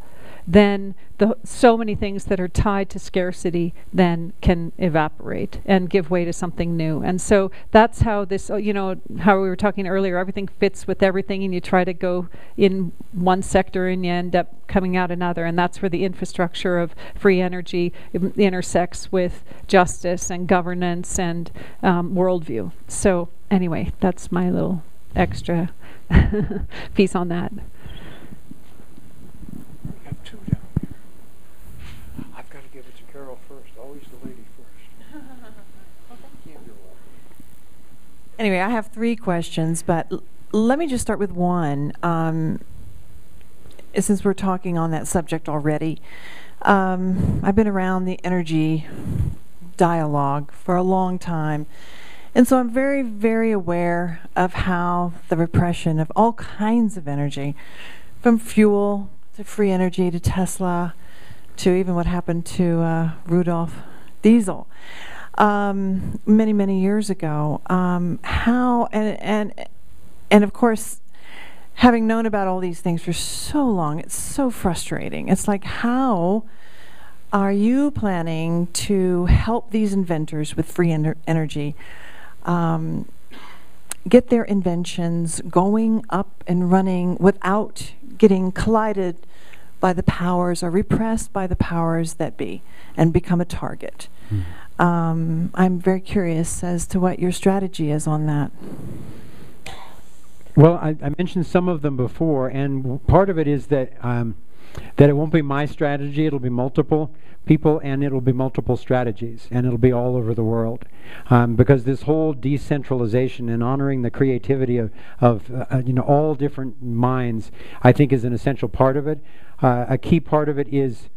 then so many things that are tied to scarcity then can evaporate and give way to something new. And so that's how this, you know, how we were talking earlier, everything fits with everything, and you try to go in one sector and you end up coming out another. And that's where the infrastructure of free energy intersects with justice and governance and worldview. So anyway, that's my little extra piece on that. Anyway, I have 3 questions, but let me just start with one. Since we're talking on that subject already, I've been around the energy dialogue for a long time, and so I'm very, very aware of how the repression of all kinds of energy, from fuel to free energy to Tesla, to even what happened to Rudolf Diesel. Many, many years ago, how and of course, having known about all these things for so long, it's so frustrating. It's like, how are you planning to help these inventors with free energy get their inventions going up and running without getting collided by the powers or repressed by the powers that be and become a target? I'm very curious as to what your strategy is on that. Well, I mentioned some of them before, and part of it is that it won't be my strategy. It'll be multiple people, and it'll be multiple strategies, and it'll be all over the world, because this whole decentralization and honoring the creativity of you know, all different minds, I think, is an essential part of it. A key part of it is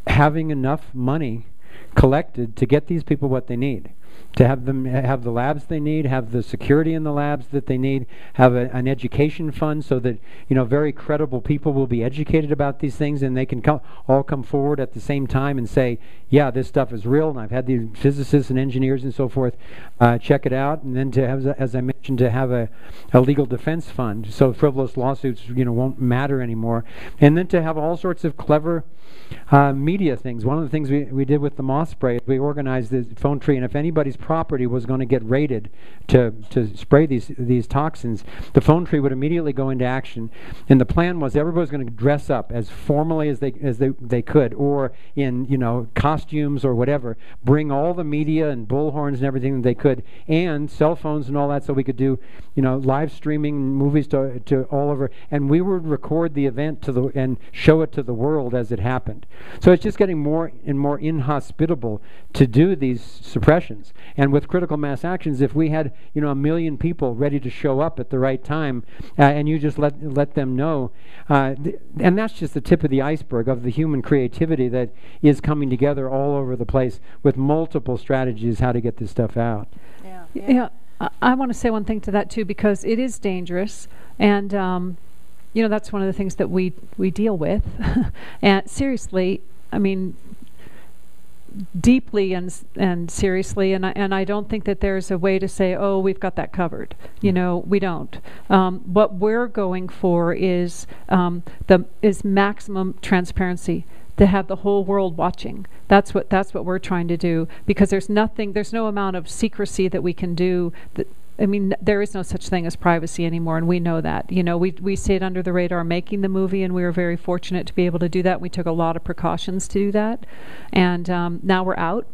having enough money collected to get these people what they need, to have them have the labs they need, have the security in the labs that they need, have an education fund so that, you know, very credible people will be educated about these things, and they can all come forward at the same time and say, yeah, this stuff is real, and I've had these physicists and engineers and so forth check it out. And then to have, as I mentioned, to have a legal defense fund so frivolous lawsuits, you know, won't matter anymore. And then to have all sorts of clever media things. One of the things we did with the moth spray, we organized the phone tree, and if anybody's property was going to get raided to spray these toxins, the phone tree would immediately go into action. And the plan was everybody was going to dress up as formally as they could, or in, you know, costumes or whatever, bring all the media and bullhorns and everything that they could, and cell phones and all that, so we could do, you know, live streaming movies to all over, and we would record the event and show it to the world as it happened. So it's just getting more and more inhospitable to do these suppressions. And with critical mass actions, if we had, you know, 1 million people ready to show up at the right time, and you just let them know, and that's just the tip of the iceberg of the human creativity that is coming together all over the place with multiple strategies how to get this stuff out. Yeah. I want to say one thing to that too, because it is dangerous, and you know, that's one of the things that we deal with. And seriously, I mean, deeply and seriously, and I don't think that there's a way to say, oh, we've got that covered. You know, we don't. What we're going for is maximum transparency, to have the whole world watching. That's what we're trying to do, because there's no amount of secrecy that we can do. I mean, there is no such thing as privacy anymore, and we know that. You know, we stayed under the radar making the movie, and we were very fortunate to be able to do that. We took a lot of precautions to do that, and now we're out.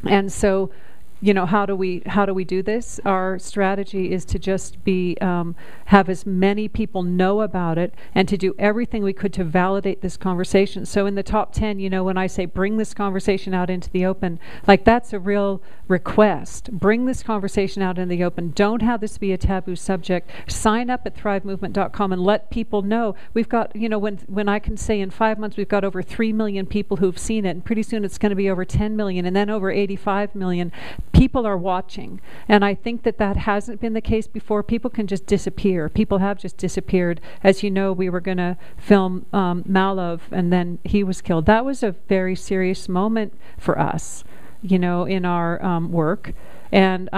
And so you know, how do we do this? Our strategy is to just be have as many people know about it, and to do everything we could to validate this conversation. So in the top 10, you know, when I say bring this conversation out into the open, like that's a real request. Bring this conversation out in the open. Don't have this be a taboo subject. Sign up at thrivemovement.com and let people know. We've got, you know, when I can say in 5 months we've got over 3 million people who've seen it, and pretty soon it's going to be over 10 million, and then over 85 million. People are watching, and I think that hasn't been the case before. People can just disappear. People have just disappeared. As you know, we were going to film Malov, and then he was killed. That was a very serious moment for us, you know, in our work, and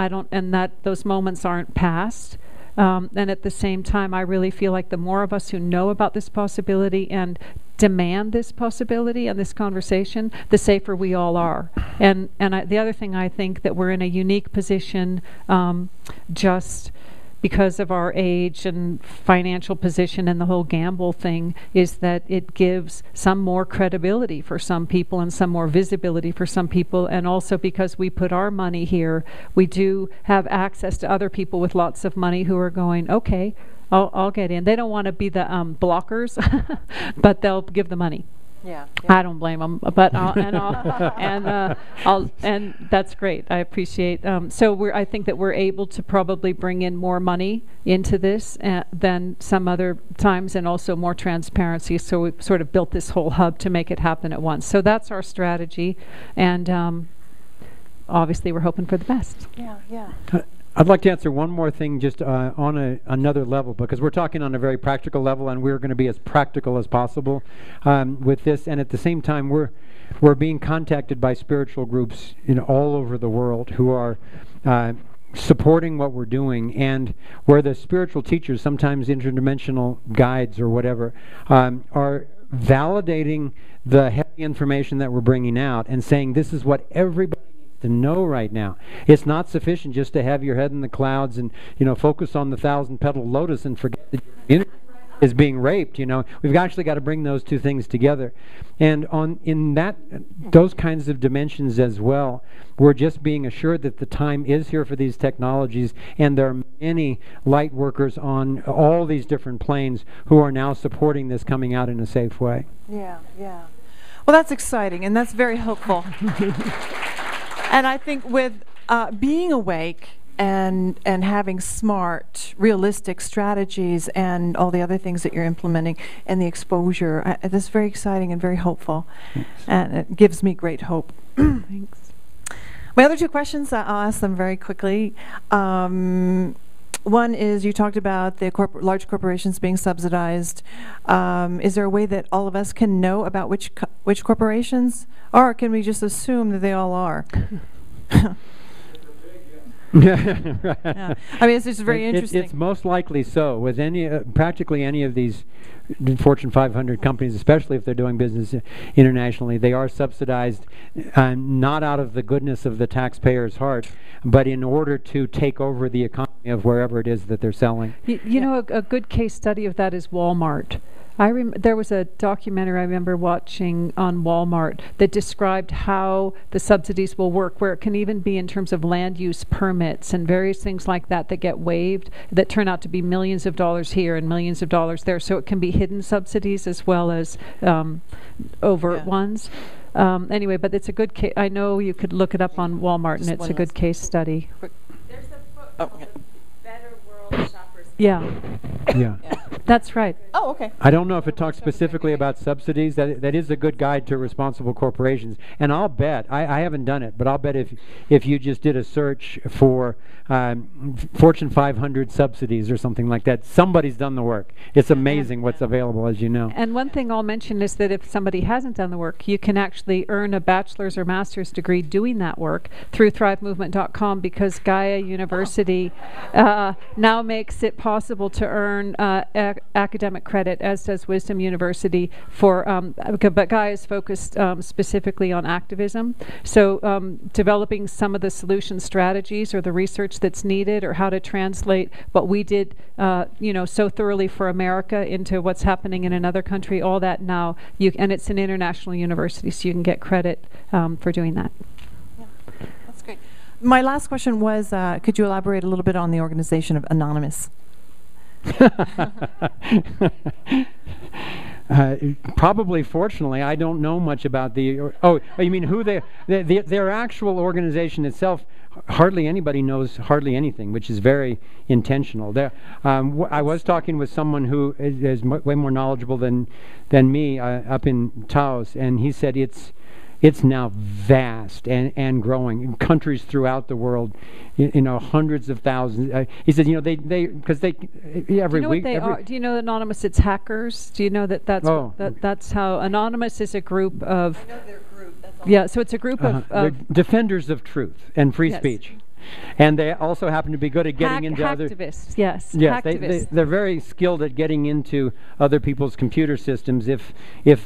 those moments aren't past. And at the same time, I really feel like the more of us who know about this possibility and demand this possibility and this conversation, the safer we all are. And the other thing, I think that we're in a unique position, just because of our age and financial position and the whole gamble thing, is that it gives some more credibility for some people and some more visibility for some people. And also because we put our money here, we do have access to other people with lots of money who are going, okay, I'll get in. They don't want to be the blockers, but they'll give the money. Yeah. I don't blame them, but and that's great. I appreciate. So I think that we're able to probably bring in more money into this than some other times, and also more transparency. So we sort of built this whole hub to make it happen at once. So that's our strategy, and obviously we're hoping for the best. Yeah. I'd like to answer one more thing just on another level, because we're talking on a very practical level, and we're going to be as practical as possible with this. And at the same time, we're being contacted by spiritual groups all over the world who are supporting what we're doing, and where the spiritual teachers, sometimes interdimensional guides or whatever, are validating the heavy information that we're bringing out and saying this is what everybody to know right now. It's not sufficient just to have your head in the clouds and focus on the 1,000-petal lotus and forget that your community is being raped. We've actually got to bring those two things together, and those kinds of dimensions as well, we're just being assured that the time is here for these technologies, and there are many light workers on all these different planes who are now supporting this coming out in a safe way. Yeah. Well, that's exciting, and that's very hopeful. And I think with being awake and having smart, realistic strategies and all the other things that you're implementing and the exposure, that's very exciting and very hopeful. And it gives me great hope. Thanks. My other two questions, I'll ask them very quickly. One is, you talked about the large corporations being subsidized. Is there a way that all of us can know about which corporations, or can we just assume that they all are? Yeah. I mean, it's just very interesting. It's most likely so. With practically any of these Fortune 500 companies, especially if they're doing business internationally, they are subsidized not out of the goodness of the taxpayer's heart, but in order to take over the economy of wherever it is that they're selling. You know, a good case study of that is Walmart. There was a documentary I remember watching on Walmart that described how the subsidies will work, where it can even be in terms of land use permits and various things like that get waived, that turn out to be millions of dollars here and millions of dollars there. So it can be hidden subsidies as well as overt ones. Anyway, but it's a good case. I know you could look it up on Walmart, and it's a good case study. There's a Better World Shoppers. Yeah. That's right. Oh, okay. I don't know if it talks specifically about subsidies. That is a good guide to responsible corporations. And I'll bet, I haven't done it, but I'll bet if you just did a search for Fortune 500 subsidies or something like that, somebody's done the work. It's amazing what's available, as you know. And one thing I'll mention is that if somebody hasn't done the work, you can actually earn a bachelor's or master's degree doing that work through thrivemovement.com, because Gaia University now makes it possible to earn academic credit, as does Wisdom University, for but Gaia is focused specifically on activism. So developing some of the solution strategies or the research that's needed, or how to translate what we did so thoroughly for America into what's happening in another country, all that now, and it's an international university, so you can get credit for doing that. Yeah, that's great. My last question was, could you elaborate a little bit on the organization of Anonymous? Probably, fortunately, I don't know much about the. Oh, you mean who their actual organization itself? Hardly anybody knows hardly anything, which is very intentional. I was talking with someone who is way more knowledgeable than me up in Taos, and he said it's now vast and growing in countries throughout the world, hundreds of thousands. He says, because they every week. Do you know Anonymous? It's hackers. Do you know that's how Anonymous is a group of. I know their group. That's all. Yeah, so it's a group of defenders of truth and free speech. And they also happen to be good at getting into other hacktivists. Yes, hacktivists. They're very skilled at getting into other people's computer systems if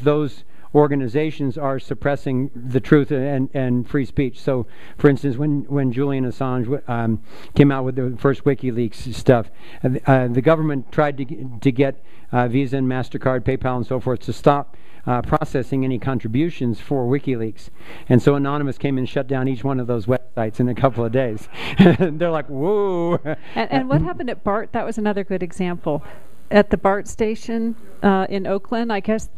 those organizations are suppressing the truth and free speech. So, for instance, when Julian Assange came out with the first WikiLeaks stuff, the government tried to get Visa and MasterCard, PayPal, and so forth to stop processing any contributions for WikiLeaks. And so Anonymous came and shut down each one of those websites in a couple of days. They're like, whoa. And what happened at BART? That was another good example. At the BART station in Oakland, I guess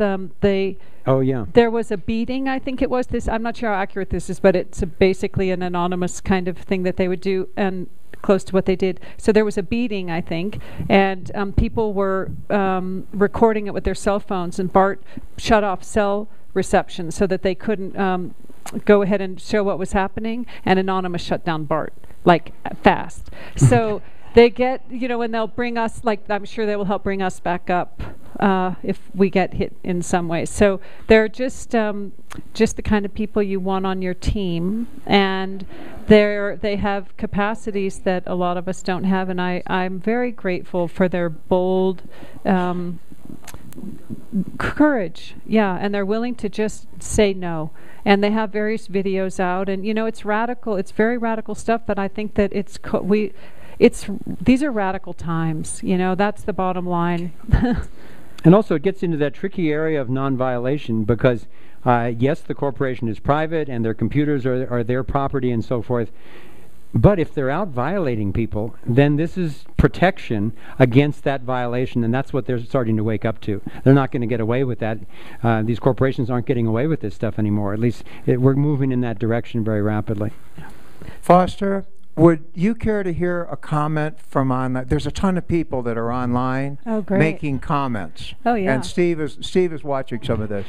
Oh yeah. There was a beating, I think it was. I'm not sure how accurate this is, but it's basically an anonymous kind of thing that they would do, and close to what they did. So there was a beating, I think, and people were recording it with their cell phones, and BART shut off cell reception so that they couldn't go ahead and show what was happening, and Anonymous shut down BART, like, fast. So they get, and they'll bring us, I'm sure they will help bring us back up if we get hit in some way. So they're just the kind of people you want on your team, and they have capacities that a lot of us don't have, and I'm very grateful for their bold courage, and they're willing to just say no. And they have various videos out, and it's radical. It's very radical stuff, but I think that these are radical times. That's the bottom line. And also, it gets into that tricky area of non-violation because, yes, the corporation is private and their computers are their property and so forth. But if they're out violating people, then this is protection against that violation, and that's what they're starting to wake up to. They're not going to get away with that. These corporations aren't getting away with this stuff anymore. At least we're moving in that direction very rapidly. Foster, would you care to hear a comment from online? There's a ton of people that are online making comments. Oh, yeah. And Steve is watching some of this.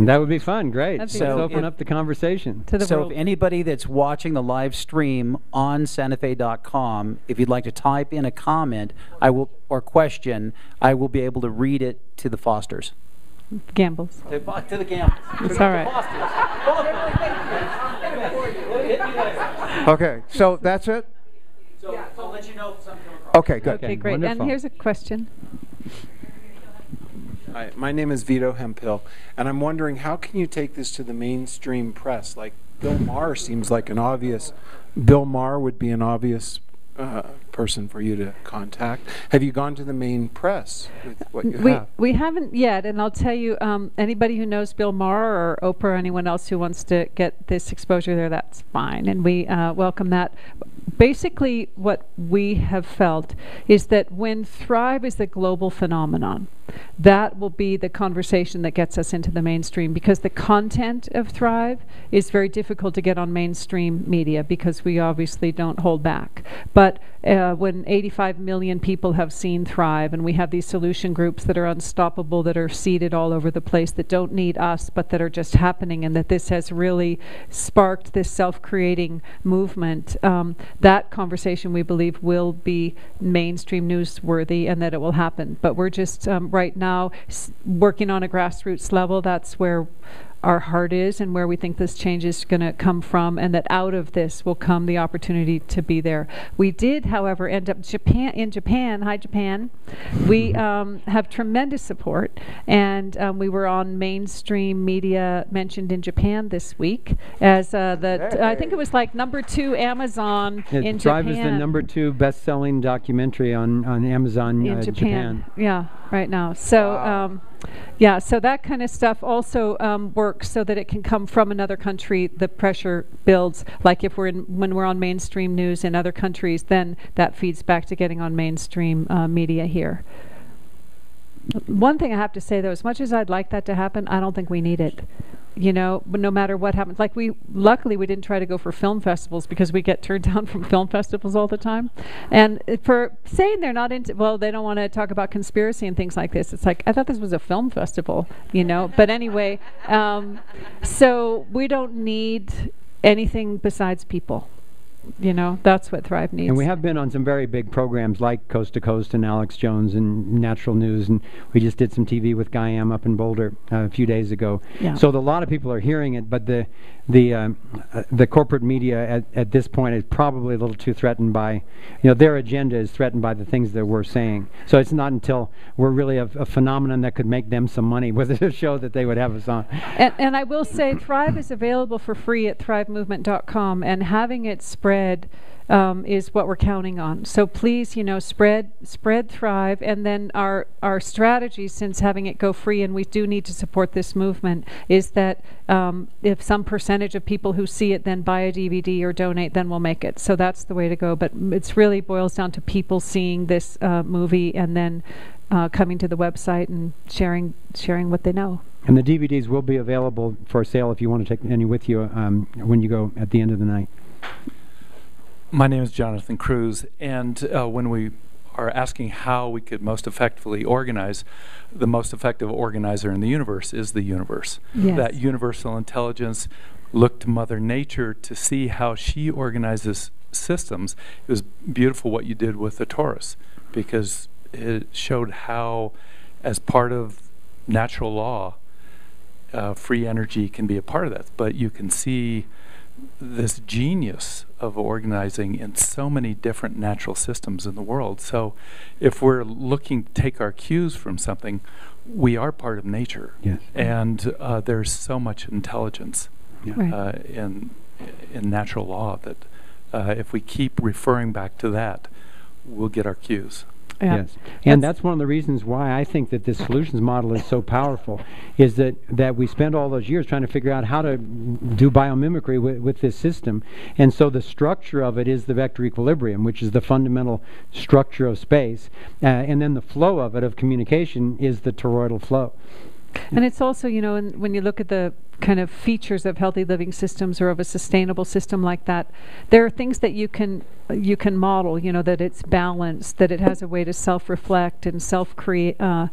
That would be fun. Great. Let's So open up the conversation. So if anybody that's watching the live stream on SantaFe.com, if you'd like to type in a comment or question, I will be able to read it to the Fosters. Gambles. To the Gambles. It's all right. Okay, so that's it? So I'll let you know if something comes across. Okay, good. Okay, great. Wonderful. And here's a question. Hi, my name is Vito Hemphill, and I'm wondering, how can you take this to the mainstream press? Like, Bill Maher seems like Bill Maher would be an obvious person for you to contact. Have you gone to the main press with what you have? We haven't yet, and I'll tell you, anybody who knows Bill Maher or Oprah or anyone else who wants to get this exposure there, that's fine, and we welcome that. Basically, what we have felt is that when Thrive is the global phenomenon, that will be the conversation that gets us into the mainstream, because the content of Thrive is very difficult to get on mainstream media because we obviously don't hold back. But when 85 million people have seen Thrive, and we have these solution groups that are unstoppable, that are seated all over the place, that don't need us, but that are just happening, and that this has really sparked this self-creating movement, that conversation, we believe, will be mainstream newsworthy, and that it will happen. But we're just right now working on a grassroots level. That's where our heart is, and where we think this change is going to come from, and that out of this will come the opportunity to be there. We did, however, end up in Japan. Hi, Japan. We have tremendous support, and we were on mainstream media mentioned in Japan this week as I think it was like #2 Amazon in Thrive Japan. is the #2 best-selling documentary on Amazon in Japan. Yeah, right now. So. Wow. Yeah, so that kind of stuff also works so that it can come from another country. The pressure builds, like if when we're on mainstream news in other countries, then that feeds back to getting on mainstream media here. One thing I have to say, though, as much as I'd like that to happen, I don't think we need it. You know, but no matter what happens, like luckily we didn't try to go for film festivals because we get turned down from film festivals all the time. And for saying they're not into, well, they don't want to talk about conspiracy and things like this. It's like, I thought this was a film festival, you know. But anyway, so we don't need anything besides people. You know, that's what Thrive needs. And we have been on some very big programs like Coast to Coast and Alex Jones and Natural News, and we just did some TV with Guy M up in Boulder a few days ago. Yeah. So a lot of people are hearing it, but the corporate media at this point is probably a little too threatened by, you know, their agenda is threatened by the things that we're saying. So it's not until we're really a phenomenon that could make them some money with a show that they would have us on. And I will say Thrive is available for free at thrivemovement.com, and having it spread is what we're counting on. So please, you know, spread Thrive, and then our strategy, since having it go free, and we do need to support this movement, is that if some percentage of people who see it then buy a DVD or donate, then we'll make it. So that's the way to go. But it's really boils down to people seeing this movie and then coming to the website and sharing what they know. And the DVDs will be available for sale if you want to take any with you when you go at the end of the night. My name is Jonathan Cruz, and when we are asking how we could most effectively organize, the most effective organizer in the universe is the universe. Yes. That universal intelligence looked to Mother Nature to see how she organizes systems. It was beautiful what you did with the torus, because it showed how, as part of natural law, free energy can be a part of that. But you can see this genius of organizing in so many different natural systems in the world. So if we're looking to take our cues from something, we are part of nature. Yes. And there's so much intelligence in natural law that if we keep referring back to that, we'll get our cues. Yeah. Yes, and that's one of the reasons why I think that this solutions model is so powerful, is that we spent all those years trying to figure out how to do biomimicry with this system. And so the structure of it is the vector equilibrium, which is the fundamental structure of space. And then the flow of it, of communication, is the toroidal flow. And it's also, you know, when you look at the kind of features of healthy living systems or of a sustainable system like that, there are things that you can model, you know, that it's balanced, that it has a way to self-reflect and self-correct and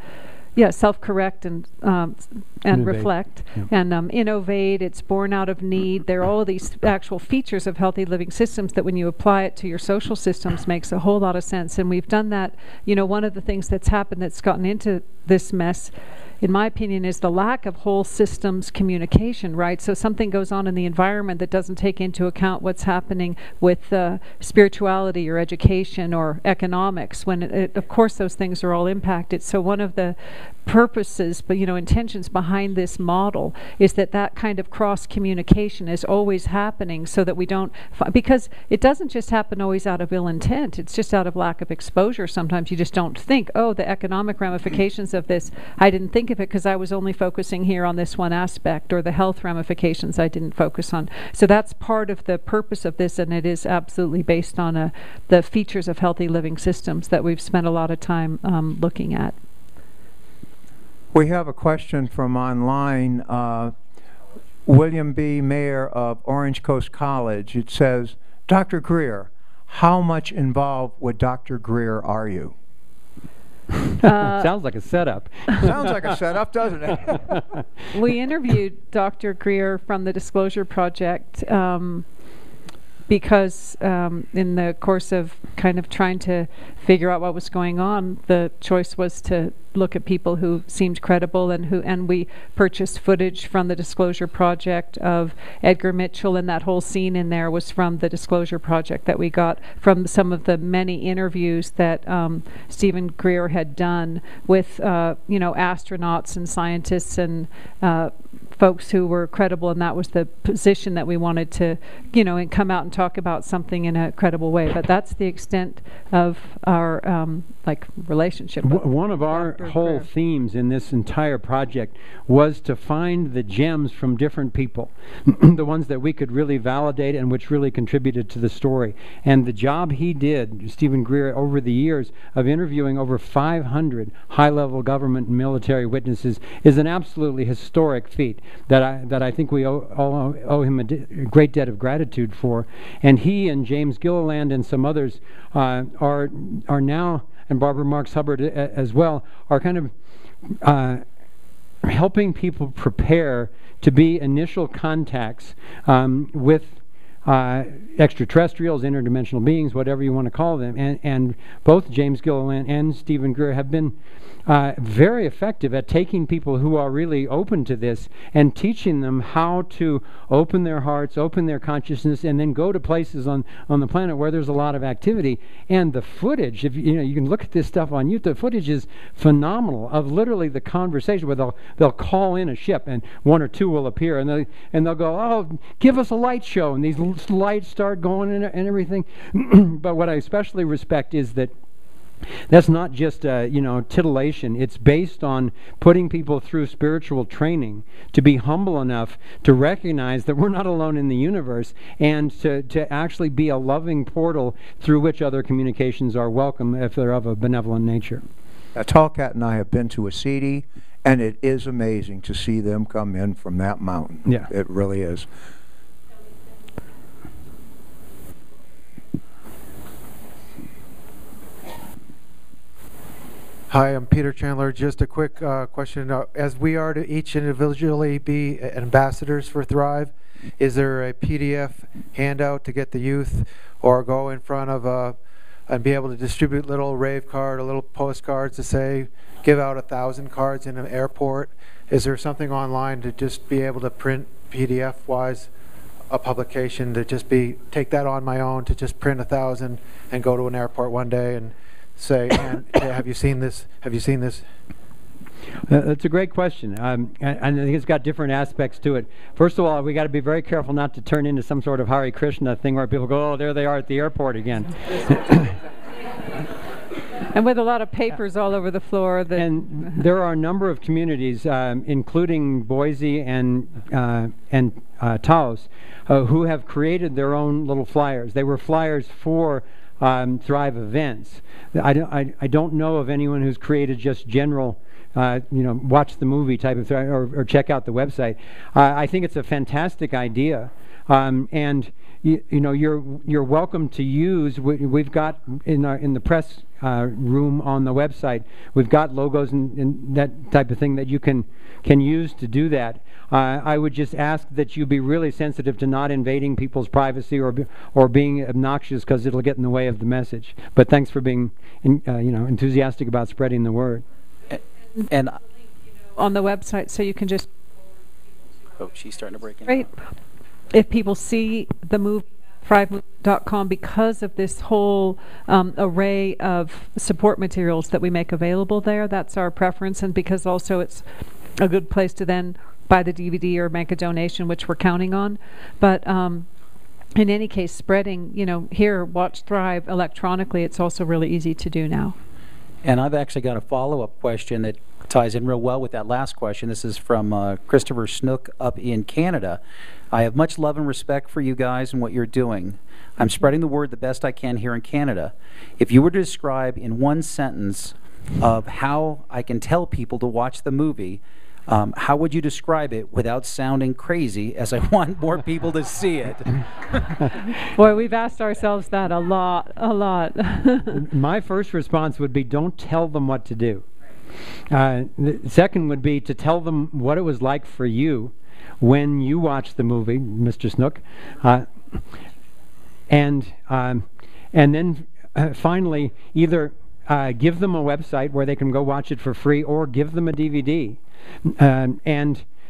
reflect, and innovate. It's born out of need. There are all of these actual features of healthy living systems that when you apply it to your social systems makes a whole lot of sense. And we've done that. You know, one of the things that's happened that's gotten into this mess, in my opinion, is the lack of whole systems communication, right? So something goes on in the environment that doesn't take into account what's happening with spirituality or education or economics, when of course those things are all impacted. So one of the purposes, but, you know, intentions behind this model is that kind of cross communication is always happening, so that we don't, because it doesn't just happen always out of ill intent, it's just out of lack of exposure. Sometimes you just don't think, oh, the economic ramifications of this, I didn't think of it because I was only focusing here on this one aspect, or the health ramifications I didn't focus on. So that's part of the purpose of this, and it is absolutely based on the features of healthy living systems that we've spent a lot of time looking at. We have a question from online. William B. Mayer of Orange Coast College. It says, Dr. Greer, how much involved with Dr. Greer are you? Sounds like a setup. Sounds like a setup, doesn't it? We interviewed Dr. Greer from the Disclosure Project because in the course of kind of trying to figure out what was going on, the choice was to look at people who seemed credible, and we purchased footage from the Disclosure Project of Edgar Mitchell, and that whole scene in there was from the Disclosure Project that we got from some of the many interviews that Stephen Greer had done with you know, astronauts and scientists and folks who were credible, and that was the position that we wanted to, and come out and talk about something in a credible way. But that's the extent of our relationship. One of our whole themes in this entire project was to find the gems from different people, the ones that we could really validate and which really contributed to the story. And the job he did, Stephen Greer, over the years of interviewing over 500 high-level government and military witnesses is an absolutely historic feat that I think we owe him a great debt of gratitude for. And he and James Gilliland and some others are now, and Barbara Marks Hubbard as well, are kind of helping people prepare to be initial contacts with extraterrestrials, interdimensional beings, whatever you want to call them. And both James Gilliland and Stephen Greer have been very effective at taking people who are really open to this and teaching them how to open their hearts, open their consciousness, and then go to places on the planet where there's a lot of activity. And the footage, if you can look at this stuff on YouTube, the footage is phenomenal of literally the conversation where they'll call in a ship and one or two will appear and they'll go, "Oh, give us a light show," and these lights start going and everything. But what I especially respect is that that's not just titillation. It's based on putting people through spiritual training to be humble enough to recognize that we're not alone in the universe, and to actually be a loving portal through which other communications are welcome if they're of a benevolent nature. Tallcat and I have been to Asidi, and it is amazing to see them come in from that mountain. Yeah. It really is. Hi, I'm Peter Chandler. Just a quick question. As we are to each individually be ambassadors for Thrive, is there a PDF handout to get the youth, or go in front of and be able to distribute little rave card or little postcards to say, give out 1,000 cards in an airport? Is there something online to just be able to print PDF-wise a publication to just take that on my own, to just print 1,000 and go to an airport one day and say, hey, have you seen this? Have you seen this? That's a great question. I think it's got different aspects to it. First of all, we got to be very careful not to turn into some sort of Hare Krishna thing where people go, "Oh, there they are at the airport again." And with a lot of papers all over the floor. And there are a number of communities, including Boise and Taos, who have created their own little flyers. They were flyers for Thrive events. I don't know of anyone who's created just general, watch the movie type of thing, or check out the website. I think it's a fantastic idea, and you're welcome to use. We've got in the press room on the website, we've got logos and that type of thing that you can use to do that. I would just ask that you be really sensitive to not invading people's privacy or being obnoxious, because it'll get in the way of the message. But thanks for being enthusiastic about spreading the word. And on the website, so you can just. Oh, she's starting to break in. Right. If people see the move, thrive.com, because of this whole array of support materials that we make available there, that's our preference, and because also it's a good place to then buy the DVD or make a donation, which we're counting on. But in any case, spreading, here, Watch Thrive electronically, it's also really easy to do now. And I've actually got a follow-up question that ties in real well with that last question. This is from Christopher Snook up in Canada. I have much love and respect for you guys and what you're doing. I'm spreading the word the best I can here in Canada. If you were to describe in one sentence of how I can tell people to watch the movie, how would you describe it without sounding crazy, as I want more people to see it? Boy, we've asked ourselves that a lot. My first response would be, don't tell them what to do. The second would be to tell them what it was like for you when you watched the movie, Mr. Snook. And then finally, either give them a website where they can go watch it for free, or give them a DVD. And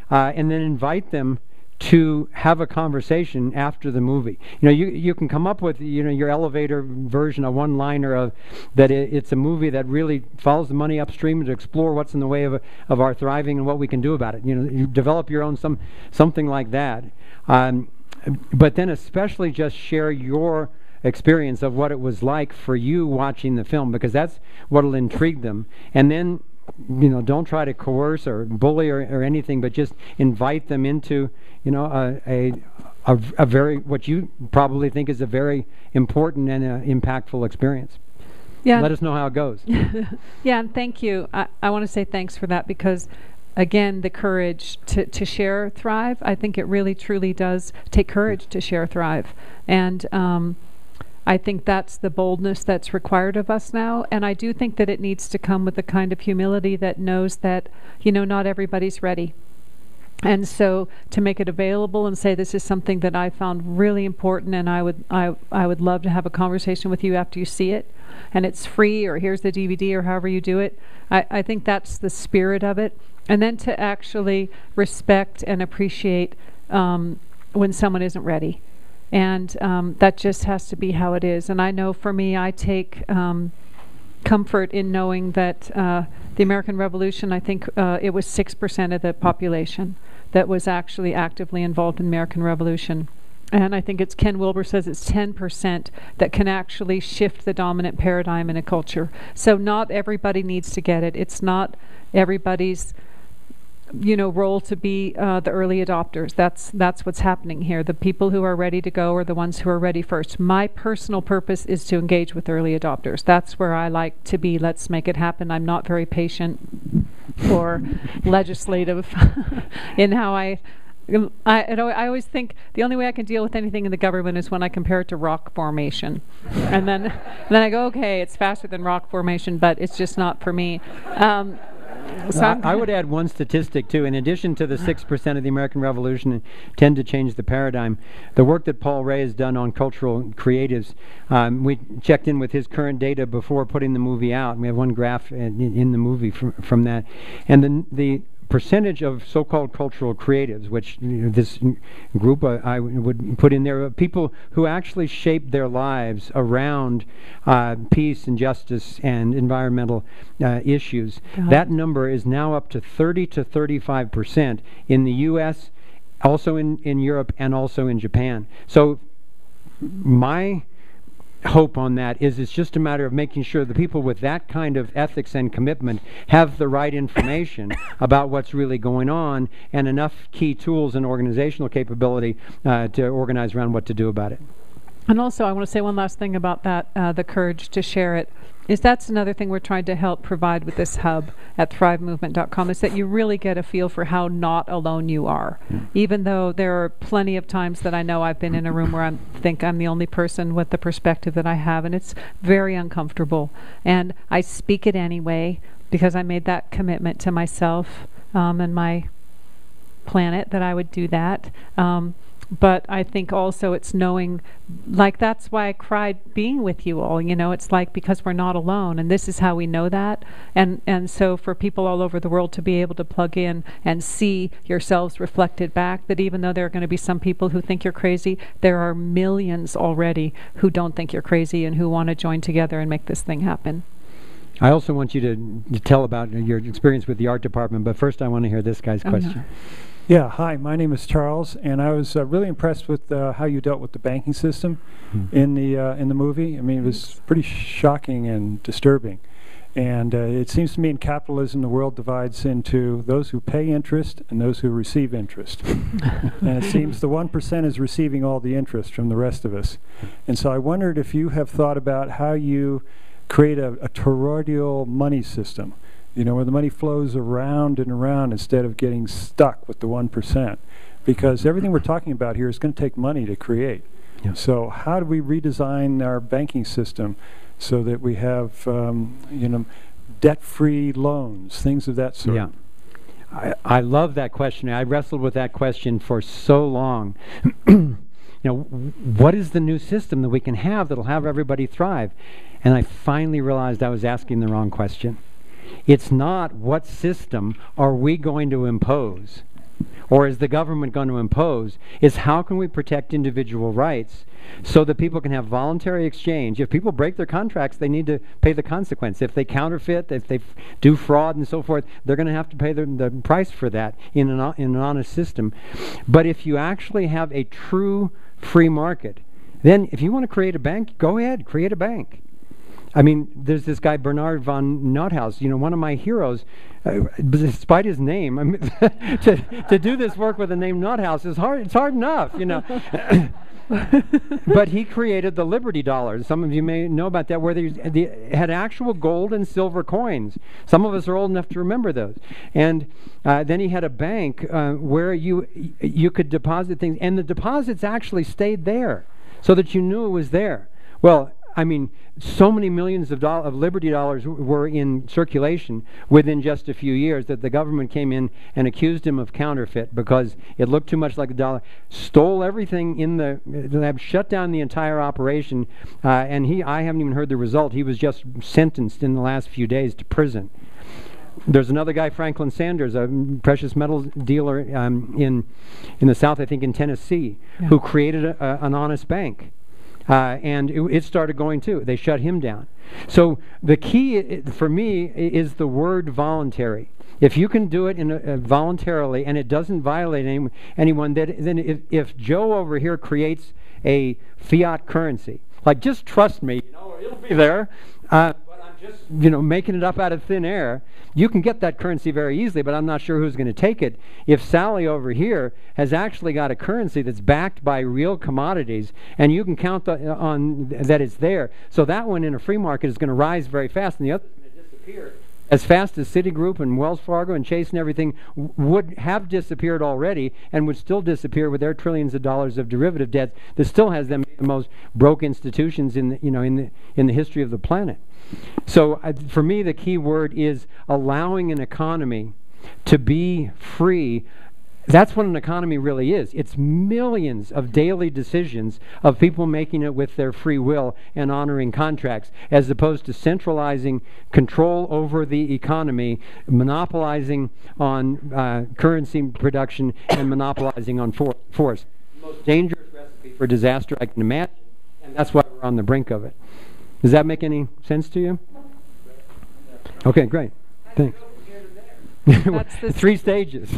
then invite them to have a conversation after the movie. You know, you can come up with, you know, your elevator version, a one-liner of that it's a movie that really follows the money upstream to explore what's in the way of our thriving and what we can do about it. You know, you develop your own something like that. But then especially just share your experience of what it was like for you watching the film, because that's what'll intrigue them. And then, you know, don't try to coerce or bully or anything, but just invite them into, you know, a very, what you probably think is a very important and impactful experience. Yeah. Let us know how it goes. Yeah, and thank you. I want to say thanks for that, because again, the courage to share Thrive, I think it really truly does take courage to share Thrive. And I think that's the boldness that's required of us now. And I do think that it needs to come with the kind of humility that knows that, you know, not everybody's ready. And so to make it available and say this is something that I found really important, and I would love to have a conversation with you after you see it, and it's free, or here's the DVD, or however you do it. I think that's the spirit of it. And then to actually respect and appreciate when someone isn't ready. And that just has to be how it is. And I know for me, I take comfort in knowing that the American Revolution, I think it was 6% of the population that was actually actively involved in the American Revolution. And I think it's Ken Wilber says it's 10% that can actually shift the dominant paradigm in a culture. So not everybody needs to get it. It's not everybody's, you know, role to be the early adopters. That's what's happening here. The people who are ready to go are the ones who are ready first. My personal purpose is to engage with early adopters. That's where I like to be. Let's make it happen. I'm not very patient or legislative in how I always think the only way I can deal with anything in the government is when I compare it to rock formation. And then I go, okay, it's faster than rock formation, but it's just not for me. So I would add one statistic too. In addition to the 6% of the American Revolution and tend to change the paradigm, the work that Paul Ray has done on cultural creatives, we checked in with his current data before putting the movie out. We have one graph in the movie from that, and the percentage of so-called cultural creatives, which, you know, this group I would put in there, people who actually shape their lives around peace and justice and environmental issues. That number is now up to 30 to 35% in the U.S., also in Europe, and also in Japan. So my hope on that is it's just a matter of making sure the people with that kind of ethics and commitment have the right information about what's really going on, and enough key tools and organizational capability to organize around what to do about it. And also, I want to say one last thing about that, the courage to share it, is that's another thing we're trying to help provide with this hub at thrivemovement.com, is that you really get a feel for how not alone you are. Even though there are plenty of times that I know I've been in a room where I think I'm the only person with the perspective that I have, and it's very uncomfortable. And I speak it anyway, because I made that commitment to myself and my planet that I would do that. But I think also it's knowing, like, that's why I cried being with you all, you know, it's like, because we're not alone, and this is how we know that. And so for people all over the world to be able to plug in and see yourselves reflected back, that even though there are going to be some people who think you're crazy, there are millions already who don't think you're crazy and who want to join together and make this thing happen. I also want you to tell about your experience with the art department, but first I want to hear this guy's question. No. Yeah, hi, my name is Charles, and I was really impressed with how you dealt with the banking system in the movie. I mean, it was pretty shocking and disturbing. And it seems to me in capitalism, the world divides into those who pay interest and those who receive interest. And it seems the 1% is receiving all the interest from the rest of us. And so I wondered if you have thought about how you create a toroidal money system, you know, where the money flows around and around instead of getting stuck with the 1%. Because everything we're talking about here is going to take money to create. Yeah. So how do we redesign our banking system so that we have, you know, debt-free loans, things of that sort? Yeah. I love that question. I wrestled with that question for so long. You know, what is the new system that we can have that'll have everybody thrive? And I finally realized I was asking the wrong question. It's not what system are we going to impose or is the government going to impose, is how can we protect individual rights so that people can have voluntary exchange. If people break their contracts, they need to pay the consequence. If they counterfeit, if they do fraud and so forth, they're going to have to pay the price for that in an honest system. But if you actually have a true free market, then if you want to create a bank, go ahead, create a bank. I mean, there's this guy, Bernard von Nothaus, one of my heroes, despite his name. I mean, to do this work with the name Nothaus is hard. It's hard enough, But he created the Liberty Dollar. Some of you may know about that, where they had actual gold and silver coins. Some of us are old enough to remember those. And then he had a bank where you could deposit things, and the deposits actually stayed there, so that you knew it was there. Well, I mean, so many millions of Liberty Dollars were in circulation within just a few years that the government came in and accused him of counterfeit because it looked too much like a dollar, stole everything in the lab, shut down the entire operation, and I haven't even heard the result. He was just sentenced in the last few days to prison. There's another guy, Franklin Sanders, a precious metals dealer in the South, I think in Tennessee, who created an honest bank. And it started going too. They shut him down. So the key for me is the word voluntary. If you can do it voluntarily and it doesn't violate anyone, then if Joe over here creates a fiat currency, like just trust me, it'll be there. But I'm just making it up out of thin air. You can get that currency very easily, but I'm not sure who's going to take it. If Sally over here has actually got a currency that's backed by real commodities, and you can count on that it's there, so that one in a free market is going to rise very fast, and the other is going to disappear as fast as Citigroup and Wells Fargo and Chase and everything would have disappeared already, and would still disappear with their trillions of dollars of derivative debts that still has them the most broke institutions in the history of the planet. So for me, the key word is allowing an economy to be free. That's what an economy really is. It's millions of daily decisions of people making it with their free will and honoring contracts, as opposed to centralizing control over the economy, monopolizing on currency production, and monopolizing on force. The most dangerous recipe for disaster I can imagine, and that's why we're on the brink of it. Does that make any sense to you? Okay, great. Thanks. Three stages.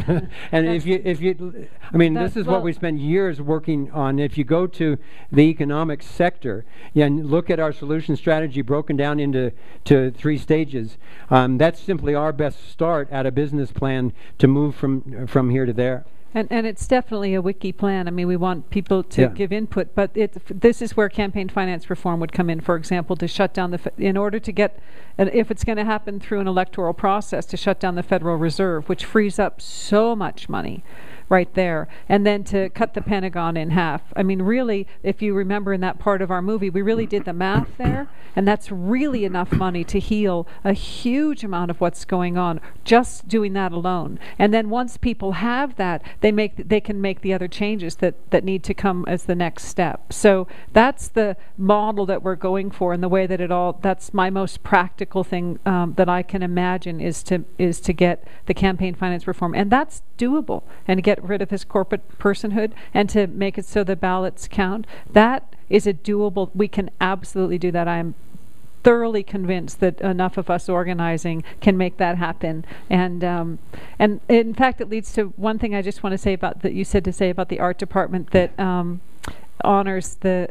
And if you I mean, this is what we spent years working on. If you go to the economic sector and look at our solution strategy broken down into three stages, that's simply our best start at a business plan to move from here to there. And it's definitely a wiki plan. I mean, we want people to give input, but this is where campaign finance reform would come in, for example, to shut down in order to get, if it's going to happen through an electoral process, to shut down the Federal Reserve, which frees up so much money right there, and then to cut the Pentagon in half. I mean, really, if you remember in that part of our movie, we really did the math there, and that's really enough money to heal a huge amount of what's going on, just doing that alone. And then once people have that, they can make the other changes that need to come as the next step. So that's the model that we're going for, and the way that that's my most practical thing that I can imagine is to get the campaign finance reform, and that's doable, and to get rid of his corporate personhood and to make it so the ballots count. That is a doable, we can absolutely do that. I'm thoroughly convinced that enough of us organizing can make that happen. And in fact, it leads to one thing I just want to say about that you said to say about the art department that honors the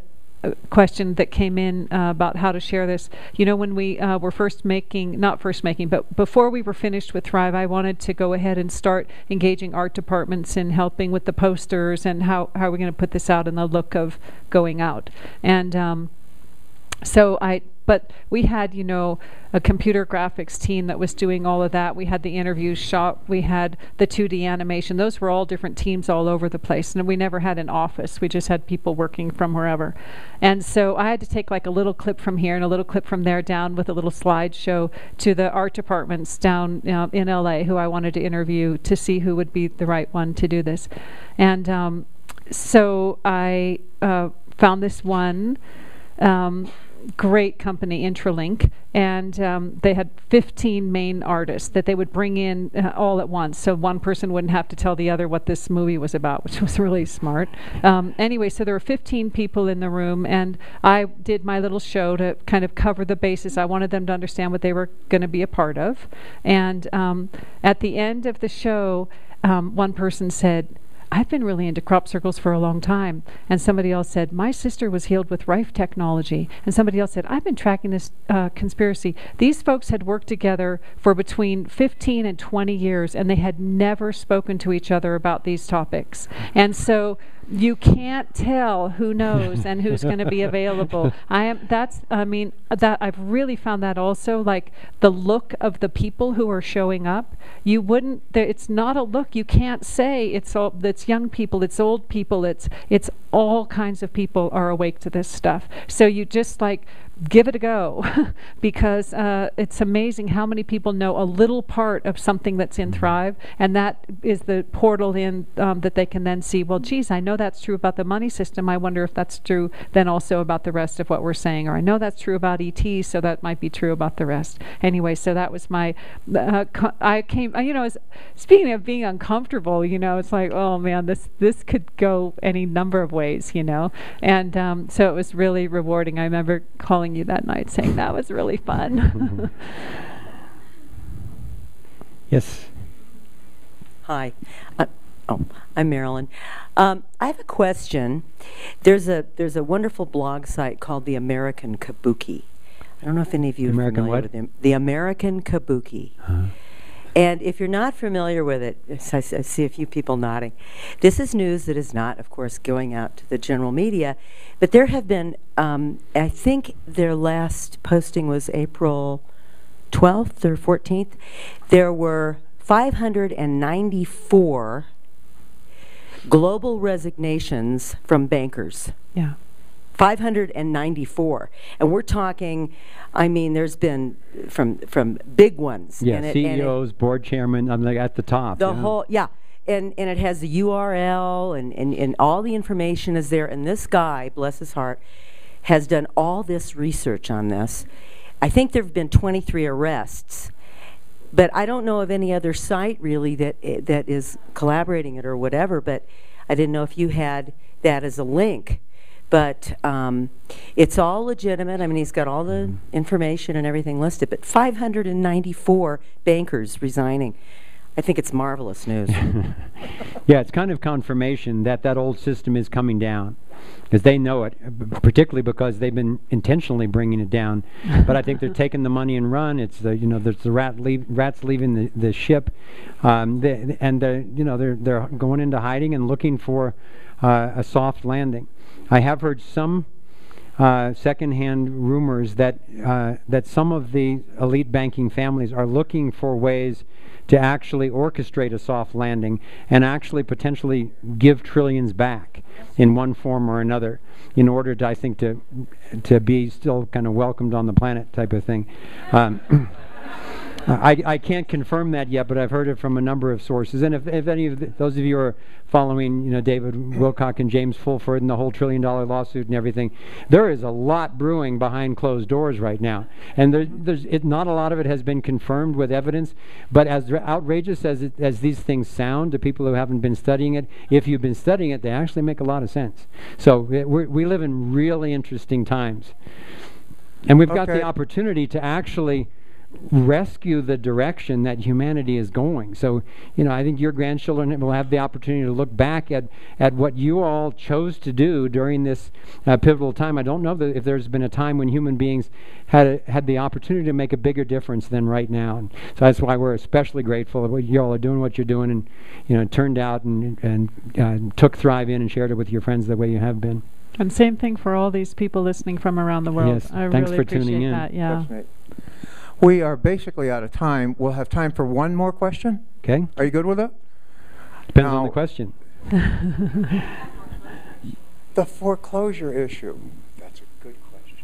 question that came in about how to share this. When we were but before we were finished with Thrive, I wanted to go ahead and start engaging art departments in helping with the posters and how we're going to put this out in the look of going out. And but we had, a computer graphics team that was doing all of that. We had the interview shop. We had the 2D animation. Those were all different teams all over the place. And we never had an office. We just had people working from wherever. And so I had to take like a little clip from here and a little clip from there down with a little slideshow to the art departments down in LA who I wanted to interview to see who would be the right one to do this. And so I found this one. great company, Intralink, and they had 15 main artists that they would bring in all at once, so one person wouldn't have to tell the other what this movie was about, which was really smart. Anyway, so there were 15 people in the room, and I did my little show to kind of cover the basis. I wanted them to understand what they were going to be a part of. And at the end of the show, one person said, I've been really into crop circles for a long time. And somebody else said, my sister was healed with Rife technology. And somebody else said, I've been tracking this conspiracy. These folks had worked together for between 15 and 20 years, and they had never spoken to each other about these topics. And so you can't tell who knows and who's going to be available. I've really found that also, like the look of the people who are showing up. You wouldn't. It's not a look. You can't say it's young people, it's old people, it's all kinds of people are awake to this stuff. So you just like give it a go because it's amazing how many people know a little part of something that's in Thrive, and that is the portal in that they can then see, well, geez, I know that's true about the money system. I wonder if that's true then also about the rest of what we're saying. Or I know that's true about ET, so that might be true about the rest. Anyway, so that was my, I came, speaking of being uncomfortable, it's like, oh man, this could go any number of ways, and so it was really rewarding. I remember calling you that night saying that was really fun. Yes. Hi. I'm Marilyn. I have a question. There's a wonderful blog site called The American Kabuki. I don't know if any of you are familiar with them. The American Kabuki. And if you're not familiar with it, I see a few people nodding. This is news that is not, of course, going out to the general media. But there have been, I think their last posting was April 12th or 14th. There were 594 global resignations from bankers. Yeah. 594. And we're talking, there's been from big ones. Yeah, and CEOs, board chairman, I'm like at the top. The whole, yeah. And it has the URL and all the information is there. And this guy, bless his heart, has done all this research on this. I think there have been 23 arrests. But I don't know of any other site really that is collaborating it or whatever, but I didn't know if you had that as a link. But it's all legitimate. He's got all the information and everything listed, but 594 bankers resigning. I think it's marvelous news. Yeah, it's kind of confirmation that old system is coming down, because they know it, particularly because they've been intentionally bringing it down. But I think they're taking the money and run. It's there's the rats leaving the ship, they're going into hiding and looking for a soft landing. I have heard some secondhand rumors that some of the elite banking families are looking for ways to actually orchestrate a soft landing and actually potentially give trillions back in one form or another in order to, I think, to be still kind of welcomed on the planet type of thing. I can't confirm that yet, but I've heard it from a number of sources. And if any of those of you are following, David Wilcock and James Fulford and the whole $1 trillion lawsuit and everything, there is a lot brewing behind closed doors right now. And not a lot of it has been confirmed with evidence, but as outrageous as these things sound to people who haven't been studying it, if you've been studying it, they actually make a lot of sense. So we live in really interesting times. And we've got the opportunity to actually rescue the direction that humanity is going. So, I think your grandchildren will have the opportunity to look back at what you all chose to do during this pivotal time. I don't know if there's been a time when human beings had the opportunity to make a bigger difference than right now. And so that's why we're especially grateful that you all are doing what you're doing, and turned out and took Thrive in and shared it with your friends the way you have been. And same thing for all these people listening from around the world. Yes, I thanks really for tuning in. That. Yeah. That's right. We are basically out of time. We'll have time for one more question. Okay. Are you good with it? Depends on the question. The foreclosure issue. That's a good question.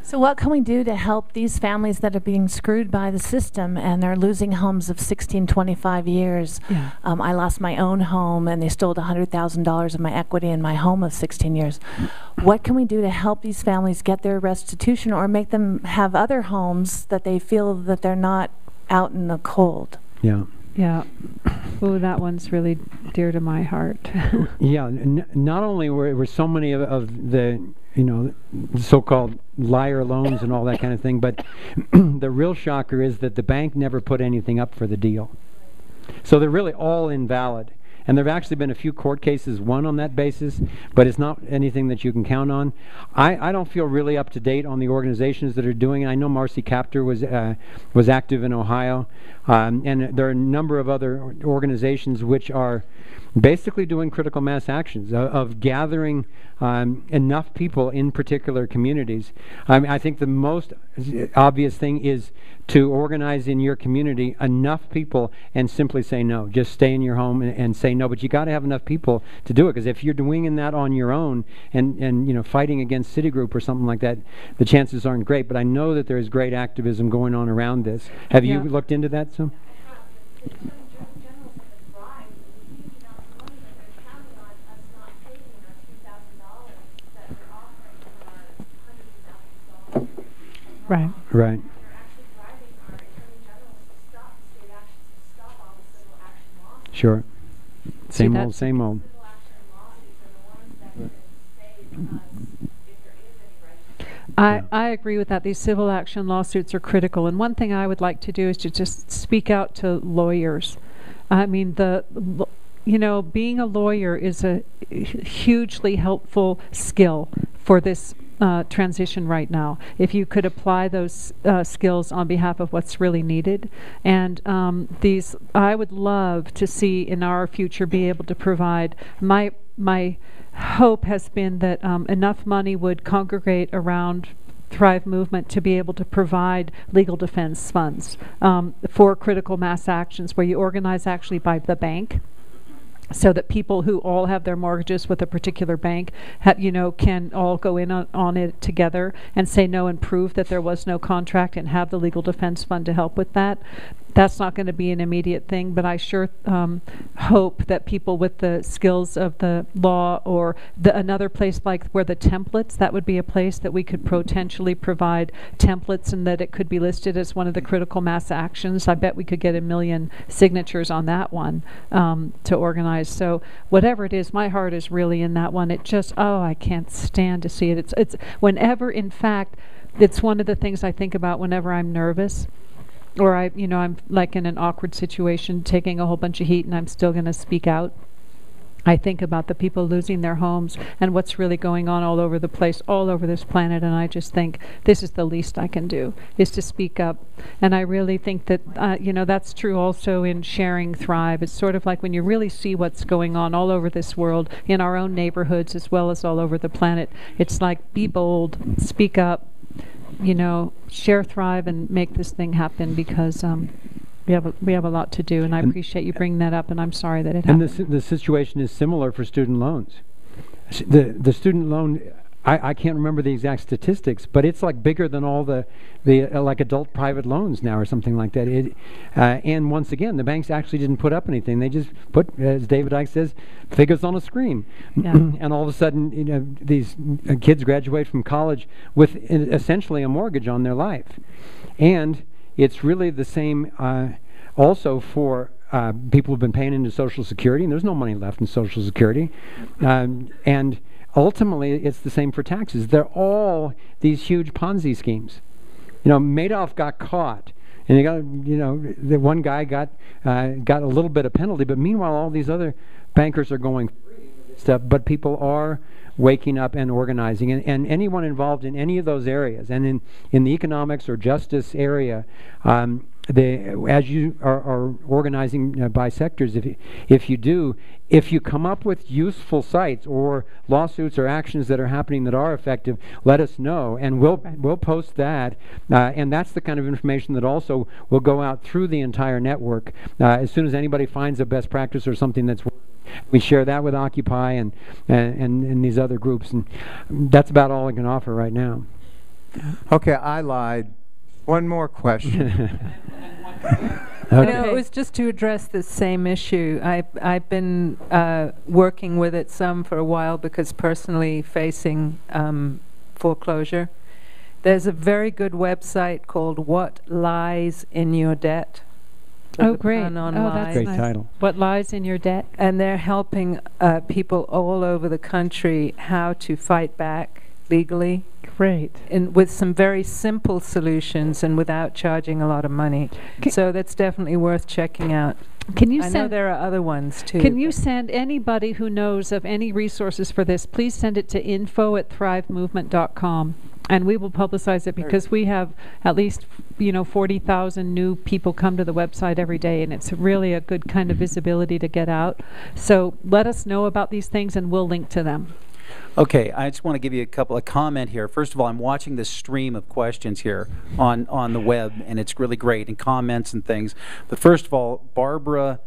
So what can we do to help these families that are being screwed by the system and they're losing homes of 16, 25 years? Yeah. I lost my own home and they stole $100,000 of my equity in my home of 16 years. What can we do to help these families get their restitution or make them have other homes that they feel that they're not out in the cold? Yeah. Yeah. Oh, that one's really dear to my heart. Yeah. Not only were so many of the so-called liar loans and all that kind of thing, but the real shocker is that the bank never put anything up for the deal. So they're really all invalid. And there have actually been a few court cases won on that basis, but it's not anything that you can count on. I don't feel really up to date on the organizations that are doing it. I know Marcy Kaptur was active in Ohio, and there are a number of other organizations which are basically doing critical mass actions of gathering enough people in particular communities. I think the most obvious thing is to organize in your community enough people and simply say no. Just stay in your home and say no. But you got to have enough people to do it, because if you're doing that on your own and fighting against Citigroup or something like that, the chances aren't great. But I know that there is great activism going on around this. Have you looked into that some? Right. Right. Sure. Same old, same old. I agree with that. These civil action lawsuits are critical. And one thing I would like to do is to just speak out to lawyers. I mean, being a lawyer is a hugely helpful skill for this transition right now. If you could apply those skills on behalf of what's really needed. And I would love to see in our future be able to provide, my hope has been that enough money would congregate around Thrive Movement to be able to provide legal defense funds for critical mass actions where you organize actually by the bank, so that people who all have their mortgages with a particular bank can all go in on it together and say no and prove that there was no contract and have the legal defense fund to help with that. That's not going to be an immediate thing, but I sure hope that people with the skills of the law or another place like where the templates, that would be a place that we could potentially provide templates and that it could be listed as one of the critical mass actions. I bet we could get 1 million signatures on that one to organize. So whatever it is, my heart is really in that one. It just, I can't stand to see it. It's whenever, in fact, it's one of the things I think about whenever I'm nervous. Or I'm like in an awkward situation, taking a whole bunch of heat, and I'm still going to speak out. I think about the people losing their homes and what's really going on all over the place, all over this planet, and I just think this is the least I can do, is to speak up. And I really think that, that's true also in sharing Thrive. It's sort of like when you really see what's going on all over this world, in our own neighborhoods as well as all over the planet, it's like, be bold, speak up, share Thrive and make this thing happen, because we have a lot to do, and I appreciate you bringing that up, and I'm sorry that it happened. And the situation is similar for student loans. The student loan, I can't remember the exact statistics, but it's like bigger than all the like adult private loans now or something like that. And once again, the banks actually didn't put up anything. They just put, as David Icke says, figures on a screen. Yeah. And all of a sudden, these kids graduate from college with essentially a mortgage on their life. And it's really the same also for people who've been paying into Social Security, and there's no money left in Social Security. And ultimately, it's the same for taxes. They're all these huge Ponzi schemes. Madoff got caught, and they got, the one guy got a little bit of penalty, but meanwhile, all these other bankers are going stuff. But people are waking up and organizing, and anyone involved in any of those areas, and in the economics or justice area, as you are organizing by sectors, if you come up with useful sites or lawsuits or actions that are happening that are effective, let us know, and we'll post that. And that's the kind of information that also will go out through the entire network. As soon as anybody finds a best practice or something that's working, we share that with Occupy and these other groups, and that's about all I can offer right now. Okay, I lied. One more question. Okay. No, it was just to address this same issue. I've been working with it some for a while because personally facing foreclosure. There's a very good website called What Lies in Your Debt. Oh, great. Oh, that's Great nice. title. What Lies in Your Debt? And they're helping people all over the country how to fight back legally. Great. And with some very simple solutions and without charging a lot of money. So that's definitely worth checking out. Can you I know send there are other ones too. Can you send anybody who knows of any resources for this, please send it to info@thrivemovement.com. And we will publicize it because we have at least 40,000 new people come to the website every day, and it's really a good kind of visibility to get out. So let us know about these things and we'll link to them. Okay, I just want to give you a comment here. First of all, I'm watching this stream of questions here on the web, and it's really great, and comments and things. But first of all, Barbara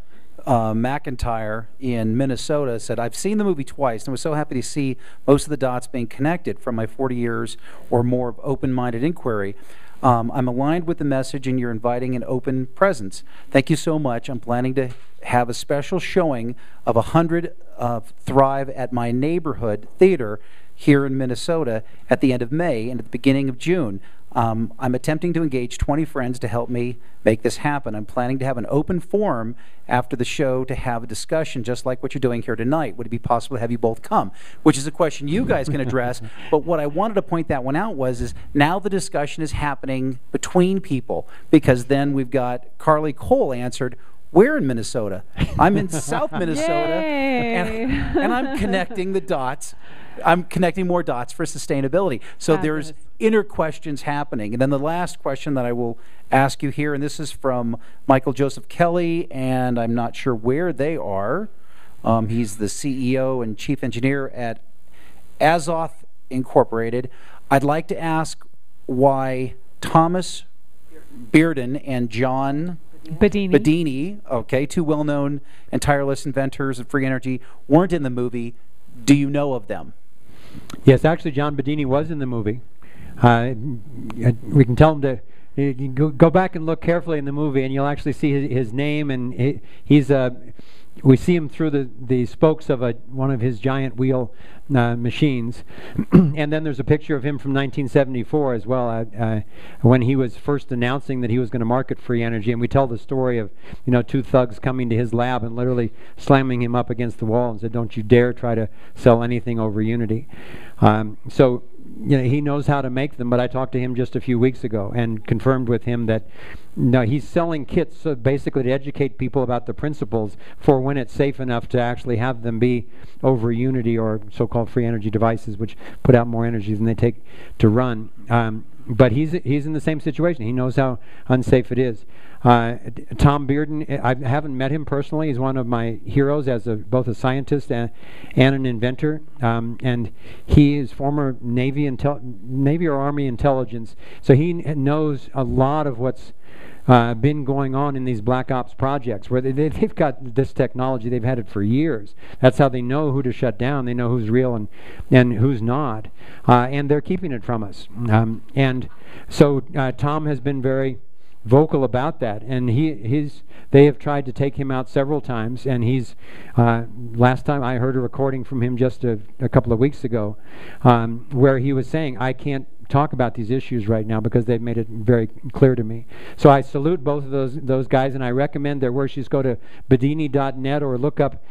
McIntyre in Minnesota said, I've seen the movie twice and was so happy to see most of the dots being connected from my 40 years or more of open-minded inquiry. I'm aligned with the message and you're inviting an open presence. Thank you so much. I'm planning to have a special showing of 100 Thrive at my neighborhood theater here in Minnesota at the end of May and at the beginning of June. I'm attempting to engage 20 friends to help me make this happen. I'm planning to have an open forum after the show to have a discussion just like what you're doing here tonight. Would it be possible to have you both come? Which is a question you guys can address. But what I wanted to point that one out is now the discussion is happening between people, because then we've got Carly Cole answered, we're in Minnesota. I'm in South Minnesota, and I'm connecting the dots. I'm connecting more dots for sustainability. So there's inner questions happening. And then the last question that I will ask you here, and this is from Michael Joseph Kelly, and I'm not sure where they are. He's the CEO and chief engineer at Azoth Incorporated. I'd like to ask why Thomas Bearden and John Bedini, okay, two well-known and tireless inventors of free energy, weren't in the movie. Do you know of them? Yes, actually, John Bedini was in the movie. We can tell him to go back and look carefully in the movie, and you'll actually see his name, and he's we see him through the spokes of one of his giant wheel machines. And then there's a picture of him from 1974 as well, when he was first announcing that he was going to market free energy. And we tell the story of two thugs coming to his lab and literally slamming him up against the wall and said, "Don't you dare try to sell anything over unity." So he knows how to make them. But I talked to him just a few weeks ago and confirmed with him that he's selling kits basically to educate people about the principles for when it's safe enough to actually have them be over unity or so-called free energy devices, which put out more energy than they take to run. But he's in the same situation. He knows how unsafe it is. Tom Bearden, I haven't met him personally. He's one of my heroes as both a scientist and an inventor. And he is former Navy or Army intelligence. So he knows a lot of what's been going on in these black ops projects, where they've got this technology. They've had it for years. That's how they know who to shut down. They know who's real and who's not. And they're keeping it from us. And so Tom has been very vocal about that, and they have tried to take him out several times, and he's last time I heard a recording from him just a couple of weeks ago, where he was saying, I can't talk about these issues right now because they've made it very clear to me. So I salute both of those guys, and I recommend their work. Just go to bedini.net or look up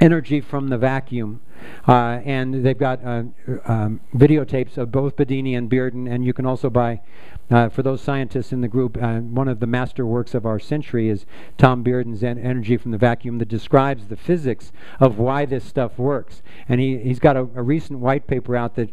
Energy from the Vacuum, and they've got videotapes of both Bedini and Bearden, and you can also buy, for those scientists in the group, one of the master works of our century is Tom Bearden's Energy from the Vacuum, that describes the physics of why this stuff works. And he's got a recent white paper out that,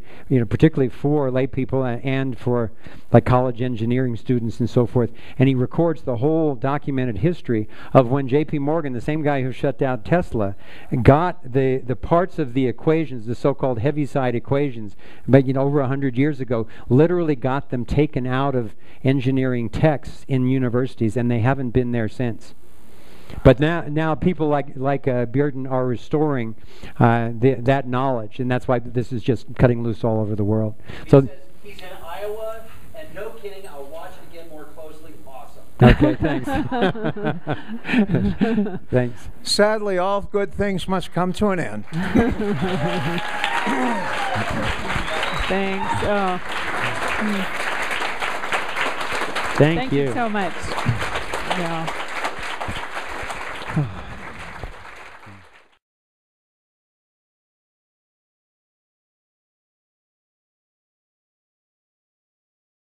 particularly for lay people and for like college engineering students and so forth, and he records the whole documented history of when J.P. Morgan, the same guy who shut down Tesla, got the parts of the equations, the so-called Heaviside equations, but over 100 years ago, literally got them taken out of engineering texts in universities, and they haven't been there since. But now people like Bearden are restoring that knowledge, and that's why this is just cutting loose all over the world. So He's in Iowa, and no kidding, I'll watch it again more closely. Awesome. Okay, thanks. Thanks. Sadly, all good things must come to an end. Thanks. Oh. Thank you you so much. Yeah.